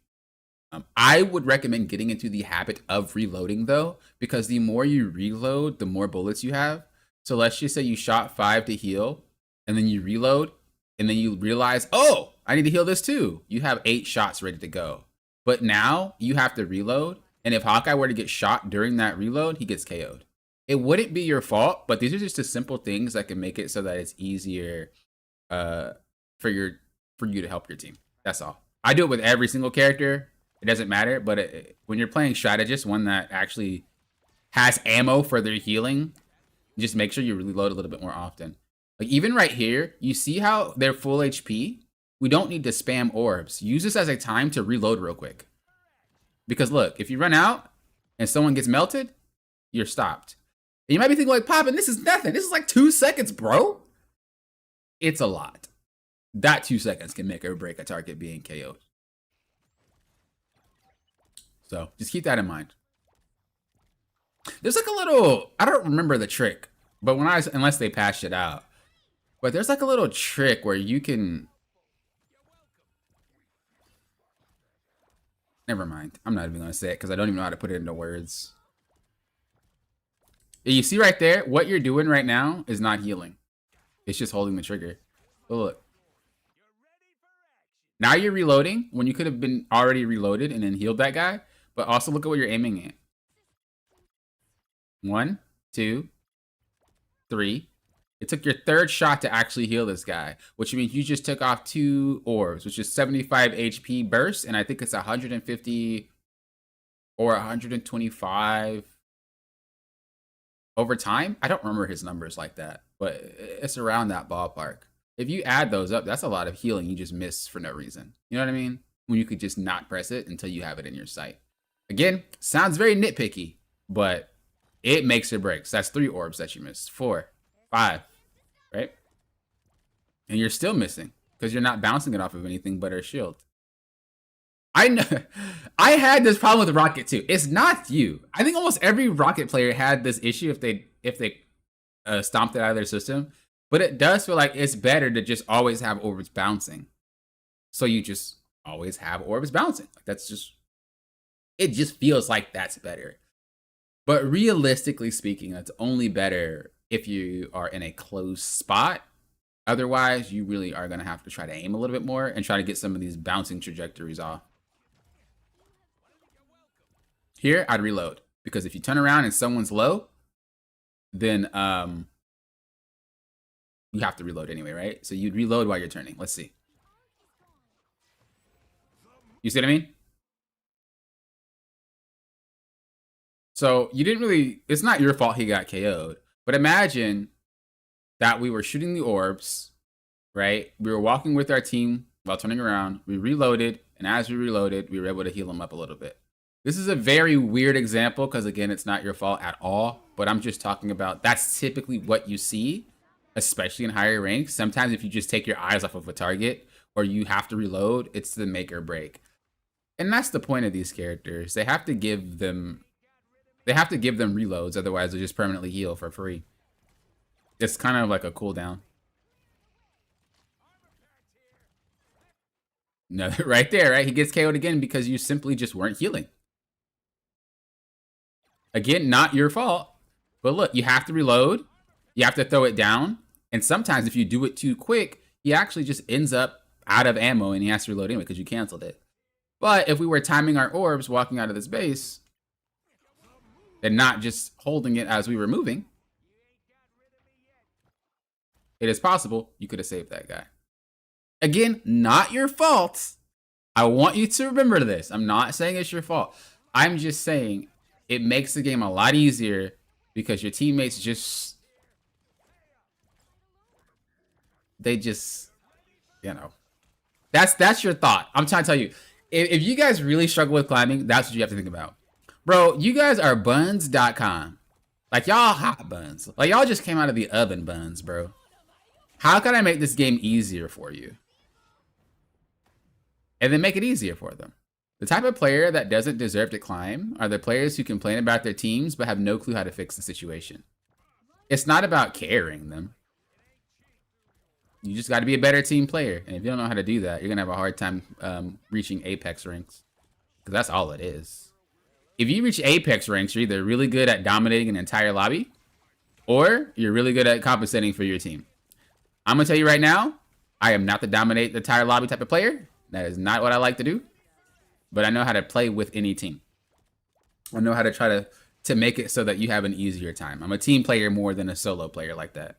I would recommend getting into the habit of reloading though, because the more you reload, the more bullets you have. So let's just say you shot 5 to heal, and then you reload, and then you realize, oh, I need to heal this too. You have 8 shots ready to go. But now you have to reload, and if Hawkeye were to get shot during that reload, he gets KO'd. It wouldn't be your fault, but these are just the simple things that can make it so that it's easier for you to help your team. That's all. I do it with every single character. It doesn't matter, but when you're playing strategist, one that actually has ammo for their healing, just make sure you reload a little bit more often. Like even right here, you see how they're full HP? We don't need to spam orbs. Use this as a time to reload real quick. Because look, if you run out and someone gets melted, you're stopped. And you might be thinking like, Poppin', this is nothing. This is like 2 seconds, bro. It's a lot. That 2 seconds can make or break a target being KO'd. So just keep that in mind. There's like a little, I don't remember the trick, but unless they patched it out, but there's like a little trick where you can, never mind. I'm not even going to say it because I don't even know how to put it into words. You see right there, what you're doing right now is not healing. It's just holding the trigger. But look. Now you're reloading when you could have been already reloaded and then healed that guy. But also look at what you're aiming at. 1, 2, 3. It took your 3rd shot to actually heal this guy, which means you just took off 2 orbs, which is 75 HP burst, and I think it's 150 or 125 over time. I don't remember his numbers like that, but it's around that ballpark. If you add those up, that's a lot of healing you just miss for no reason. You know what I mean? When you could just not press it until you have it in your sight. Again, sounds very nitpicky, but it makes or breaks. That's 3 orbs that you missed. 4, 5, right? And you're still missing because you're not bouncing it off of anything but her shield. I know. I had this problem with Rocket too. It's not you. I think almost every Rocket player had this issue if they stomped it out of their system. But it does feel like it's better to just always have orbs bouncing. So you just always have orbs bouncing. Like that's just, it just feels like that's better. But realistically speaking, that's only better if you are in a closed spot. Otherwise, you really are going to have to try to aim a little bit more and try to get some of these bouncing trajectories off. Here, I'd reload. Because if you turn around and someone's low, then you have to reload anyway, right? So you'd reload while you're turning. Let's see. You see what I mean? So you didn't really, it's not your fault he got KO'd. But imagine that we were shooting the orbs, right? We were walking with our team while turning around. We reloaded, and as we reloaded, we were able to heal him up a little bit. This is a very weird example because, again, it's not your fault at all. But I'm just talking about that's typically what you see, especially in higher ranks. Sometimes if you just take your eyes off of a target or you have to reload, it's the make or break. And that's the point of these characters. They have to give them reloads, otherwise they'll just permanently heal for free. It's kind of like a cooldown. No, right there, right? He gets KO'd again because you simply just weren't healing. Again, not your fault. But look, you have to reload. You have to throw it down. And sometimes if you do it too quick, he actually just ends up out of ammo and he has to reload anyway because you canceled it. But if we were timing our orbs walking out of this base and not just holding it as we were moving, it is possible you could have saved that guy. Again, not your fault. I want you to remember this. I'm not saying it's your fault. I'm just saying it makes the game a lot easier because your teammates just, they just, you know, that's your thought. I'm trying to tell you, if you guys really struggle with climbing, that's what you have to think about. Bro, you guys are buns.com. Like, y'all hot buns. Like, y'all just came out of the oven buns, bro. How can I make this game easier for you? And then make it easier for them. The type of player that doesn't deserve to climb are the players who complain about their teams but have no clue how to fix the situation. It's not about carrying them. You just got to be a better team player. And if you don't know how to do that, you're going to have a hard time reaching Apex ranks. Because that's all it is. If you reach Apex ranks, you're either really good at dominating an entire lobby, or you're really good at compensating for your team. I'm going to tell you right now, I am not the dominate the entire lobby type of player. That is not what I like to do. But I know how to play with any team. I know how to try to make it so that you have an easier time. I'm a team player more than a solo player like that.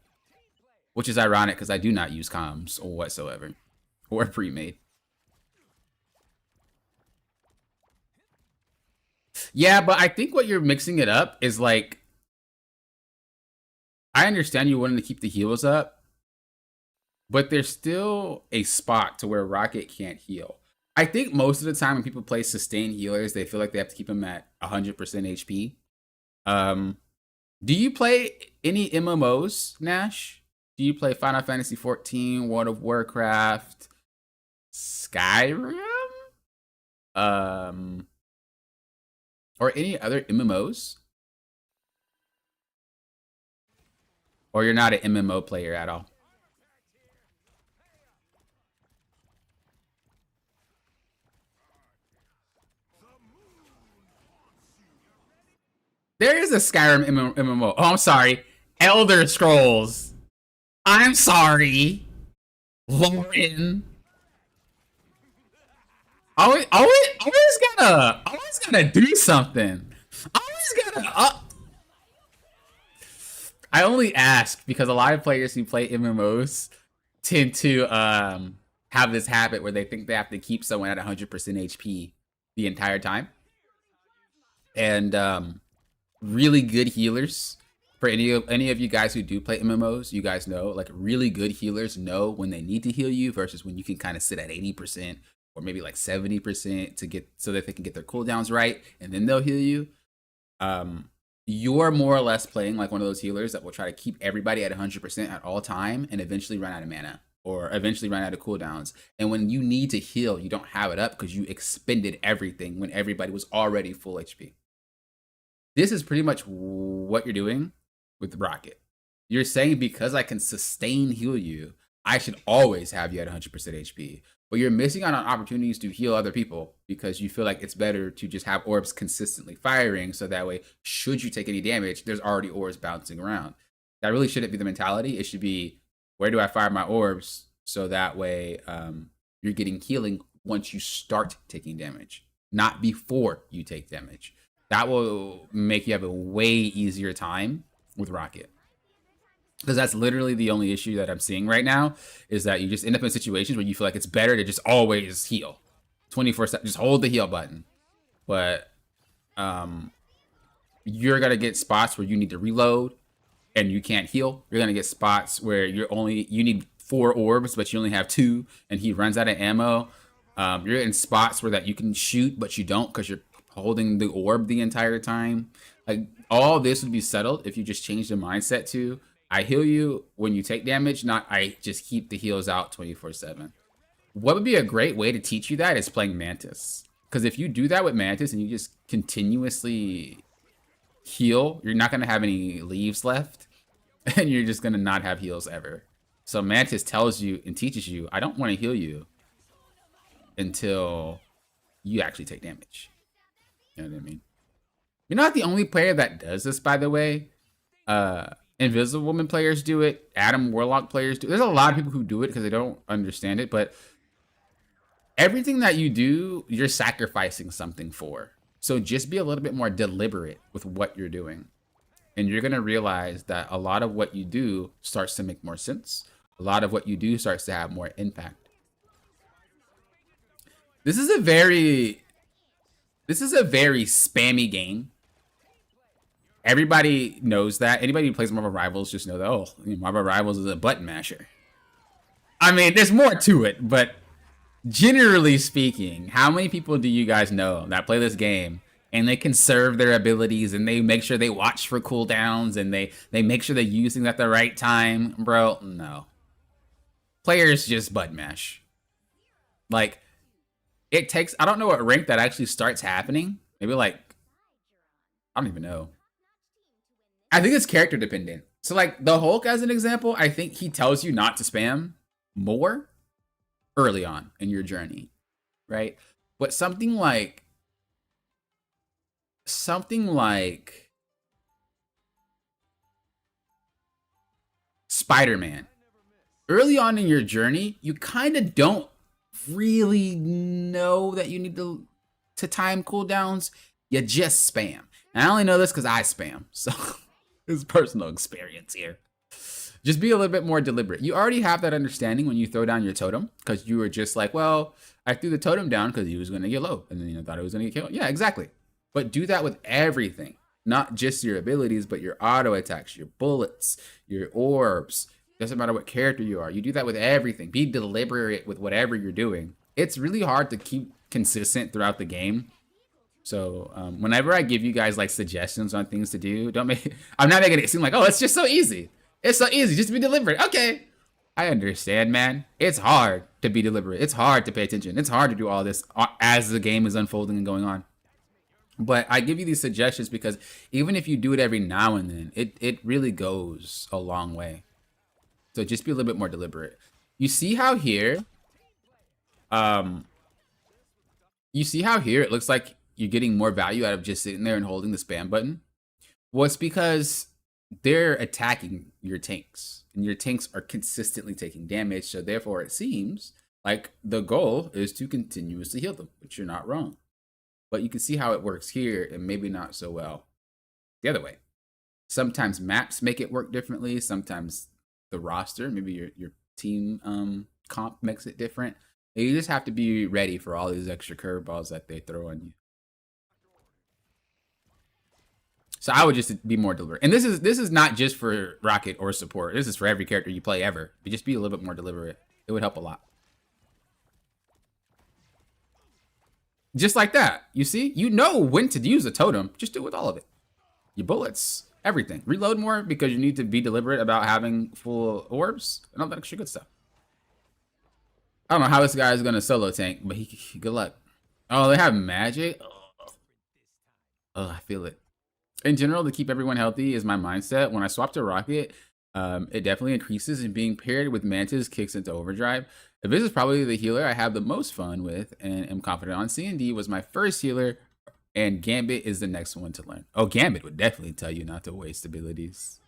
Which is ironic because I do not use comms whatsoever. Or pre-made. Yeah, but I think what you're mixing it up is like, I understand you wanting to keep the heals up, but there's still a spot to where Rocket can't heal. I think most of the time when people play sustained healers, they feel like they have to keep them at 100% HP. Do you play any MMOs, Nash? Do you play Final Fantasy XIV, World of Warcraft, Skyrim? Or any other MMOs? Or you're not an MMO player at all? There is a Skyrim MMO. Oh, I'm sorry. Elder Scrolls. I'm sorry. Lauren. Always gotta do something. Always gotta. I only ask because a lot of players who play MMOs tend to have this habit where they think they have to keep someone at 100% HP the entire time. And really good healers, for any of you guys who do play MMOs, you guys know, like, really good healers know when they need to heal you versus when you can kind of sit at 80% or maybe like 70% to get, so that they can get their cooldowns right, and then they'll heal you. You're more or less playing like one of those healers that will try to keep everybody at 100% at all time and eventually run out of mana or eventually run out of cooldowns. And when you need to heal, you don't have it up because you expended everything when everybody was already full HP. This is pretty much what you're doing with Rocket. You're saying because I can sustain heal you, I should always have you at 100% HP. But you're missing out on opportunities to heal other people because you feel like it's better to just have orbs consistently firing, so that way, should you take any damage, there's already orbs bouncing around. That really shouldn't be the mentality. It should be, where do I fire my orbs so that way you're getting healing once you start taking damage, not before you take damage. That will make you have a way easier time with Rocket. Because that's literally the only issue that I'm seeing right now, is that you just end up in situations where you feel like it's better to just always heal. 24/7, just hold the heal button. But you're going to get spots where you need to reload and you can't heal. You're going to get spots where you need 4 orbs, but you only have 2 and he runs out of ammo. You're in spots where that you can shoot, but you don't because you're holding the orb the entire time. Like, all this would be settled if you just change the mindset to, I heal you when you take damage, not I just keep the heals out 24/7. What would be a great way to teach you that is playing Mantis. Because if you do that with Mantis and you just continuously heal, you're not going to have any leaves left. And you're just going to not have heals ever. So Mantis tells you and teaches you, I don't want to heal you until you actually take damage. You know what I mean? You're not the only player that does this, by the way. Invisible Woman players do it. Adam Warlock players do it. There's a lot of people who do it because they don't understand it. But everything that you do, you're sacrificing something for. So just be a little bit more deliberate with what you're doing. And you're going to realize that a lot of what you do starts to make more sense. A lot of what you do starts to have more impact. This is a very spammy game. Everybody knows that. Anybody who plays Marvel Rivals just know that, oh, Marvel Rivals is a button masher. I mean, there's more to it, but generally speaking, how many people do you guys know that play this game and they conserve their abilities and they make sure they watch for cooldowns and they make sure they're using at the right time? Bro, no. Players just button mash. Like, it takes, I don't know what rank that actually starts happening. Maybe like, I don't even know. I think it's character dependent. So like the Hulk as an example, I think he tells you not to spam more early on in your journey, right? But something like Spider-Man, early on in your journey, you kind of don't really know that you need to time cooldowns. You just spam. And I only know this because I spam, so it's personal experience here. Just be a little bit more deliberate. You already have that understanding when you throw down your totem, because you were just like, well, I threw the totem down because he was going to get low, and then thought it was going to get killed. Yeah, exactly. But do that with everything, not just your abilities, but your auto attacks, your bullets, your orbs. Doesn't matter what character you are. You do that with everything. Be deliberate with whatever you're doing. It's really hard to keep consistent throughout the game. So whenever I give you guys like suggestions on things to do, don't make. I'm not making it seem like, oh, it's just so easy. It's so easy. Just be deliberate. Okay, I understand, man. It's hard to be deliberate. It's hard to pay attention. It's hard to do all this as the game is unfolding and going on. But I give you these suggestions because even if you do it every now and then, it really goes a long way. So just be a little bit more deliberate. You see how here, it looks like you're getting more value out of just sitting there and holding the spam button? Well, it's because they're attacking your tanks, and your tanks are consistently taking damage, so therefore it seems like the goal is to continuously heal them, but you're not wrong. But you can see how it works here, and maybe not so well the other way. Sometimes maps make it work differently, sometimes the roster, maybe your team comp makes it different. You just have to be ready for all these extra curveballs that they throw on you. So I would just be more deliberate. And this is not just for Rocket or support. This is for every character you play ever. But just be a little bit more deliberate. It would help a lot. Just like that. You see? You know when to use a totem. Just do it with all of it. Your bullets. Everything. Reload more because you need to be deliberate about having full orbs and all that extra good stuff. I don't know how this guy is going to solo tank, but good luck. Oh, they have magic? Oh, I feel it. In general, to keep everyone healthy is my mindset. When I swap to Rocket, it definitely increases, and being paired with Mantis kicks into overdrive. This is probably the healer I have the most fun with and am confident on. C&D was my first healer, and Gambit is the next one to learn. Oh, Gambit would definitely tell you not to waste abilities.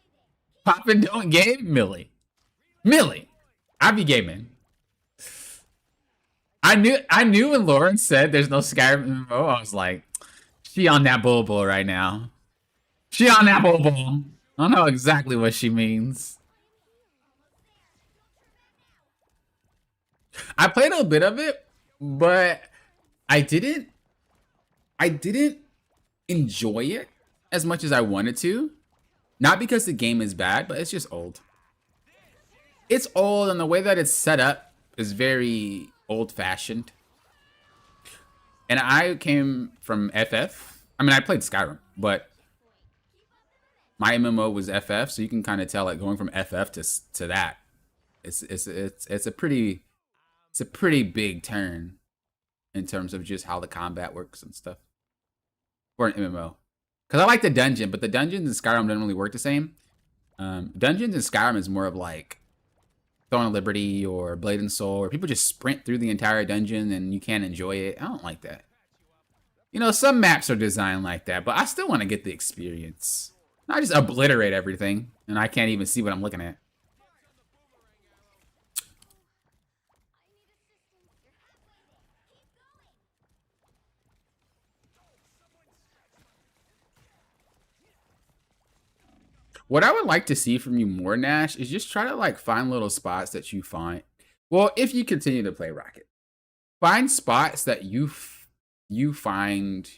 Poppin' don't game? Millie. I be gaming. I knew when Lauren said there's no Skyrim MMO, I was like, she on that bull right now. She on that bull. I don't know exactly what she means. I played a bit of it, but I didn't enjoy it as much as I wanted to. Not because the game is bad, but it's just old. It's old, and the way that it's set up is very old-fashioned. And I came from FF. I mean, I played Skyrim, but my MMO was FF, so you can kind of tell, like, going from FF to that, it's a pretty big turn in terms of just how the combat works and stuff for an MMO. Because I like the dungeon, but the dungeons in Skyrim don't really work the same. Dungeons in Skyrim is more of like Throne of Liberty or Blade and Soul, where people just sprint through the entire dungeon and you can't enjoy it. I don't like that. You know, some maps are designed like that, but I still want to get the experience. I just obliterate everything, and I can't even see what I'm looking at. What I would like to see from you more, Nash, is just try to like find little spots that you find. Well, if you continue to play Rocket, find spots that you find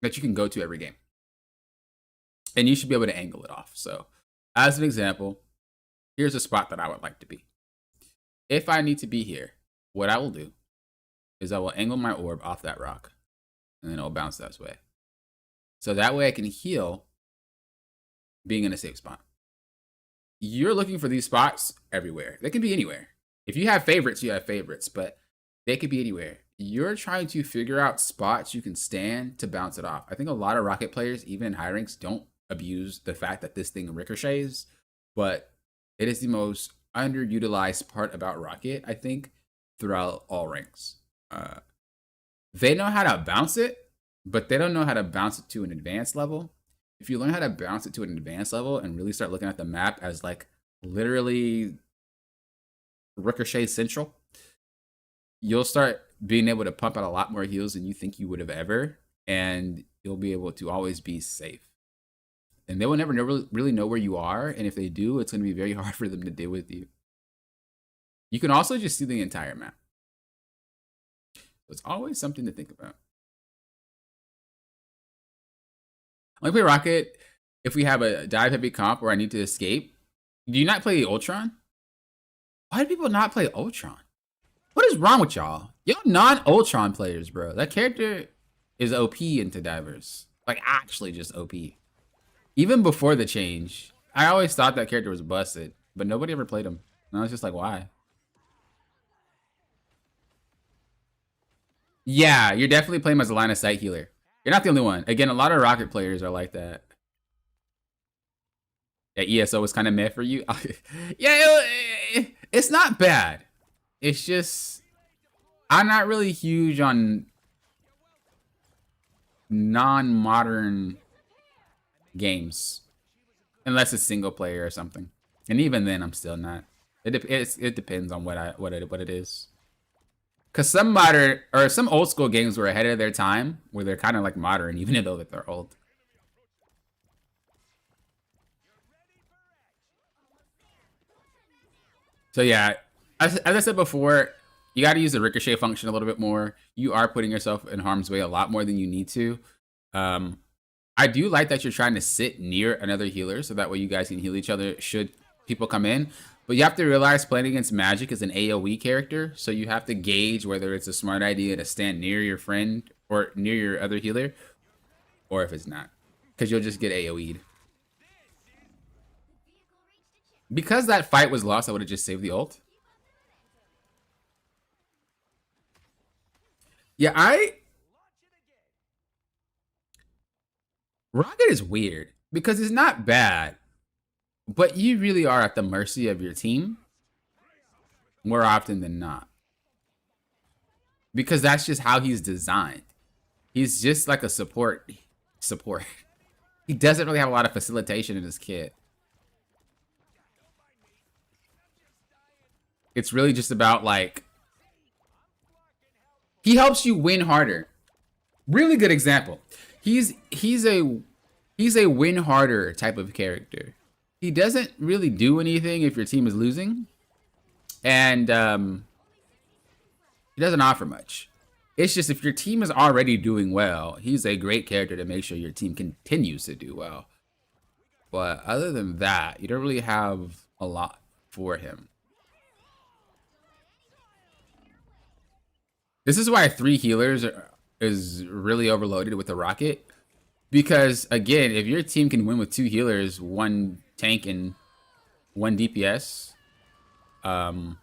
that you can go to every game, and you should be able to angle it off. So, as an example, here's a spot that I would like to be. If I need to be here, what I will do is I will angle my orb off that rock, and then it'll bounce that way. So that way I can heal being in a safe spot. You're looking for these spots everywhere. They can be anywhere. If you have favorites, you have favorites, but they could be anywhere. You're trying to figure out spots you can stand to bounce it off. I think a lot of Rocket players, even in high ranks, don't abuse the fact that this thing ricochets, but it is the most underutilized part about Rocket, I think, throughout all ranks. They know how to bounce it, but they don't know how to bounce it to an advanced level. If you learn how to bounce it to an advanced level and really start looking at the map as like literally ricochet central, you'll start being able to pump out a lot more heals than you think you would have ever, and you'll be able to always be safe. And they will never really know where you are, and if they do, it's going to be very hard for them to deal with you. You can also just see the entire map. It's always something to think about. I only play Rocket if we have a dive heavy comp where I need to escape. Do you not play Ultron? Why do people not play Ultron? What is wrong with y'all? Y'all non-Ultron players, bro. That character is OP into divers. Like, actually just OP. Even before the change, I always thought that character was busted, but nobody ever played him. And I was just like, why? Yeah, you're definitely playing him as a line of sight healer. You're not the only one. Again, a lot of Rocket players are like that. Yeah, ESO was kind of meh for you. Yeah, it's not bad. It's just, I'm not really huge on non-modern games. Unless it's single player or something. And even then, I'm still not. It depends on what it is. Because some modern, or some old school games were ahead of their time, where they're kind of like modern, even though that they're old. So yeah, as I said before, you got to use the ricochet function a little bit more. You are putting yourself in harm's way a lot more than you need to. I do like that you're trying to sit near another healer, so that way you guys can heal each other should people come in. But you have to realize playing against Magic is an AoE character, so you have to gauge whether it's a smart idea to stand near your friend or near your other healer, or if it's not, because you'll just get AoE'd. Because that fight was lost, I would have just saved the ult. Yeah, Rocket is weird because it's not bad, but you really are at the mercy of your team more often than not. Because that's just how he's designed. He's just like a support. He doesn't really have a lot of facilitation in his kit. It's really just about like, he helps you win harder. Really good example. He's a win harder type of character. He doesn't really do anything if your team is losing, and he doesn't offer much. It's just if your team is already doing well, he's a great character to make sure your team continues to do well. But other than that, you don't really have a lot for him. This is why 3 healers is really overloaded with the Rocket. Because, again, if your team can win with 2 healers, 1 tank and 1 DPS, or,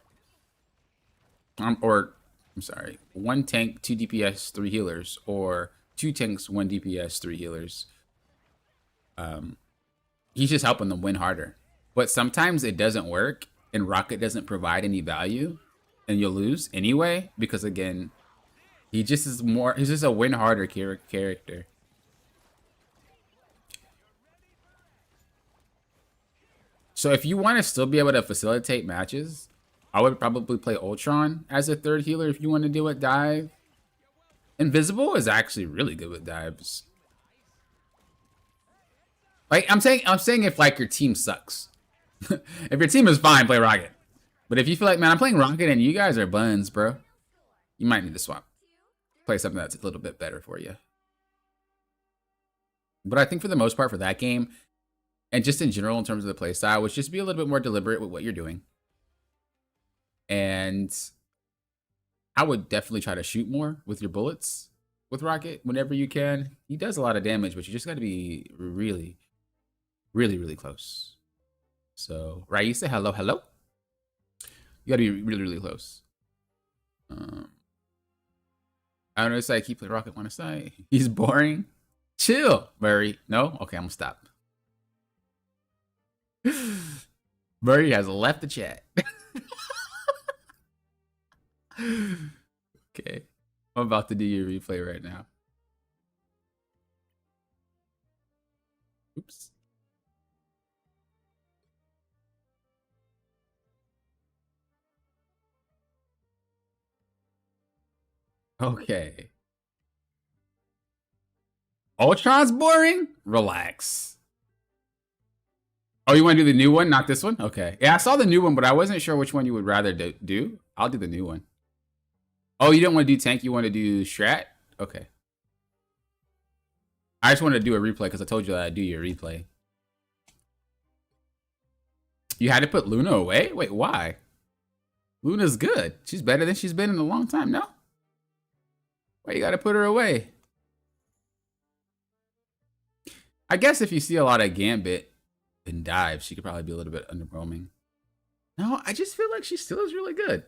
I'm sorry, 1 tank, 2 DPS, 3 healers, or 2 tanks, 1 DPS, 3 healers, he's just helping them win harder. But sometimes it doesn't work, and Rocket doesn't provide any value, and you'll lose anyway, because, again, he's just a win harder character. So if you want to still be able to facilitate matches, I would probably play Ultron as a 3rd healer if you want to do a dive. Invisible is actually really good with dives. Like I'm saying if like your team sucks. If your team is fine, play Rocket. But if you feel like, man, I'm playing Rocket and you guys are buns, bro, you might need to swap. Play something that's a little bit better for you. But I think for the most part for that game, and just in general in terms of the play style, was just be a little bit more deliberate with what you're doing. And I would definitely try to shoot more with your bullets with Rocket whenever you can. He does a lot of damage, but you just got to be really, really, really close. So, Raisa, hello, hello. You got to be really, really close. I don't know if I keep the Rocket on a side. He's boring. Chill, Murray. No? Okay, I'm going to stop. Murray has left the chat. Okay. I'm about to do your replay right now. Oops. Okay. Ultron's boring? Relax. Oh, you want to do the new one, not this one? Okay. Yeah, I saw the new one, but I wasn't sure which one you would rather do. I'll do the new one. Oh, you don't want to do tank? You want to do strat? Okay. I just wanted to do a replay because I told you that I'd do your replay. You had to put Luna away? Wait, why? Luna's good. She's better than she's been in a long time, no? Why you gotta put her away? I guess if you see a lot of Gambit and dive, she could probably be a little bit underwhelming. No, I just feel like she still is really good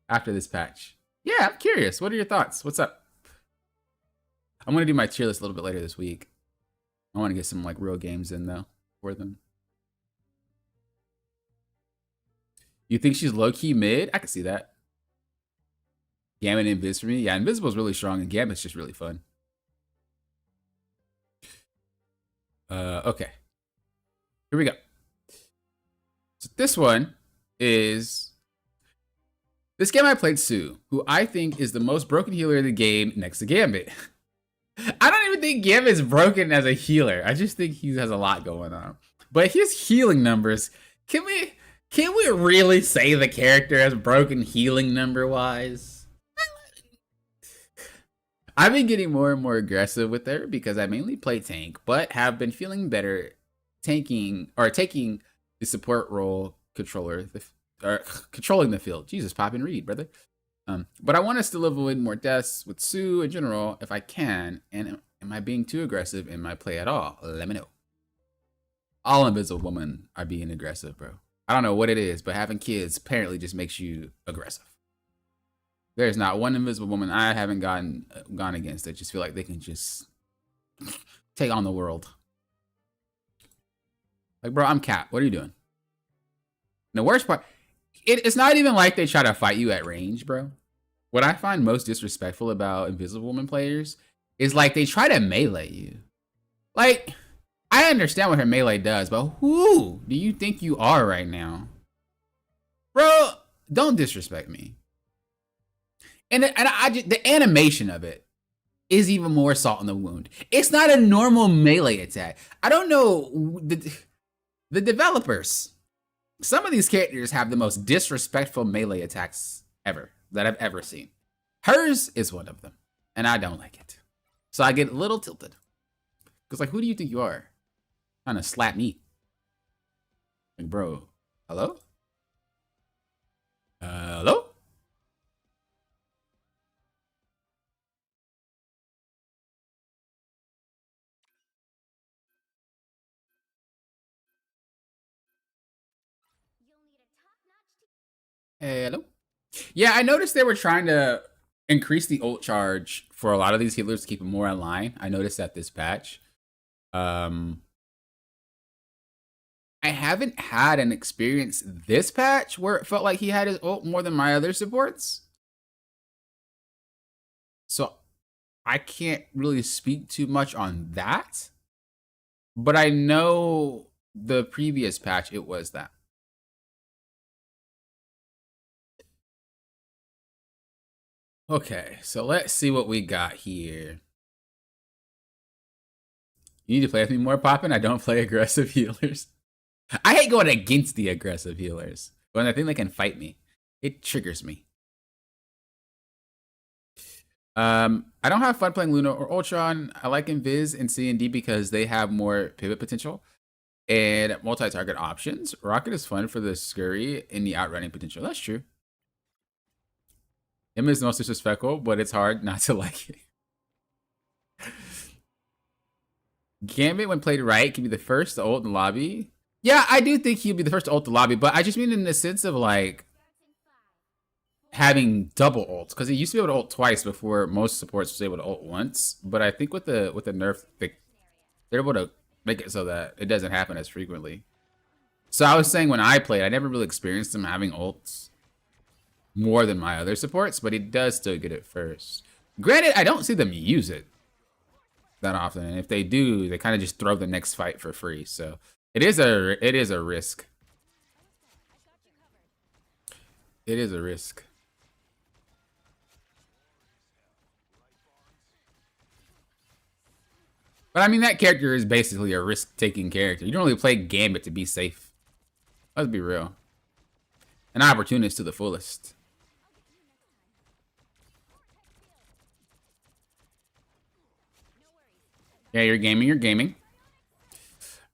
after this patch. Yeah, I'm curious. What are your thoughts? What's up? I'm gonna do my tier list a little bit later this week. I want to get some like real games in though for them. You think she's low-key mid? I can see that. Gambit and Invis for me? Yeah, Invisible's really strong and Gambit's just really fun. Okay. Here we go. So this one is... This game I played Sue, who I think is the most broken healer in the game next to Gambit. I don't even think Gambit's broken as a healer. I just think he has a lot going on. But his healing numbers, can we really say the character has broken healing number wise? I've been getting more and more aggressive with her because I mainly play tank, but have been feeling better taking the support role controlling the field. Jesus, pop and read, brother. But I want us to avoid more deaths with Sue in general if I can. And am I being too aggressive in my play at all? Let me know. All Invisible Women are being aggressive, bro. I don't know what it is, but having kids apparently just makes you aggressive. There's not one Invisible Woman I haven't gone against that just feel like they can just take on the world. Like, bro, I'm Cap. What are you doing? And the worst part, it's not even like they try to fight you at range, bro. What I find most disrespectful about Invisible Woman players is like they try to melee you. Like, I understand what her melee does, but who do you think you are right now? Bro, don't disrespect me. And the animation of it is even more salt in the wound. It's not a normal melee attack. I don't know, the developers, some of these characters have the most disrespectful melee attacks ever that I've ever seen. Hers is one of them, and I don't like it. So I get a little tilted. Because, like, who do you think you are? Trying to slap me. Like, bro, hello? Hello? Hello? Yeah, I noticed they were trying to increase the ult charge for a lot of these healers to keep them more in line. I noticed that this patch. I haven't had an experience this patch where it felt like he had his ult more than my other supports. So I can't really speak too much on that. But I know the previous patch, it was that. Okay, so let's see what we got here. You need to play with me more, Poppin. I don't play aggressive healers. I hate going against the aggressive healers. When I think they can fight me, it triggers me. I don't have fun playing Luna or Ultron. I like Invis and C&D because they have more pivot potential and multi-target options. Rocket is fun for the scurry and the outrunning potential. That's true. Him is the most disrespectful, but it's hard not to like it. Gambit, when played right, can be the first to ult in the lobby. Yeah, I do think he'll be the first to ult the lobby, but I just mean in the sense of like having double ults, because he used to be able to ult twice before most supports was able to ult once. But I think with the nerf, they're able to make it so that it doesn't happen as frequently. So I was saying when I played, I never really experienced him having ults more than my other supports, but he does still get it first. Granted, I don't see them use it that often, and if they do, they kind of just throw the next fight for free. So it is a risk. It is a risk. But I mean, that character is basically a risk-taking character. You don't really play Gambit to be safe. Let's be real. An opportunist to the fullest. Yeah, you're gaming, you're gaming.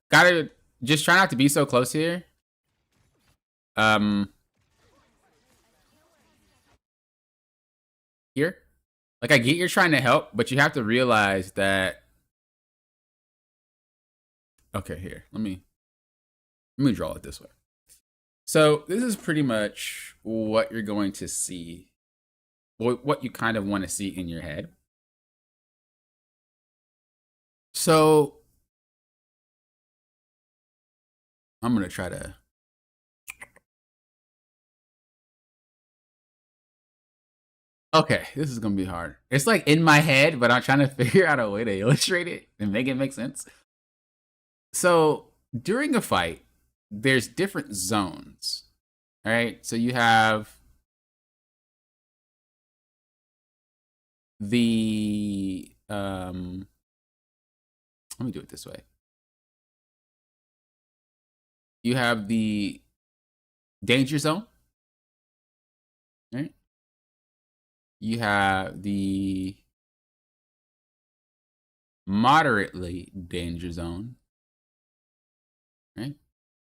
Gotta just try not to be so close here. Here. Like, I get you're trying to help, but you have to realize that. Okay, here. Let me draw it this way. So this is pretty much what you're going to see. What you kind of want to see in your head. So I'm going to try to. Okay, this is going to be hard. It's like in my head, but I'm trying to figure out a way to illustrate it and make it make sense. So during a fight, there's different zones. All right. So you have the let me do it this way. You have the danger zone. Right? You have the moderately danger zone. Right?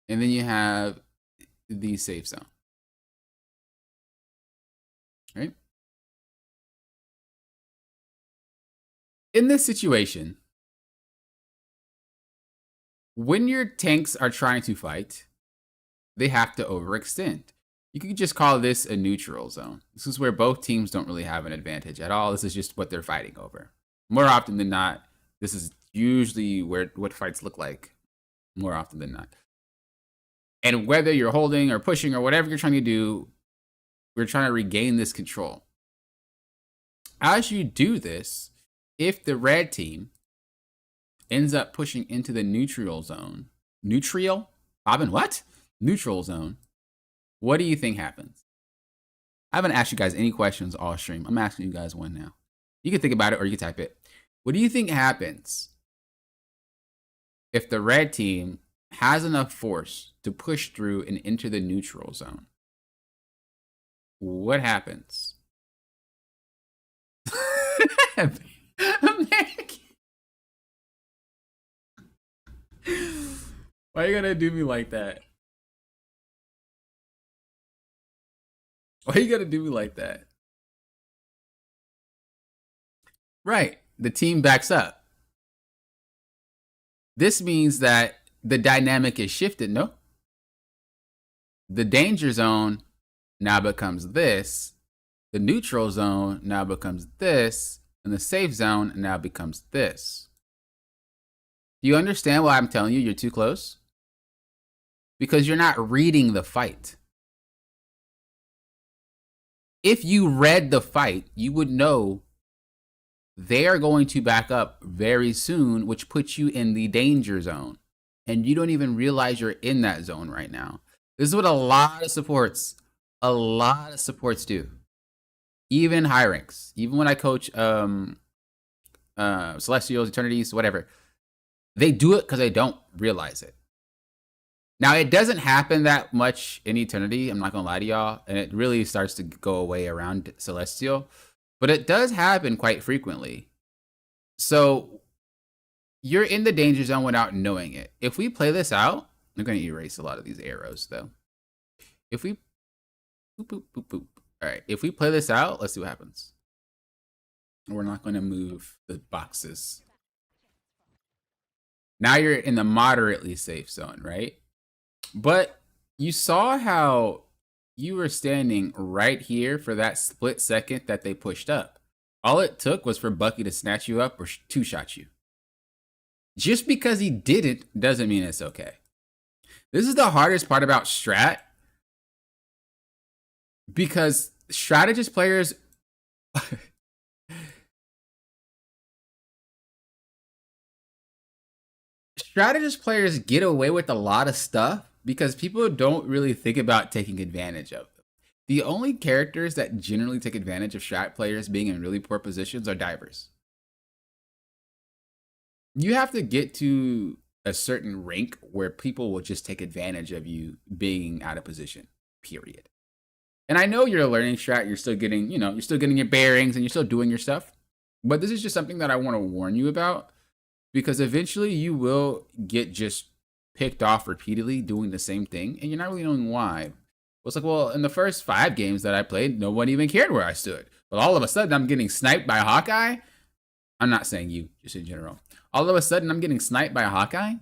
And then you have the safe zone. Right? In this situation, when your tanks are trying to fight, they have to overextend. You could just call this a neutral zone. This is where both teams don't really have an advantage at all. This is just what they're fighting over. More often than not, this is usually what fights look like. More often than not. And whether you're holding or pushing or whatever you're trying to do, we're trying to regain this control. As you do this, if the red team ends up pushing into the neutral zone, Bobbin, what? Neutral zone, what do you think happens? I haven't asked you guys any questions all stream. I'm asking you guys one now. You can think about it or you can type it. What do you think happens if the red team has enough force to push through and enter the neutral zone? What happens? Why you gotta do me like that? Why you gotta do me like that? Right. The team backs up. This means that the dynamic is shifted, no? The danger zone now becomes this. The neutral zone now becomes this. And the safe zone now becomes this. Do you understand why I'm telling you you're too close? Because you're not reading the fight. If you read the fight, you would know they are going to back up very soon, which puts you in the danger zone. And you don't even realize you're in that zone right now. This is what a lot of supports do. Even high ranks. Even when I coach Celestials, Eternities, whatever. They do it because they don't realize it. Now, it doesn't happen that much in Eternity, I'm not going to lie to y'all, and it really starts to go away around Celestial, but it does happen quite frequently. So you're in the danger zone without knowing it. If we play this out, I'm going to erase a lot of these arrows, though. If we... Boop, boop, boop, boop. All right, if we play this out, let's see what happens. We're not going to move the boxes. Now you're in the moderately safe zone, right? But you saw how you were standing right here for that split second that they pushed up. All it took was for Bucky to snatch you up or two-shot you. Just because he didn't doesn't mean it's okay. This is the hardest part about strat, because strategist players strategist players get away with a lot of stuff because people don't really think about taking advantage of them. The only characters that generally take advantage of strat players being in really poor positions are divers. You have to get to a certain rank where people will just take advantage of you being out of position, period. And I know you're learning strat, you're still getting, you're still getting your bearings and you're still doing your stuff. But this is just something that I want to warn you about, because eventually you will get just picked off repeatedly doing the same thing, and you're not really knowing why. It's like, well, in the first 5 games that I played, no one even cared where I stood. But all of a sudden, I'm getting sniped by a Hawkeye. I'm not saying you, just in general. All of a sudden, I'm getting sniped by a Hawkeye.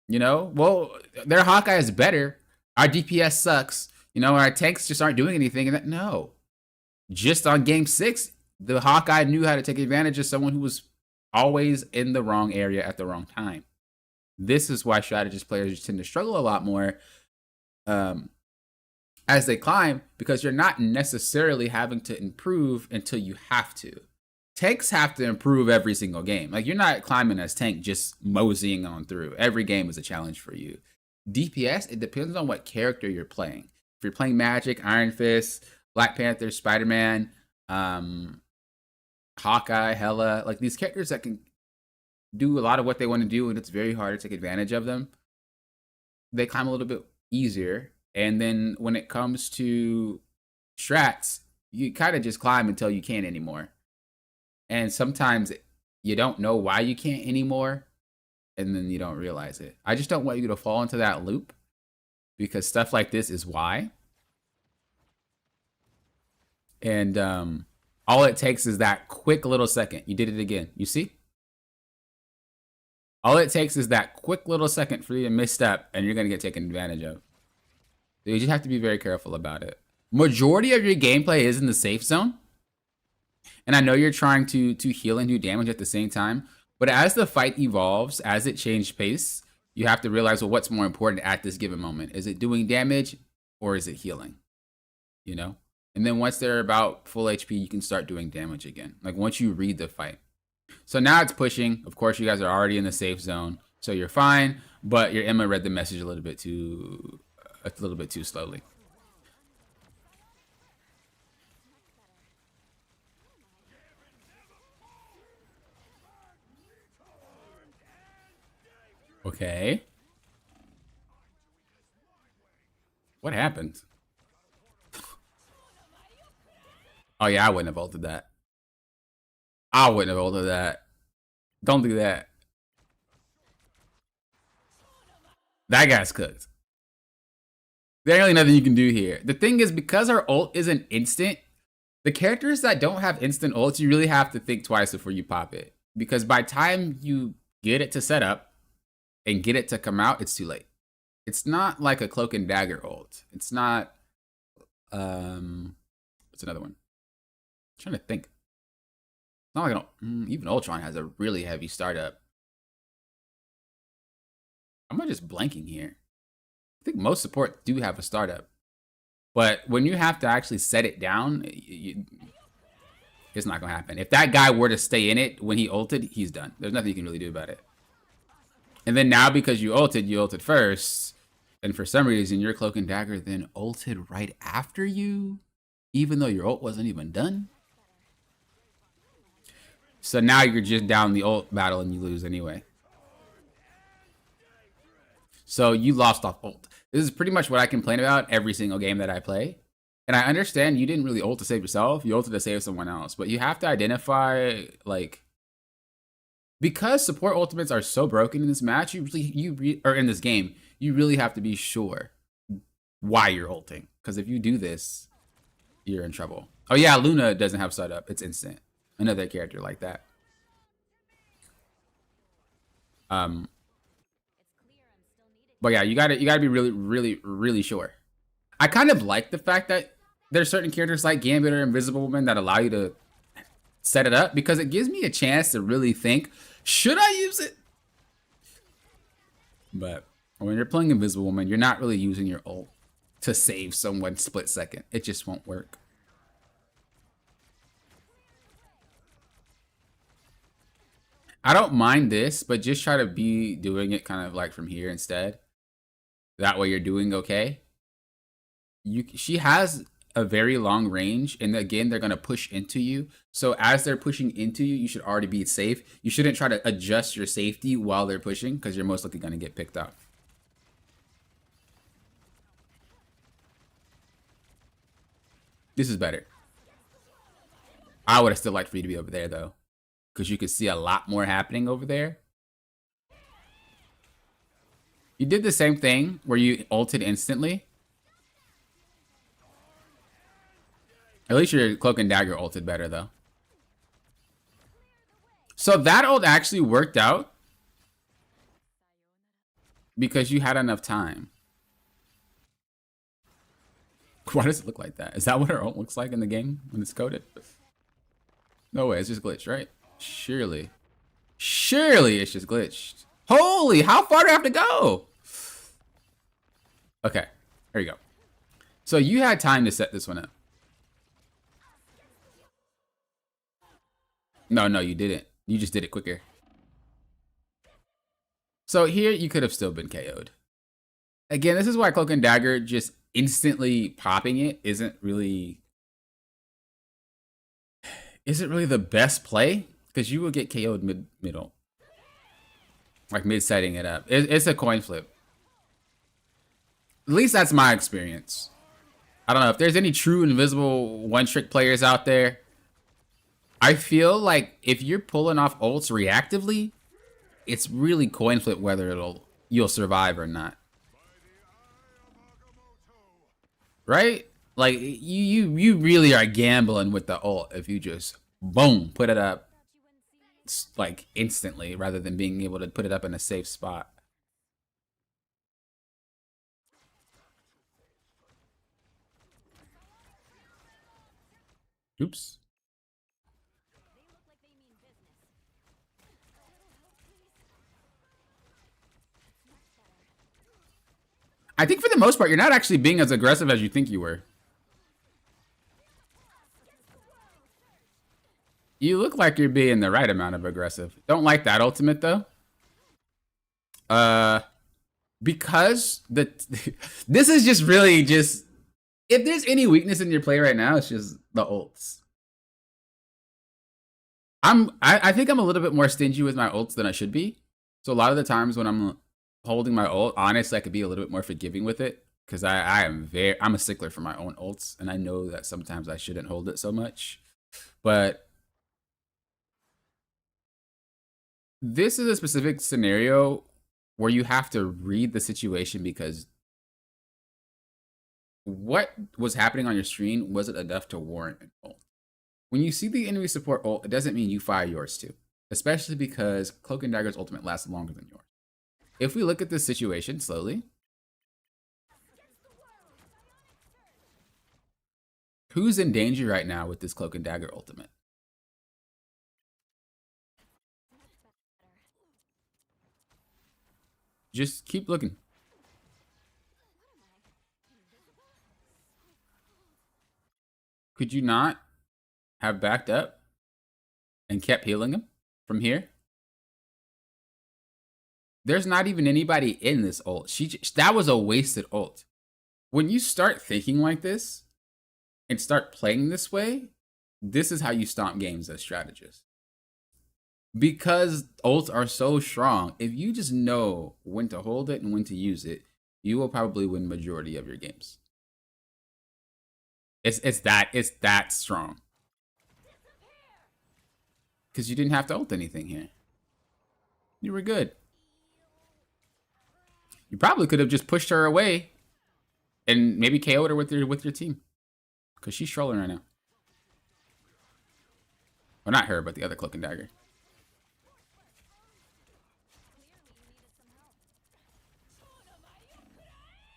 Well, their Hawkeye is better. Our DPS sucks. Our tanks just aren't doing anything. And no. Just on game 6, the Hawkeye knew how to take advantage of someone who was always in the wrong area at the wrong time. This is why strategist players tend to struggle a lot more as they climb, because you're not necessarily having to improve until you have to. Tanks have to improve every single game. Like, you're not climbing as tank just moseying on through. Every game is a challenge for you. DPS, it depends on what character you're playing. If you're playing Magic, Iron Fist, Black Panther, Spider-Man, Hawkeye, Hela, like these characters that can do a lot of what they want to do, and it's very hard to take advantage of them, they climb a little bit easier. And then when it comes to strats, you kind of just climb until you can't anymore. And sometimes you don't know why you can't anymore, and then you don't realize it. I just don't want you to fall into that loop, because stuff like this is why. And all it takes is that quick little second. You did it again. You see? All it takes is that quick little second for you to misstep, and you're going to get taken advantage of. So you just have to be very careful about it. Majority of your gameplay is in the safe zone. And I know you're trying to heal and do damage at the same time. But as the fight evolves, as it changes pace, you have to realize, well, what's more important at this given moment? Is it doing damage or is it healing? And then once they're about full HP, you can start doing damage again. Like, once you read the fight. So now it's pushing. Of course, you guys are already in the safe zone, so you're fine. But your Emma read the message a little bit too slowly. Okay. What happened? Oh yeah, I wouldn't have ulted that. I wouldn't have ulted that. Don't do that. That guy's cooked. There ain't really nothing you can do here. The thing is, because our ult isn't instant, the characters that don't have instant ults, you really have to think twice before you pop it. Because by the time you get it to set up and get it to come out, it's too late. It's not like a cloak and dagger ult. It's not, what's another one? I'm trying to think. It's not like even Ultron has a really heavy startup. Am I just blanking here? I think most supports do have a startup. But when you have to actually set it down, it's not going to happen. If that guy were to stay in it when he ulted, he's done. There's nothing you can really do about it. And then now, because you ulted first, and for some reason your cloak and dagger then ulted right after you, even though your ult wasn't even done. So now you're just down the ult battle and you lose anyway. So you lost off ult. This is pretty much what I complain about every single game that I play. And I understand you didn't really ult to save yourself. You ulted to save someone else. But you have to identify, like, because support ultimates are so broken in this match, or in this game, you really have to be sure why you're ulting. Because if you do this, you're in trouble. Oh yeah, Luna doesn't have setup. It's instant. Another character like that. But yeah, you gotta be really sure. I kind of like the fact that there's certain characters like Gambit or Invisible Woman that allow you to set it up, because it gives me a chance to really think, should I use it? But when you're playing Invisible Woman, you're not really using your ult to save someone split second. It just won't work. I don't mind this, but just try to be doing it kind of like from here instead. That way you're doing okay. She has a very long range, and again, they're gonna push into you. So as they're pushing into you, you should already be safe. You shouldn't try to adjust your safety while they're pushing, because you're most likely gonna get picked off. This is better. I would have still liked for you to be over there though, because you could see a lot more happening over there. You did the same thing where you ulted instantly. At least your Cloak and Dagger ulted better though. So that ult actually worked out because you had enough time. Why does it look like that? Is that what her ult looks like in the game when it's coded? No way, it's just glitched, right? Surely it's just glitched. Holy, how far do I have to go? Okay, here you go. So you had time to set this one up. No, you didn't. You just did it quicker. So here you could have still been KO'd. Again, this is why Cloak and Dagger just instantly popping it isn't really the best play, because you will get KO'd middle. Like mid setting it up. It's a coin flip. At least that's my experience. I don't know if there's any true invisible one-trick players out there. I feel like if you're pulling off ults reactively, it's really coin flip whether you'll survive or not. Right? Like you really are gambling with the ult if you just boom put it up like instantly rather than being able to put it up in a safe spot. Oops. I think for the most part, you're not actually being as aggressive as you think you were. You look like you're being the right amount of aggressive. Don't like that ultimate though. Because this is just really just, if there's any weakness in your play right now, it's just the ults. I think I'm a little bit more stingy with my ults than I should be. So a lot of the times when I'm holding my ult, honestly, I could be a little bit more forgiving with it, because I'm a stickler for my own ults, and I know that sometimes I shouldn't hold it so much. But this is a specific scenario where you have to read the situation, because what was happening on your screen wasn't enough to warrant an ult. When you see the enemy support ult, it doesn't mean you fire yours too, especially because Cloak and Dagger's ultimate lasts longer than yours. If we look at this situation slowly, who's in danger right now with this Cloak and Dagger ultimate? Just keep looking. Could you not have backed up and kept healing him from here? There's not even anybody in this ult. That was a wasted ult. When you start thinking like this and start playing this way, this is how you stomp games as strategists. Because ults are so strong, if you just know when to hold it and when to use it, you will probably win majority of your games. It's that strong. Because you didn't have to ult anything here. You were good. You probably could have just pushed her away and maybe KO'd her with your team. Because she's trolling right now. Well, not her, but the other Cloak and Dagger.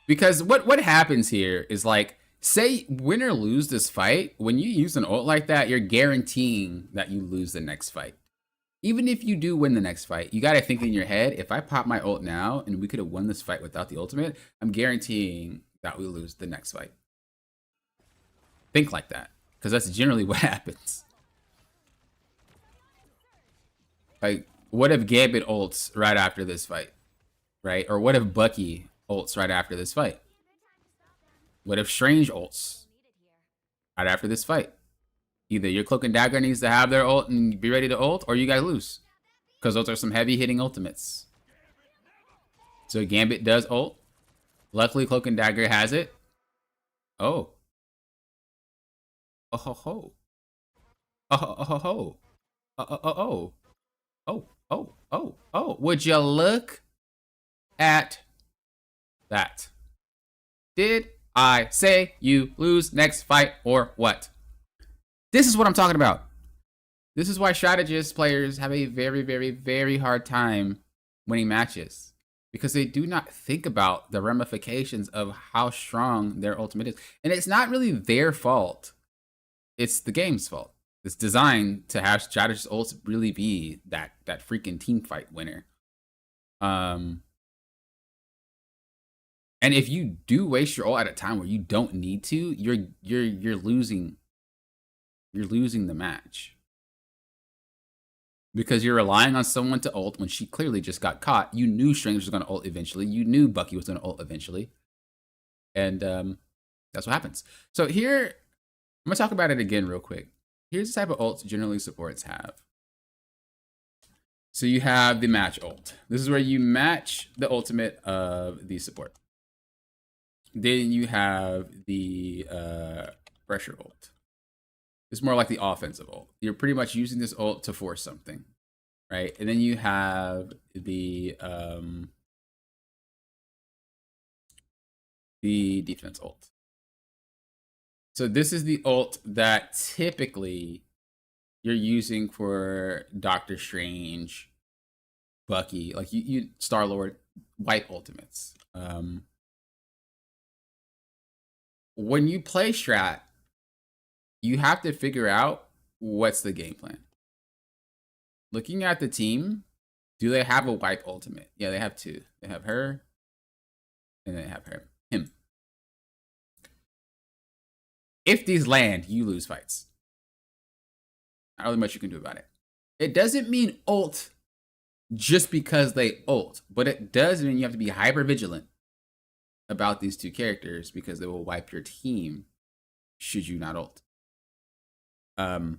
Because what happens here is like, say win or lose this fight, when you use an ult like that, you're guaranteeing that you lose the next fight. Even if you do win the next fight, you gotta think in your head, if I pop my ult now and we could have won this fight without the ultimate, I'm guaranteeing that we lose the next fight. Think like that, because that's generally what happens. Like, what if Gambit ults right after this fight? Right? Or what if Bucky ults right after this fight? What if Strange ults right after this fight? Either your Cloak and Dagger needs to have their ult and be ready to ult, or you guys lose. Because those are some heavy hitting ultimates. So Gambit does ult. Luckily, Cloak and Dagger has it. Oh. Oh ho ho. Oh ho ho ho. Oh oh oh. Oh oh oh oh. Would you look at that? Did I say you lose next fight or what? This is what I'm talking about. This is why strategist players have a very, very, very hard time winning matches. Because they do not think about the ramifications of how strong their ultimate is. And it's not really their fault. It's the game's fault. It's designed to have strategist ults really be that freaking team fight winner. And if you do waste your ult at a time where you don't need to, you're losing. You're losing the match. Because you're relying on someone to ult when she clearly just got caught. You knew Strange was going to ult eventually. You knew Bucky was going to ult eventually. And that's what happens. So here, I'm going to talk about it again real quick. Here's the type of ults generally supports have. So you have the match ult. This is where you match the ultimate of the support. Then you have the pressure ult. It's more like the offensive ult. You're pretty much using this ult to force something, right? And then you have the defense ult. So this is the ult that typically you're using for Doctor Strange, Bucky, like you Star-Lord, wipe ultimates. When you play strat, you have to figure out what's the game plan. Looking at the team, do they have a wipe ultimate? Yeah, they have two. They have her, and they have him. If these land, you lose fights. Not really much you can do about it. It doesn't mean ult just because they ult, but it does mean you have to be hyper vigilant about these two characters because they will wipe your team should you not ult. The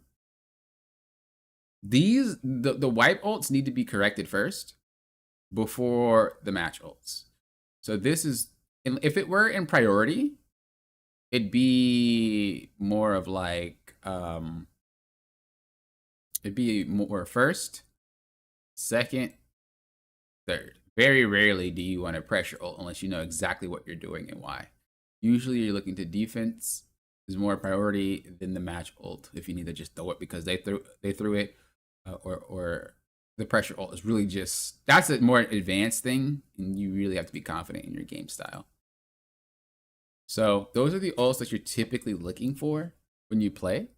wipe ults need to be corrected first before the match ults. So this is, if it were in priority, it'd be more of like, it'd be more first, second, third. Very rarely do you want to pressure ult unless you know exactly what you're doing and why. Usually you're looking to defense is more priority than the match ult. If you need to just throw it because they threw it, or the pressure ult is really just, that's a more advanced thing, and you really have to be confident in your game style. So those are the ults that you're typically looking for when you play.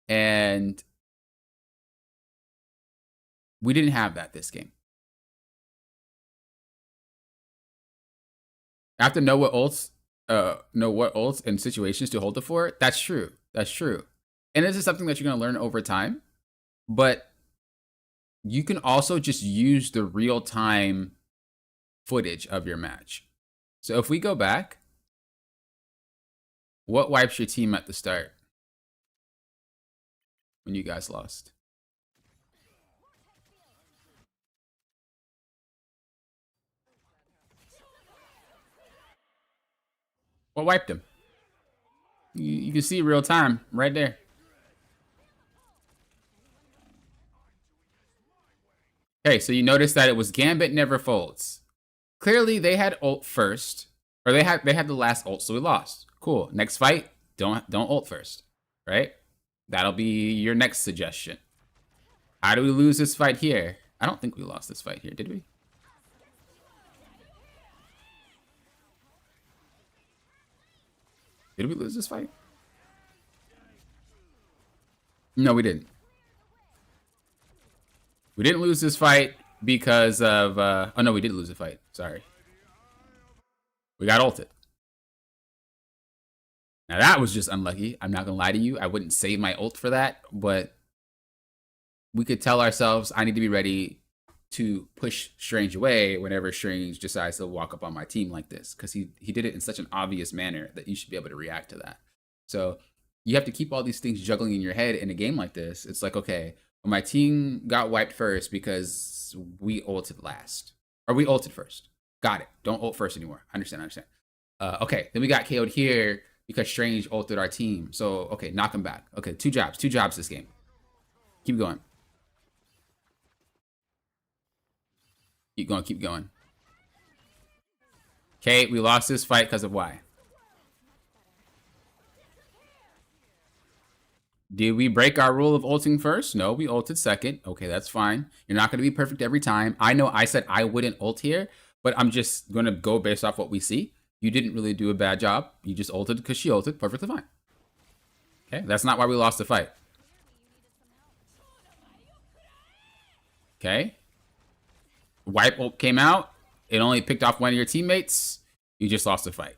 And we didn't have that this game. I have to know what ults and situations to hold it for. That's true. That's true. And this is something that you're going to learn over time. But you can also just use the real-time footage of your match. So if we go back, what wipes your team at the start when you guys lost? What wiped him? You can see real time right there. Okay, so you notice that it was Gambit never folds. Clearly they had ult first, or they had the last ult, so we lost. Cool. Next fight, don't ult first, right? That'll be your next suggestion. How do we lose this fight here? I don't think we lost this fight here, did we? Did we lose this fight? No, we didn't. We didn't lose this fight because of... oh, no, we did lose the fight. Sorry. We got ulted. Now, that was just unlucky. I'm not going to lie to you. I wouldn't save my ult for that, but we could tell ourselves, I need to be ready to push Strange away whenever Strange decides to walk up on my team like this, because he did it in such an obvious manner that you should be able to react to that. So you have to keep all these things juggling in your head in a game like this. It's like, okay, well, my team got wiped first because we ulted last. Or we ulted first. Got it. Don't ult first anymore. Understand. Okay, then we got KO'd here because Strange ulted our team. So, okay, knock him back. Okay, two jobs this game. Keep going. Keep going. Okay, we lost this fight because of why? Did we break our rule of ulting first? No, we ulted second. Okay, that's fine. You're not going to be perfect every time. I know I said I wouldn't ult here, but I'm just going to go based off what we see. You didn't really do a bad job. You just ulted because she ulted. Perfectly fine. Okay, that's not why we lost the fight. Okay. Wipe ult came out. It only picked off one of your teammates. You just lost the fight.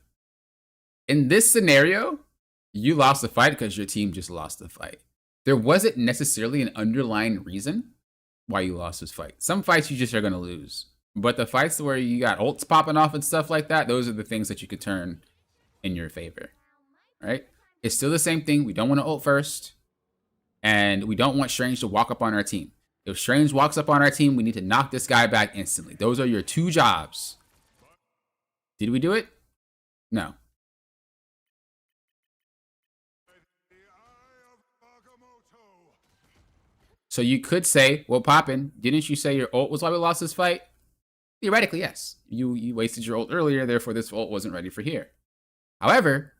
In this scenario, you lost the fight because your team just lost the fight. There wasn't necessarily an underlying reason why you lost this fight. Some fights you just are going to lose. But the fights where you got ults popping off and stuff like that, those are the things that you could turn in your favor. Right? It's still the same thing. We don't want to ult first. And we don't want Strange to walk up on our team. If Strange walks up on our team, we need to knock this guy back instantly. Those are your two jobs. Did we do it? No. So you could say, well, Poppin, didn't you say your ult was why we lost this fight? Theoretically, yes. You wasted your ult earlier, therefore this ult wasn't ready for here. However,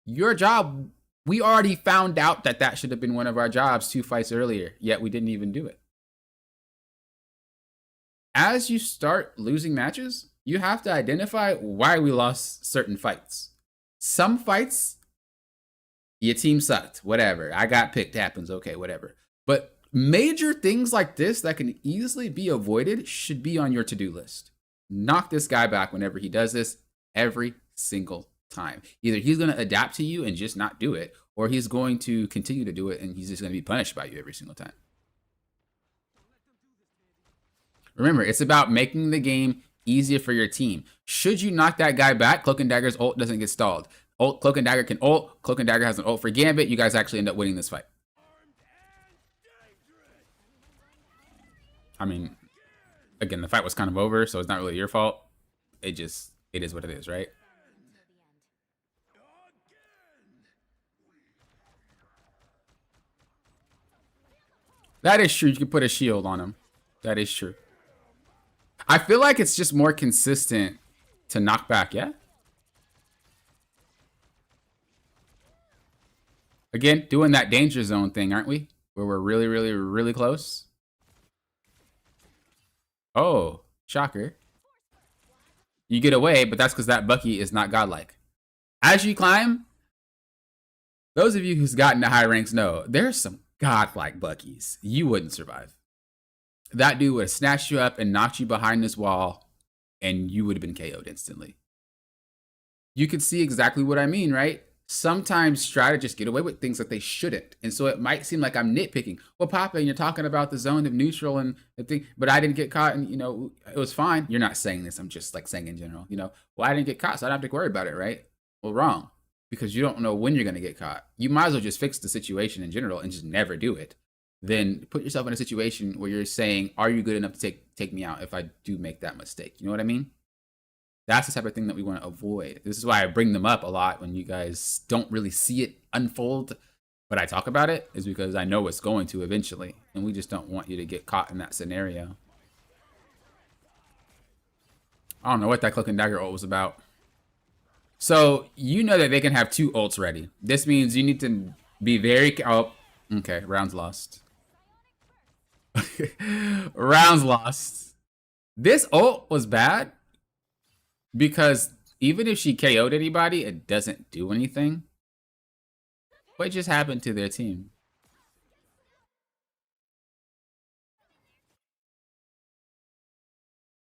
your job, we already found out that that should have been one of our jobs 2 fights earlier, yet we didn't even do it. As you start losing matches, you have to identify why we lost certain fights. Some fights, your team sucked, whatever. I got picked, happens, okay, whatever. But major things like this that can easily be avoided should be on your to-do list. Knock this guy back whenever he does this every single time. Either he's going to adapt to you and just not do it, or he's going to continue to do it and he's just going to be punished by you every single time. Remember, it's about making the game easier for your team. Should you knock that guy back, Cloak and Dagger's ult doesn't get stalled. Cloak and Dagger can ult. Cloak and Dagger has an ult for Gambit. You guys actually end up winning this fight. I mean, again, the fight was kind of over, so it's not really your fault. It is what it is, right? That is true. You can put a shield on him. That is true. I feel like it's just more consistent to knock back, yeah? Again, doing that danger zone thing, aren't we? Where we're really, really, really close. Oh, shocker. You get away, but that's because that Bucky is not godlike. As you climb, those of you who's gotten to high ranks know, there's some godlike Buckies. You wouldn't survive. That dude would have snatched you up and knocked you behind this wall, and you would have been KO'd instantly. You can see exactly what I mean, right? Sometimes strategists get away with things that they shouldn't. And so it might seem like I'm nitpicking. Well, Papa, you're talking about the zone of neutral and the thing, but I didn't get caught and, you know, it was fine. You're not saying this. I'm just like saying in general, you know, well, I didn't get caught, so I don't have to worry about it, right? Well, wrong. Because you don't know when you're going to get caught. You might as well just fix the situation in general and just never do it. Then put yourself in a situation where you're saying, are you good enough to take me out if I do make that mistake? You know what I mean? That's the type of thing that we want to avoid. This is why I bring them up a lot when you guys don't really see it unfold, but I talk about it, is because I know it's going to eventually, and we just don't want you to get caught in that scenario. I don't know what that Cloak and Dagger ult was about. So you know that they can have 2 ults ready. This means you need to be very... Oh, okay. Rounds lost. Rounds lost. This ult was bad because even if she KO'd anybody, it doesn't do anything. What just happened to their team?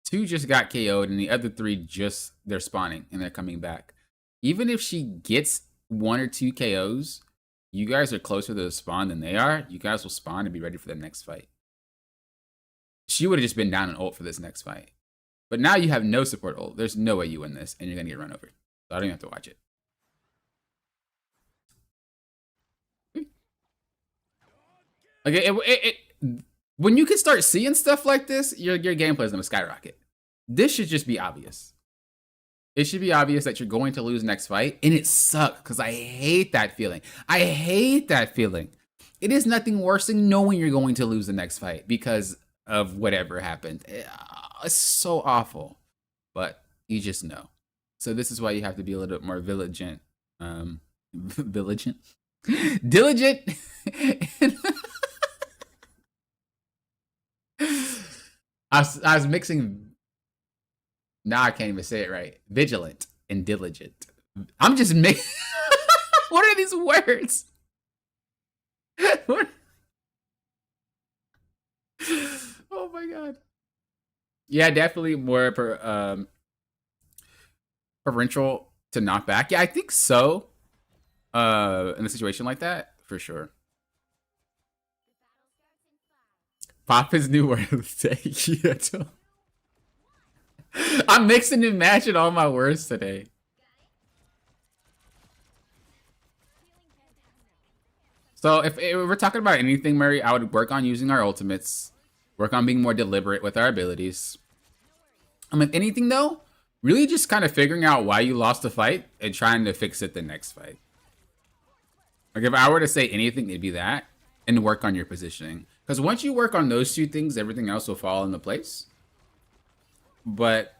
Two just got KO'd and the other 3 just... They're spawning and they're coming back. Even if she gets 1 or 2 KOs, you guys are closer to the spawn than they are. You guys will spawn and be ready for the next fight. She would have just been down an ult for this next fight. But now you have no support ult. There's no way you win this, and you're going to get run over. So I don't even have to watch it. Okay, when you can start seeing stuff like this, your gameplay is going to skyrocket. This should just be obvious. It should be obvious that you're going to lose next fight, and it sucks because I hate that feeling. I hate that feeling. It is nothing worse than knowing you're going to lose the next fight because of whatever happened. It's so awful, but you just know. So this is why you have to be a little bit more diligent. Diligent. I was mixing. Now I can't even say it right. Vigilant and diligent. I'm just mixing. What are these words? What? Oh my god. Yeah, definitely more preferential to knock back. Yeah, I think so. In a situation like that, for sure. Papa's new word of the day. I'm mixing and matching all my words today. So if we're talking about anything, Murray, I would work on using our ultimates. Work on being more deliberate with our abilities. If anything, though, really just kind of figuring out why you lost the fight and trying to fix it the next fight. Like, if I were to say anything, it'd be that. And work on your positioning. Because once you work on those 2 things, everything else will fall into place. But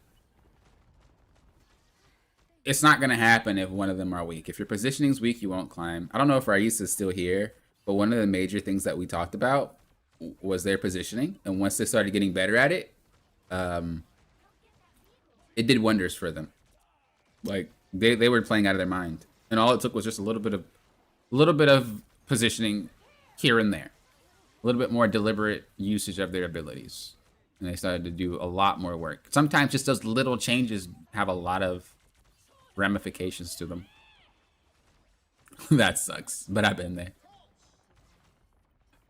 it's not going to happen if one of them are weak. If your positioning's weak, you won't climb. I don't know if Raisa's still here, but one of the major things that we talked about was their positioning. And once they started getting better at it, it did wonders for them. Like, they were playing out of their mind. And all it took was just a little bit of positioning here and there. A little bit more deliberate usage of their abilities. And they started to do a lot more work. Sometimes just those little changes have a lot of ramifications to them. That sucks, but I've been there.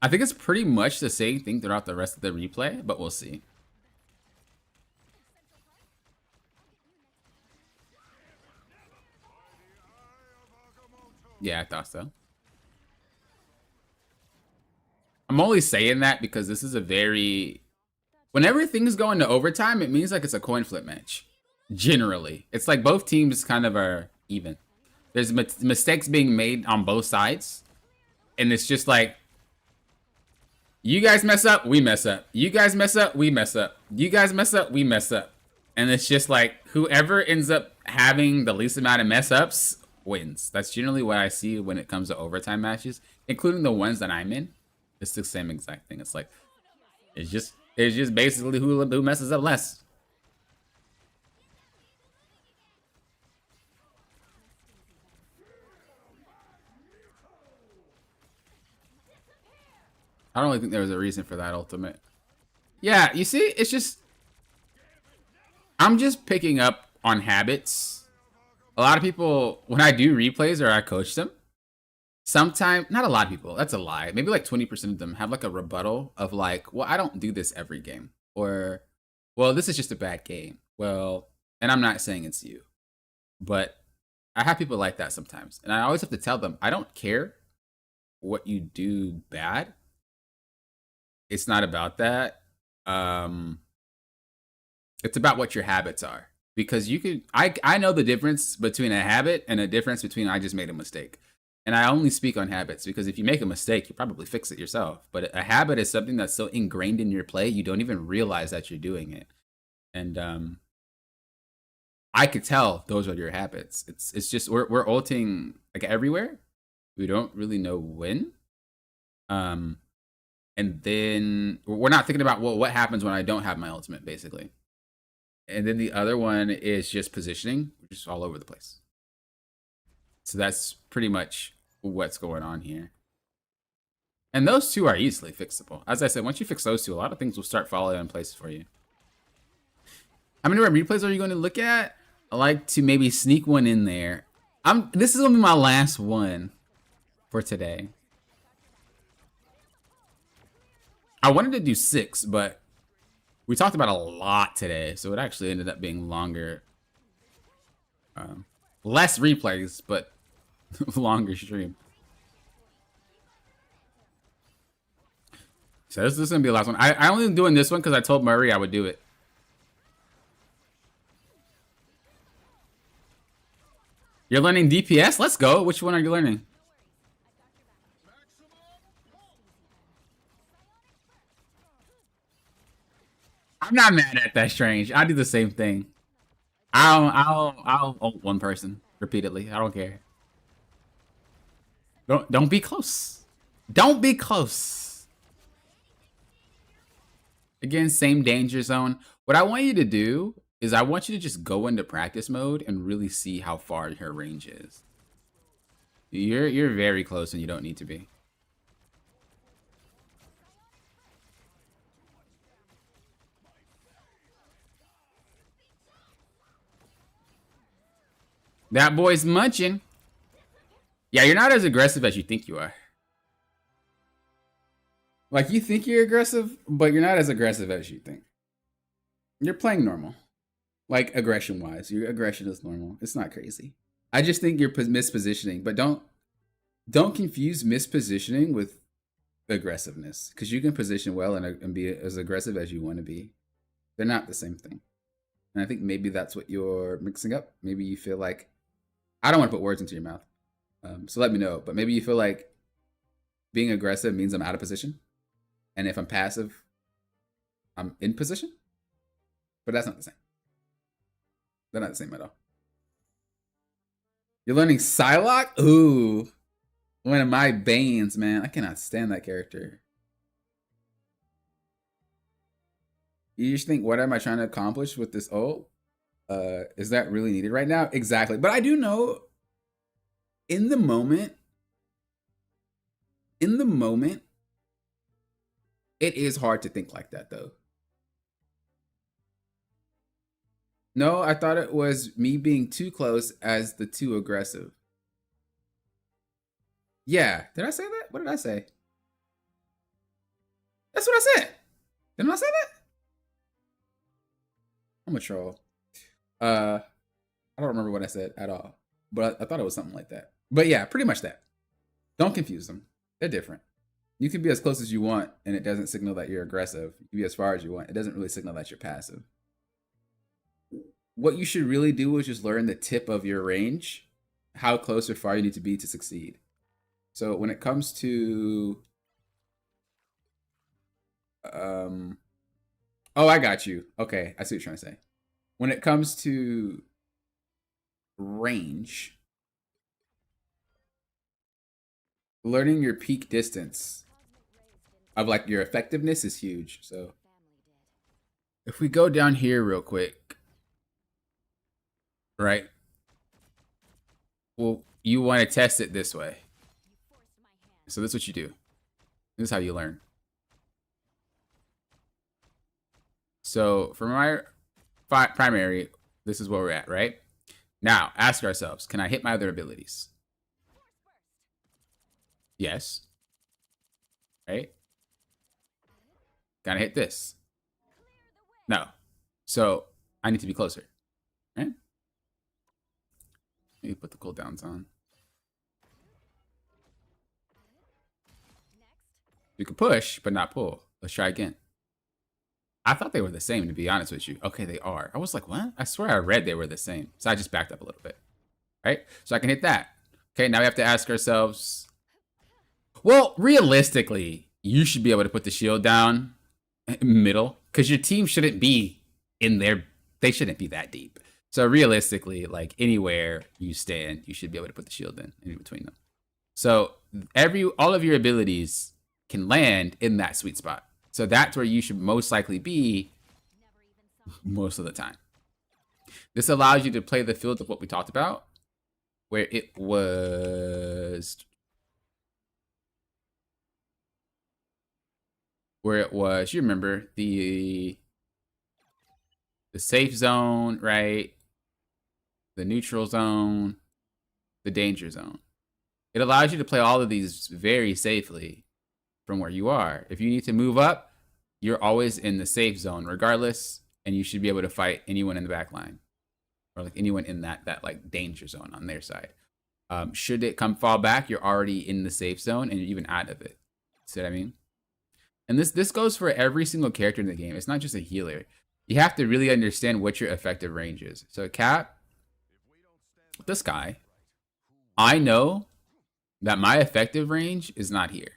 I think it's pretty much the same thing throughout the rest of the replay, but we'll see. Yeah, I thought so. I'm only saying that because this is a very... Whenever things go into overtime, it means like it's a coin flip match. Generally. It's like both teams kind of are even. There's mistakes being made on both sides. And it's just like, you guys mess up, we mess up. You guys mess up, we mess up. You guys mess up, we mess up. And it's just like, whoever ends up having the least amount of mess ups wins. That's generally what I see when it comes to overtime matches, including the ones that I'm in. It's the same exact thing. It's like, it's just basically who messes up less. I don't really think there was a reason for that ultimate. Yeah, you see, it's just... I'm just picking up on habits. A lot of people, when I do replays or I coach them, sometimes, not a lot of people, that's a lie. Maybe like 20% of them have like a rebuttal of like, well, I don't do this every game. Or, well, this is just a bad game. Well, and I'm not saying it's you. But I have people like that sometimes. And I always have to tell them, I don't care what you do bad. It's not about that. It's about what your habits are. because you could. I know the difference between a habit and a difference between I just made a mistake. And I only speak on habits because if you make a mistake, you probably fix it yourself. But a habit is something that's so ingrained in your play, you don't even realize that you're doing it. And I could tell those are your habits. It's just we're ulting like everywhere. We don't really know when. Um, and then we're not thinking about what happens when I don't have my ultimate, basically. And then the other one is just positioning, just all over the place. So that's pretty much what's going on here. And those two are easily fixable. As I said, once you fix those two, a lot of things will start falling in place for you. How many replays are you going to look at? I like to maybe sneak one in there. This is gonna be my last one for today. I wanted to do 6, but we talked about a lot today, so it actually ended up being longer. Less replays, but longer stream. So this is gonna be the last one. I only doing this one because I told Murray I would do it. You're learning DPS? Let's go. Which one are you learning? I'm not mad at that, Strange. I do the same thing. I'll ult one person repeatedly. I don't care. Don't be close. Don't be close. Again, same danger zone. What I want you to do is I want you to just go into practice mode and really see how far her range is. You're very close and you don't need to be. That boy's munching. Yeah, you're not as aggressive as you think you are. Like, you think you're aggressive, but you're not as aggressive as you think. You're playing normal. Like, aggression-wise. Your aggression is normal. It's not crazy. I just think you're mispositioning, but don't confuse mispositioning with aggressiveness, because you can position well and be as aggressive as you want to be. They're not the same thing. And I think maybe that's what you're mixing up. Maybe you feel like, I don't want to put words into your mouth, so let me know, but maybe you feel like being aggressive means I'm out of position, and if I'm passive, I'm in position. But that's not the same. They're not the same at all. You're learning Psylocke? Ooh. One of my banes, man. I cannot stand that character. You just think, what am I trying to accomplish with this ult? Is that really needed right now? Exactly. But I do know in the moment, it is hard to think like that, though. No, I thought it was me being too close as the too aggressive. Yeah. Did I say that? What did I say? That's what I said. Didn't I say that? I'm a troll. I don't remember what I said at all, but I thought it was something like that. But yeah, pretty much that. Don't confuse them. They're different. You can be as close as you want, and it doesn't signal that you're aggressive. You can be as far as you want. It doesn't really signal that you're passive. What you should really do is just learn the tip of your range, how close or far you need to be to succeed. So when it comes to, oh, I got you. Okay, I see what you're trying to say. When it comes to range, learning your peak distance of like your effectiveness is huge. So if we go down here real quick, right? Well, you want to test it this way. So this is what you do. This is how you learn. So for my primary, this is where we're at, right? Now, ask ourselves, can I hit my other abilities? Yes. Right? Can I hit this? No. So I need to be closer, right? Let me put the cooldowns on. You can push, but not pull. Let's try again. I thought they were the same, to be honest with you. Okay, they are. I was like, what? I swear I read they were the same. So I just backed up a little bit. Right? So I can hit that. Okay, now we have to ask ourselves, well, realistically, you should be able to put the shield down middle because your team shouldn't be in there. They shouldn't be that deep. So realistically, like anywhere you stand, you should be able to put the shield in between them. So all of your abilities can land in that sweet spot. So that's where you should most likely be most of the time. This allows you to play the field of what we talked about, where it was you remember the safe zone, right? The neutral zone, the danger zone. It allows you to play all of these very safely from where you are. If you need to move up, you're always in the safe zone regardless, and you should be able to fight anyone in the back line or like anyone in that like danger zone on their side. Should it come fall back, you're already in the safe zone and you're even out of it. See what I mean? And this goes for every single character in the game. It's not just a healer. You have to really understand what your effective range is. So Cap, this guy, I know that my effective range is not here.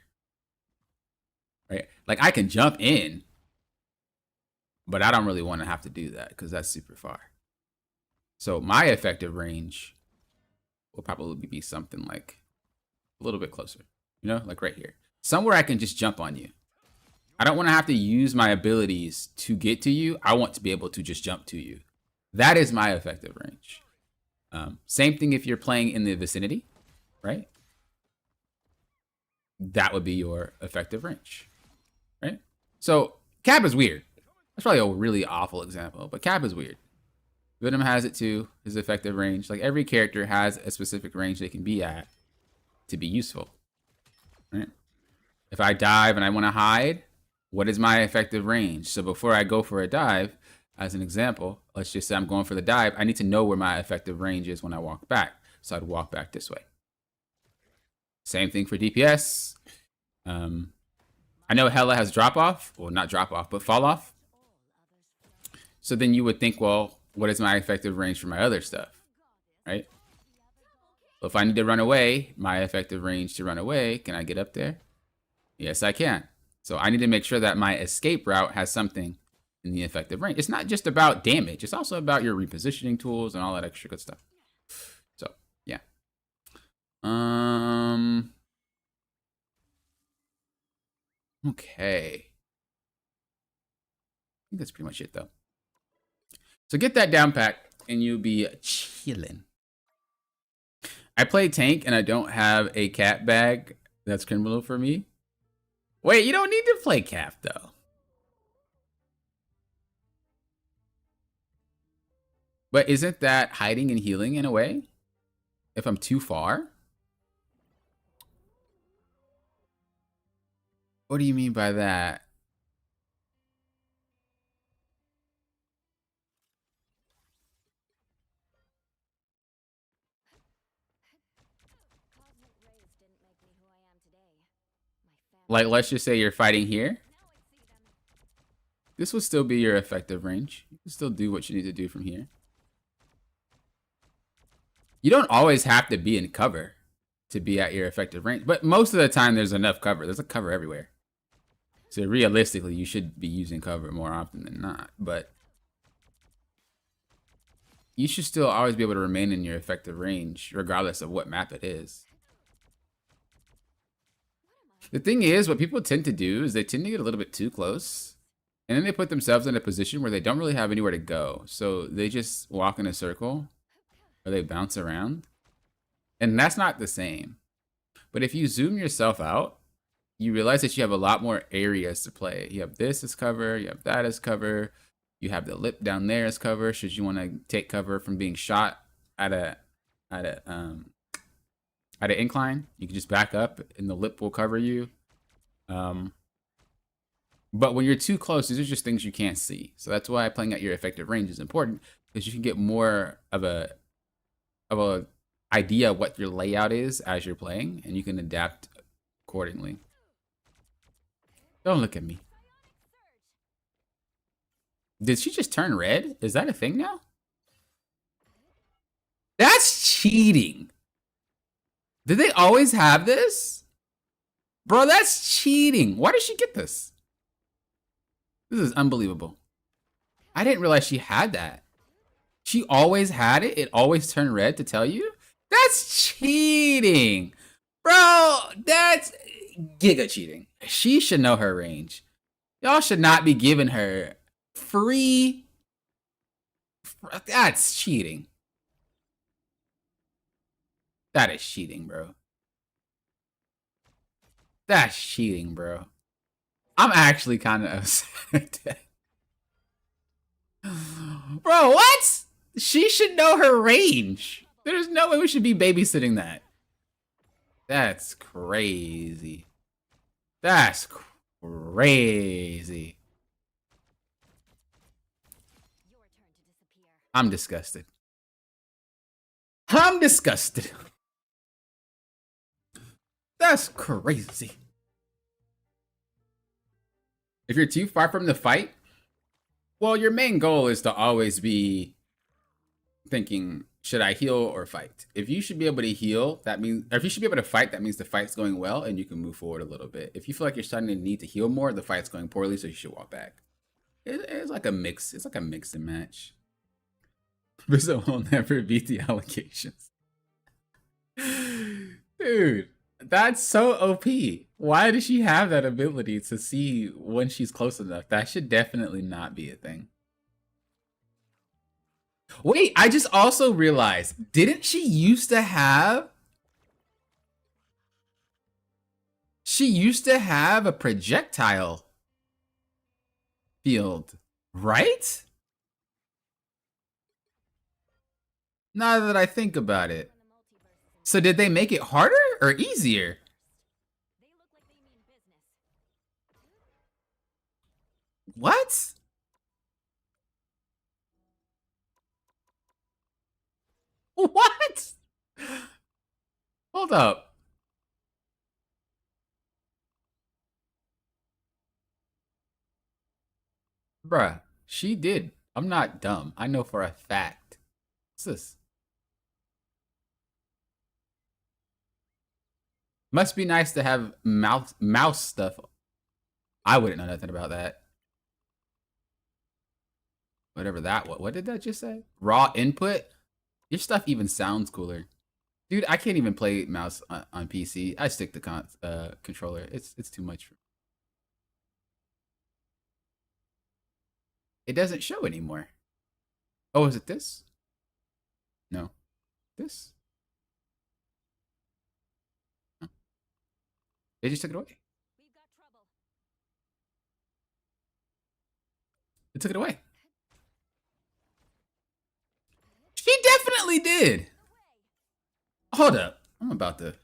Right? Like I can jump in, but I don't really want to have to do that because that's super far. So my effective range will probably be something like a little bit closer, you know, like right here. Somewhere I can just jump on you. I don't want to have to use my abilities to get to you. I want to be able to just jump to you. That is my effective range. Same thing if you're playing in the vicinity, right? That would be your effective range, right? So Cap is weird. That's probably a really awful example, but Cap is weird. Venom has it too, his effective range. Like every character has a specific range they can be at to be useful, right? If I dive and I want to hide, what is my effective range? So before I go for a dive, as an example, let's just say I'm going for the dive. I need to know where my effective range is when I walk back. So I'd walk back this way. Same thing for DPS. I know Hela has drop off, well, not drop off, but fall off. So then you would think, well, what is my effective range for my other stuff, right? Well, if I need to run away, my effective range to run away, can I get up there? Yes, I can. So I need to make sure that my escape route has something in the effective range. It's not just about damage. It's also about your repositioning tools and all that extra good stuff. So, yeah. Okay. I think that's pretty much it, though. So get that down pat, and you'll be chilling. I play tank, and I don't have a cat bag. That's criminal for me. Wait, you don't need to play cap, though. But isn't that hiding and healing in a way? If I'm too far? What do you mean by that? Like, let's just say you're fighting here. This will still be your effective range. You can still do what you need to do from here. You don't always have to be in cover to be at your effective range, but most of the time there's enough cover. There's a cover everywhere. So realistically, you should be using cover more often than not, but you should still always be able to remain in your effective range, regardless of what map it is. The thing is, what people tend to do is they tend to get a little bit too close, and then they put themselves in a position where they don't really have anywhere to go. So they just walk in a circle, or they bounce around, and that's not the same. But if you zoom yourself out, you realize that you have a lot more areas to play. You have this as cover, you have that as cover, you have the lip down there as cover, should you want to take cover from being shot at an incline. You can just back up and the lip will cover you. But when you're too close, these are just things you can't see. So that's why playing at your effective range is important, because you can get more of a idea of what your layout is as you're playing, and you can adapt accordingly. Don't look at me. Did she just turn red? Is that a thing now? That's cheating. Did they always have this? Bro, that's cheating. Why did she get this? This is unbelievable. I didn't realize she had that. She always had it? It always turned red to tell you? That's cheating. Bro, that's giga cheating. She should know her range. Y'all should not be giving her free. That's cheating. That is cheating, bro. That's cheating, bro. I'm actually kind of upset. Bro, what? She should know her range. There's no way we should be babysitting that. That's crazy. That's crazy. I'm disgusted. I'm disgusted. That's crazy. If you're too far from the fight, well, your main goal is to always be thinking, should I heal or fight? If you should be able to heal, that means, or if you should be able to fight, that means the fight's going well and you can move forward a little bit. If you feel like you're starting to need to heal more, the fight's going poorly, so you should walk back. It's like a mix. It's like a mix and match. Rizzo will never beat the allegations. Dude, that's so OP. Why does she have that ability to see when she's close enough? That should definitely not be a thing. Wait, I just also realized, didn't she used to have... She used to have a projectile field, right? Now that I think about it. So did they make it harder or easier? What? What? Hold up. Bruh, she did. I'm not dumb. I know for a fact. What's this? Must be nice to have mouse stuff. I wouldn't know nothing about that. Whatever that was. What did that just say? Raw input? Your stuff even sounds cooler. Dude, I can't even play mouse on PC. I stick to controller. It's too much. It doesn't show anymore. Oh, is it this? No. This? No. They just took it away. They took it away. She definitely did. Hold up. I'm about to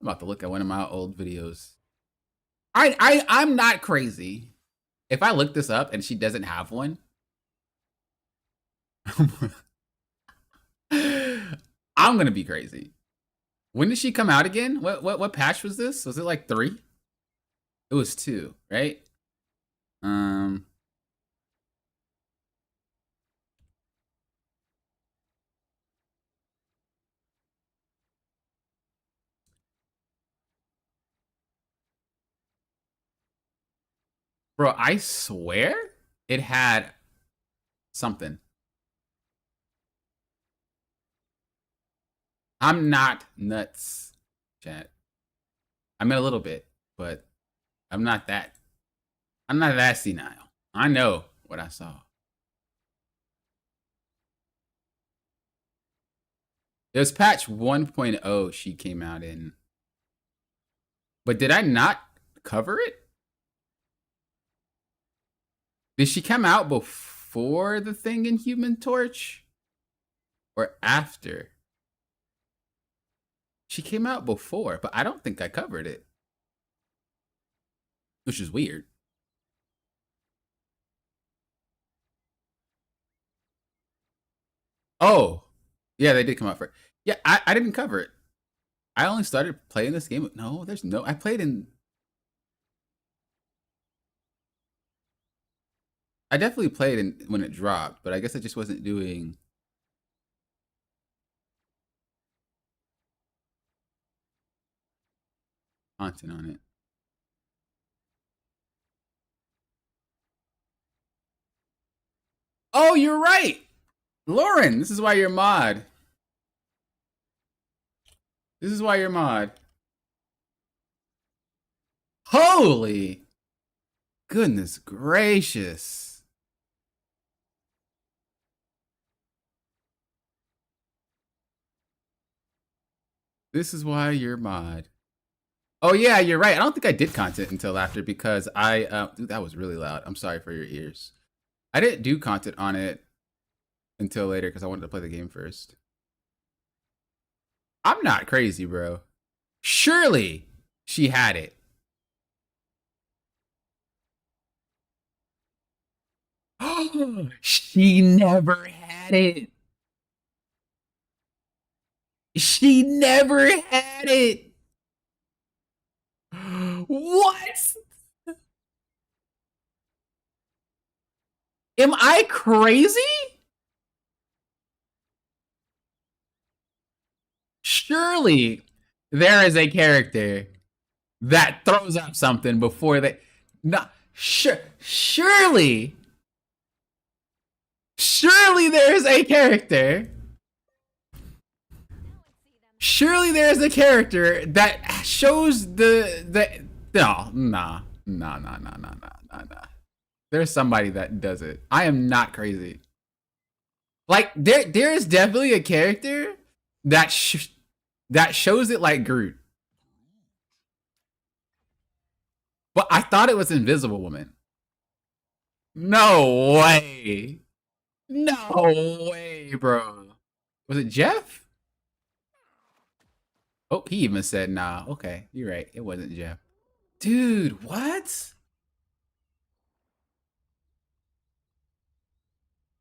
look at one of my old videos. I'm not crazy. If I look this up and she doesn't have one, I'm gonna be crazy. When did she come out again? What patch was this? Was it like 3? It was 2, right? Bro, I swear it had something. I'm not nuts, chat. I mean a little bit, but I'm not that senile. I know what I saw. It was patch 1.0 she came out in. But did I not cover it? Did she come out before the thing in Human Torch? Or after? She came out before, but I don't think I covered it. Which is weird. Oh, yeah, they did come out first. Yeah, I didn't cover it. I only started playing this game. No, there's no. I I definitely played when it dropped, but I guess I just wasn't doing content on it. Oh, you're right, Lauren. This is why you're mod. This is why you're mod. Holy goodness gracious. This is why you're mod. Oh yeah, you're right. I don't think I did content until after because dude, that was really loud. I'm sorry for your ears. I didn't do content on it until later because I wanted to play the game first. I'm not crazy, bro. Surely she had it. She never had it. She never had it. What? Am I crazy? Surely there is a character that throws up something before they. No, surely there is a character. Surely there is a character that shows the nah. There's somebody that does it. I am not crazy. Like there is definitely a character that that shows it like Groot. But I thought it was Invisible Woman. No way. No way, bro. Was it Jeff? Oh, he even said nah. Okay, you're right. It wasn't Jeff. Dude, what?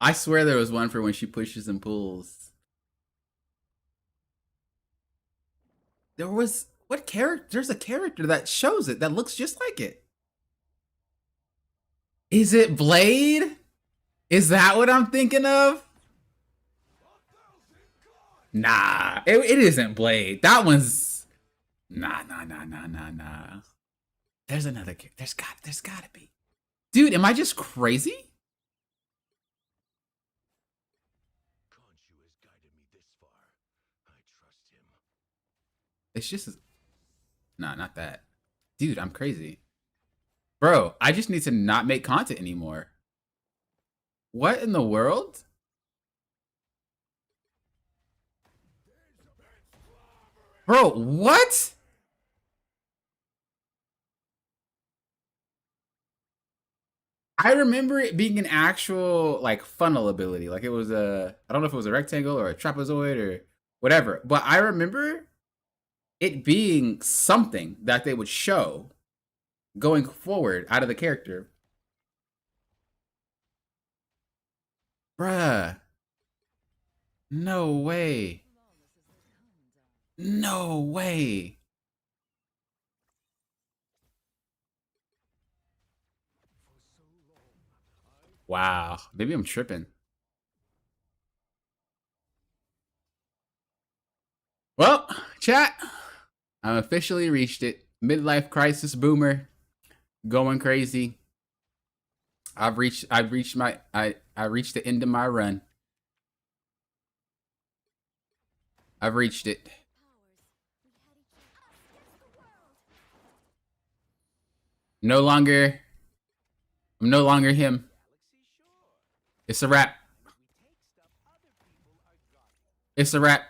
I swear there was one for when she pushes and pulls. There was what character? There's a character that shows it that looks just like it. Is it Blade? Is that what I'm thinking of? Nah, it isn't Blade. That one's nah. There's another. There's gotta be. Dude, am I just crazy? It's just nah, not that. Dude, I'm crazy. Bro, I just need to not make content anymore. What in the world? Bro, what? I remember it being an actual like funnel ability. Like it was I don't know if it was a rectangle or a trapezoid or whatever, but I remember it being something that they would show going forward out of the character. Bruh. No way. No way. Wow. Maybe I'm tripping. Well, chat, I officially reached it. Midlife crisis boomer. Going crazy. I reached the end of my run. I've reached it. I'm no longer him. It's a wrap. It's a wrap.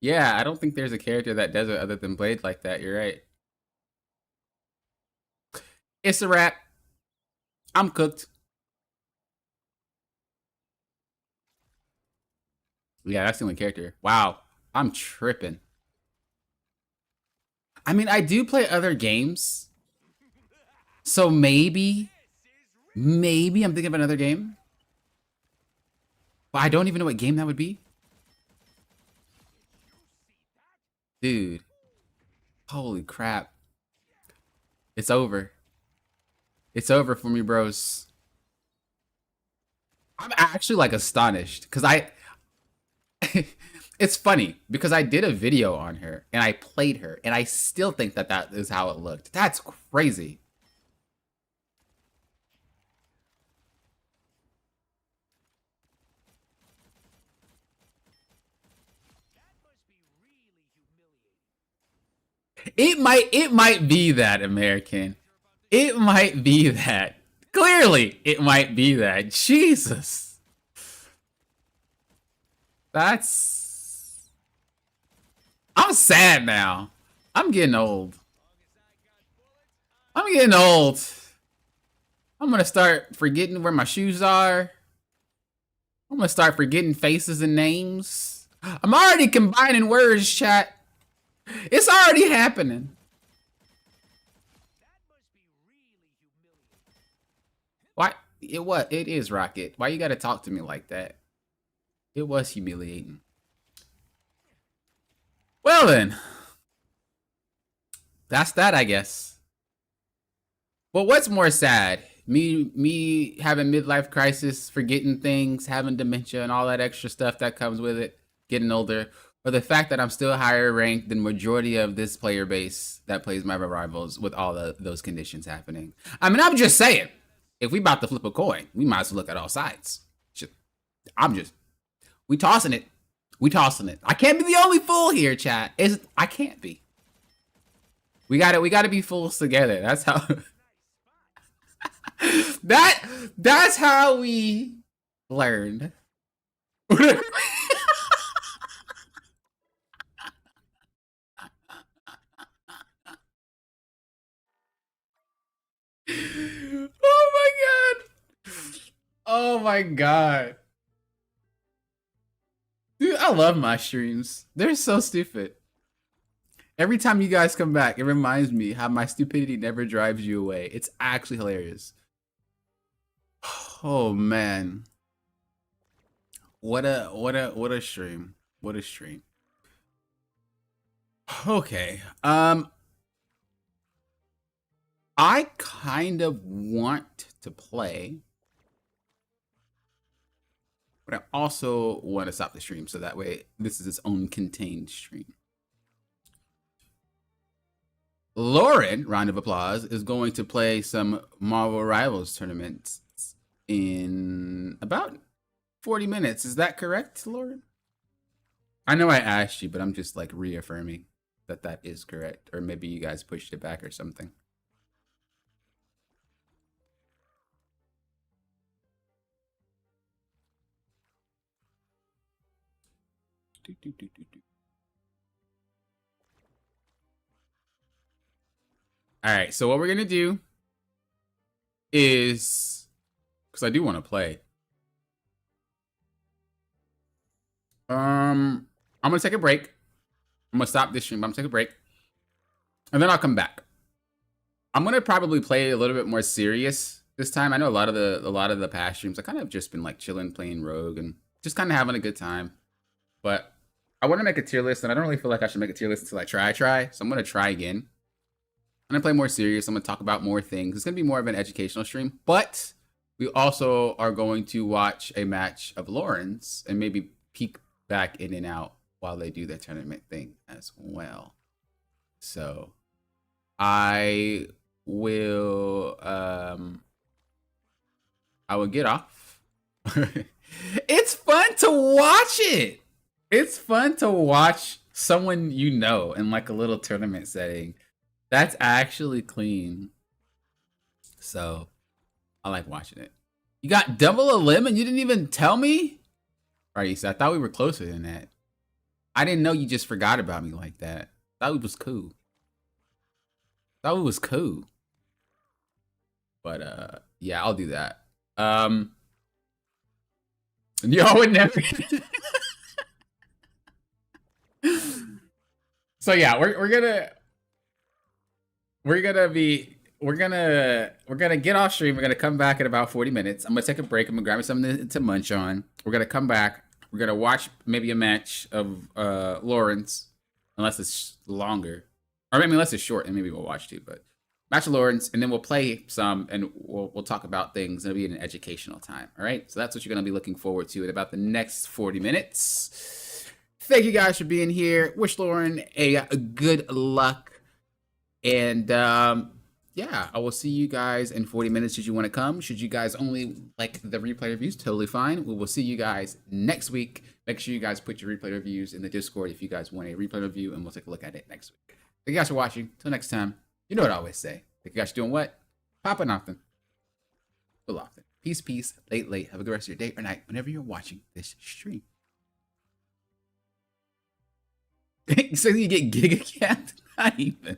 Yeah, I don't think there's a character that does it other than Blade like that. You're right. It's a wrap. I'm cooked. Yeah, that's the only character. Wow. I'm tripping. I mean, I do play other games. So maybe I'm thinking of another game. But I don't even know what game that would be. Dude. Holy crap. It's over. It's over for me, bros. I'm actually like astonished because it's funny because I did a video on her and I played her and I still think that that is how it looked. That's crazy. It might be that, American. It might be that. Clearly, it might be that. Jesus. That's... I'm sad now. I'm getting old. I'm getting old. I'm gonna start forgetting where my shoes are. I'm gonna start forgetting faces and names. I'm already combining words, chat. It's already happening. Why? It what? It is Rocket. Why you gotta talk to me like that? It was humiliating. Well then, that's that, I guess. But what's more sad? Me having midlife crisis, forgetting things, having dementia, and all that extra stuff that comes with it, getting older, or the fact that I'm still higher ranked than majority of this player base that plays my rivals with all those conditions happening. I mean, I'm just saying, if we about to flip a coin, we might as well look at all sides. We tossing it. We tossing it. I can't be the only fool here, chat. I can't be. We gotta be fools together. That's how. That's how we learned. Oh my god. Oh my god. Dude, I love my streams. They're so stupid. Every time you guys come back, it reminds me how my stupidity never drives you away. It's actually hilarious. Oh man. What a stream. What a stream. Okay. I kind of want to play, but I also want to stop the stream so that way this is its own contained stream. Lauren, round of applause, is going to play some Marvel Rivals tournaments in about 40 minutes. Is that correct, Lauren? I know I asked you, but I'm just like reaffirming that that is correct. Or maybe you guys pushed it back or something. All right, so what we're gonna do is, because I do want to play. I'm gonna take a break. I'm gonna stop this stream. I'm gonna take a break, and then I'll come back. I'm gonna probably play a little bit more serious this time. I know a lot of the past streams I kind of just been like chilling, playing Rogue, and just kind of having a good time. But I want to make a tier list, and I don't really feel like I should make a tier list until I try. So I'm gonna try again. I'm gonna play more serious. I'm gonna talk about more things. It's gonna be more of an educational stream, but we also are going to watch a match of Lauren's and maybe peek back in and out while they do their tournament thing as well. So I will get off. It's fun to watch it. It's fun to watch someone you know in like a little tournament setting. That's actually clean. So I like watching it. You got double a limb and you didn't even tell me? Right, so I thought we were closer than that. I didn't know you just forgot about me like that. Thought it was cool. Thought it was cool. But yeah, I'll do that. Y'all would never. So yeah, we're gonna we're gonna get off stream. We're gonna come back in about 40 minutes. I'm gonna take a break. I'm gonna grab me something to munch on. We're gonna come back. We're gonna watch maybe a match of Lawrence, unless it's longer, or maybe unless it's short, and maybe we'll watch two. But match of Lawrence, and then we'll play some, and we'll talk about things. It'll be an educational time. All right. So that's what you're gonna be looking forward to in about the next 40 minutes. Thank you guys for being here. Wish Lauren a good luck, and yeah, I will see you guys in 40 minutes. Should you want to come? Should you guys only like the replay reviews? Totally fine. We will see you guys next week. Make sure you guys put your replay reviews in the Discord if you guys want a replay review, and we'll take a look at it next week. Thank you guys for watching. Till next time, you know what I always say. Thank you guys for doing what? Popping often. Full often. Peace, peace. Late, late. Have a good rest of your day or night whenever you're watching this stream. So you get Giga Cat? Not even.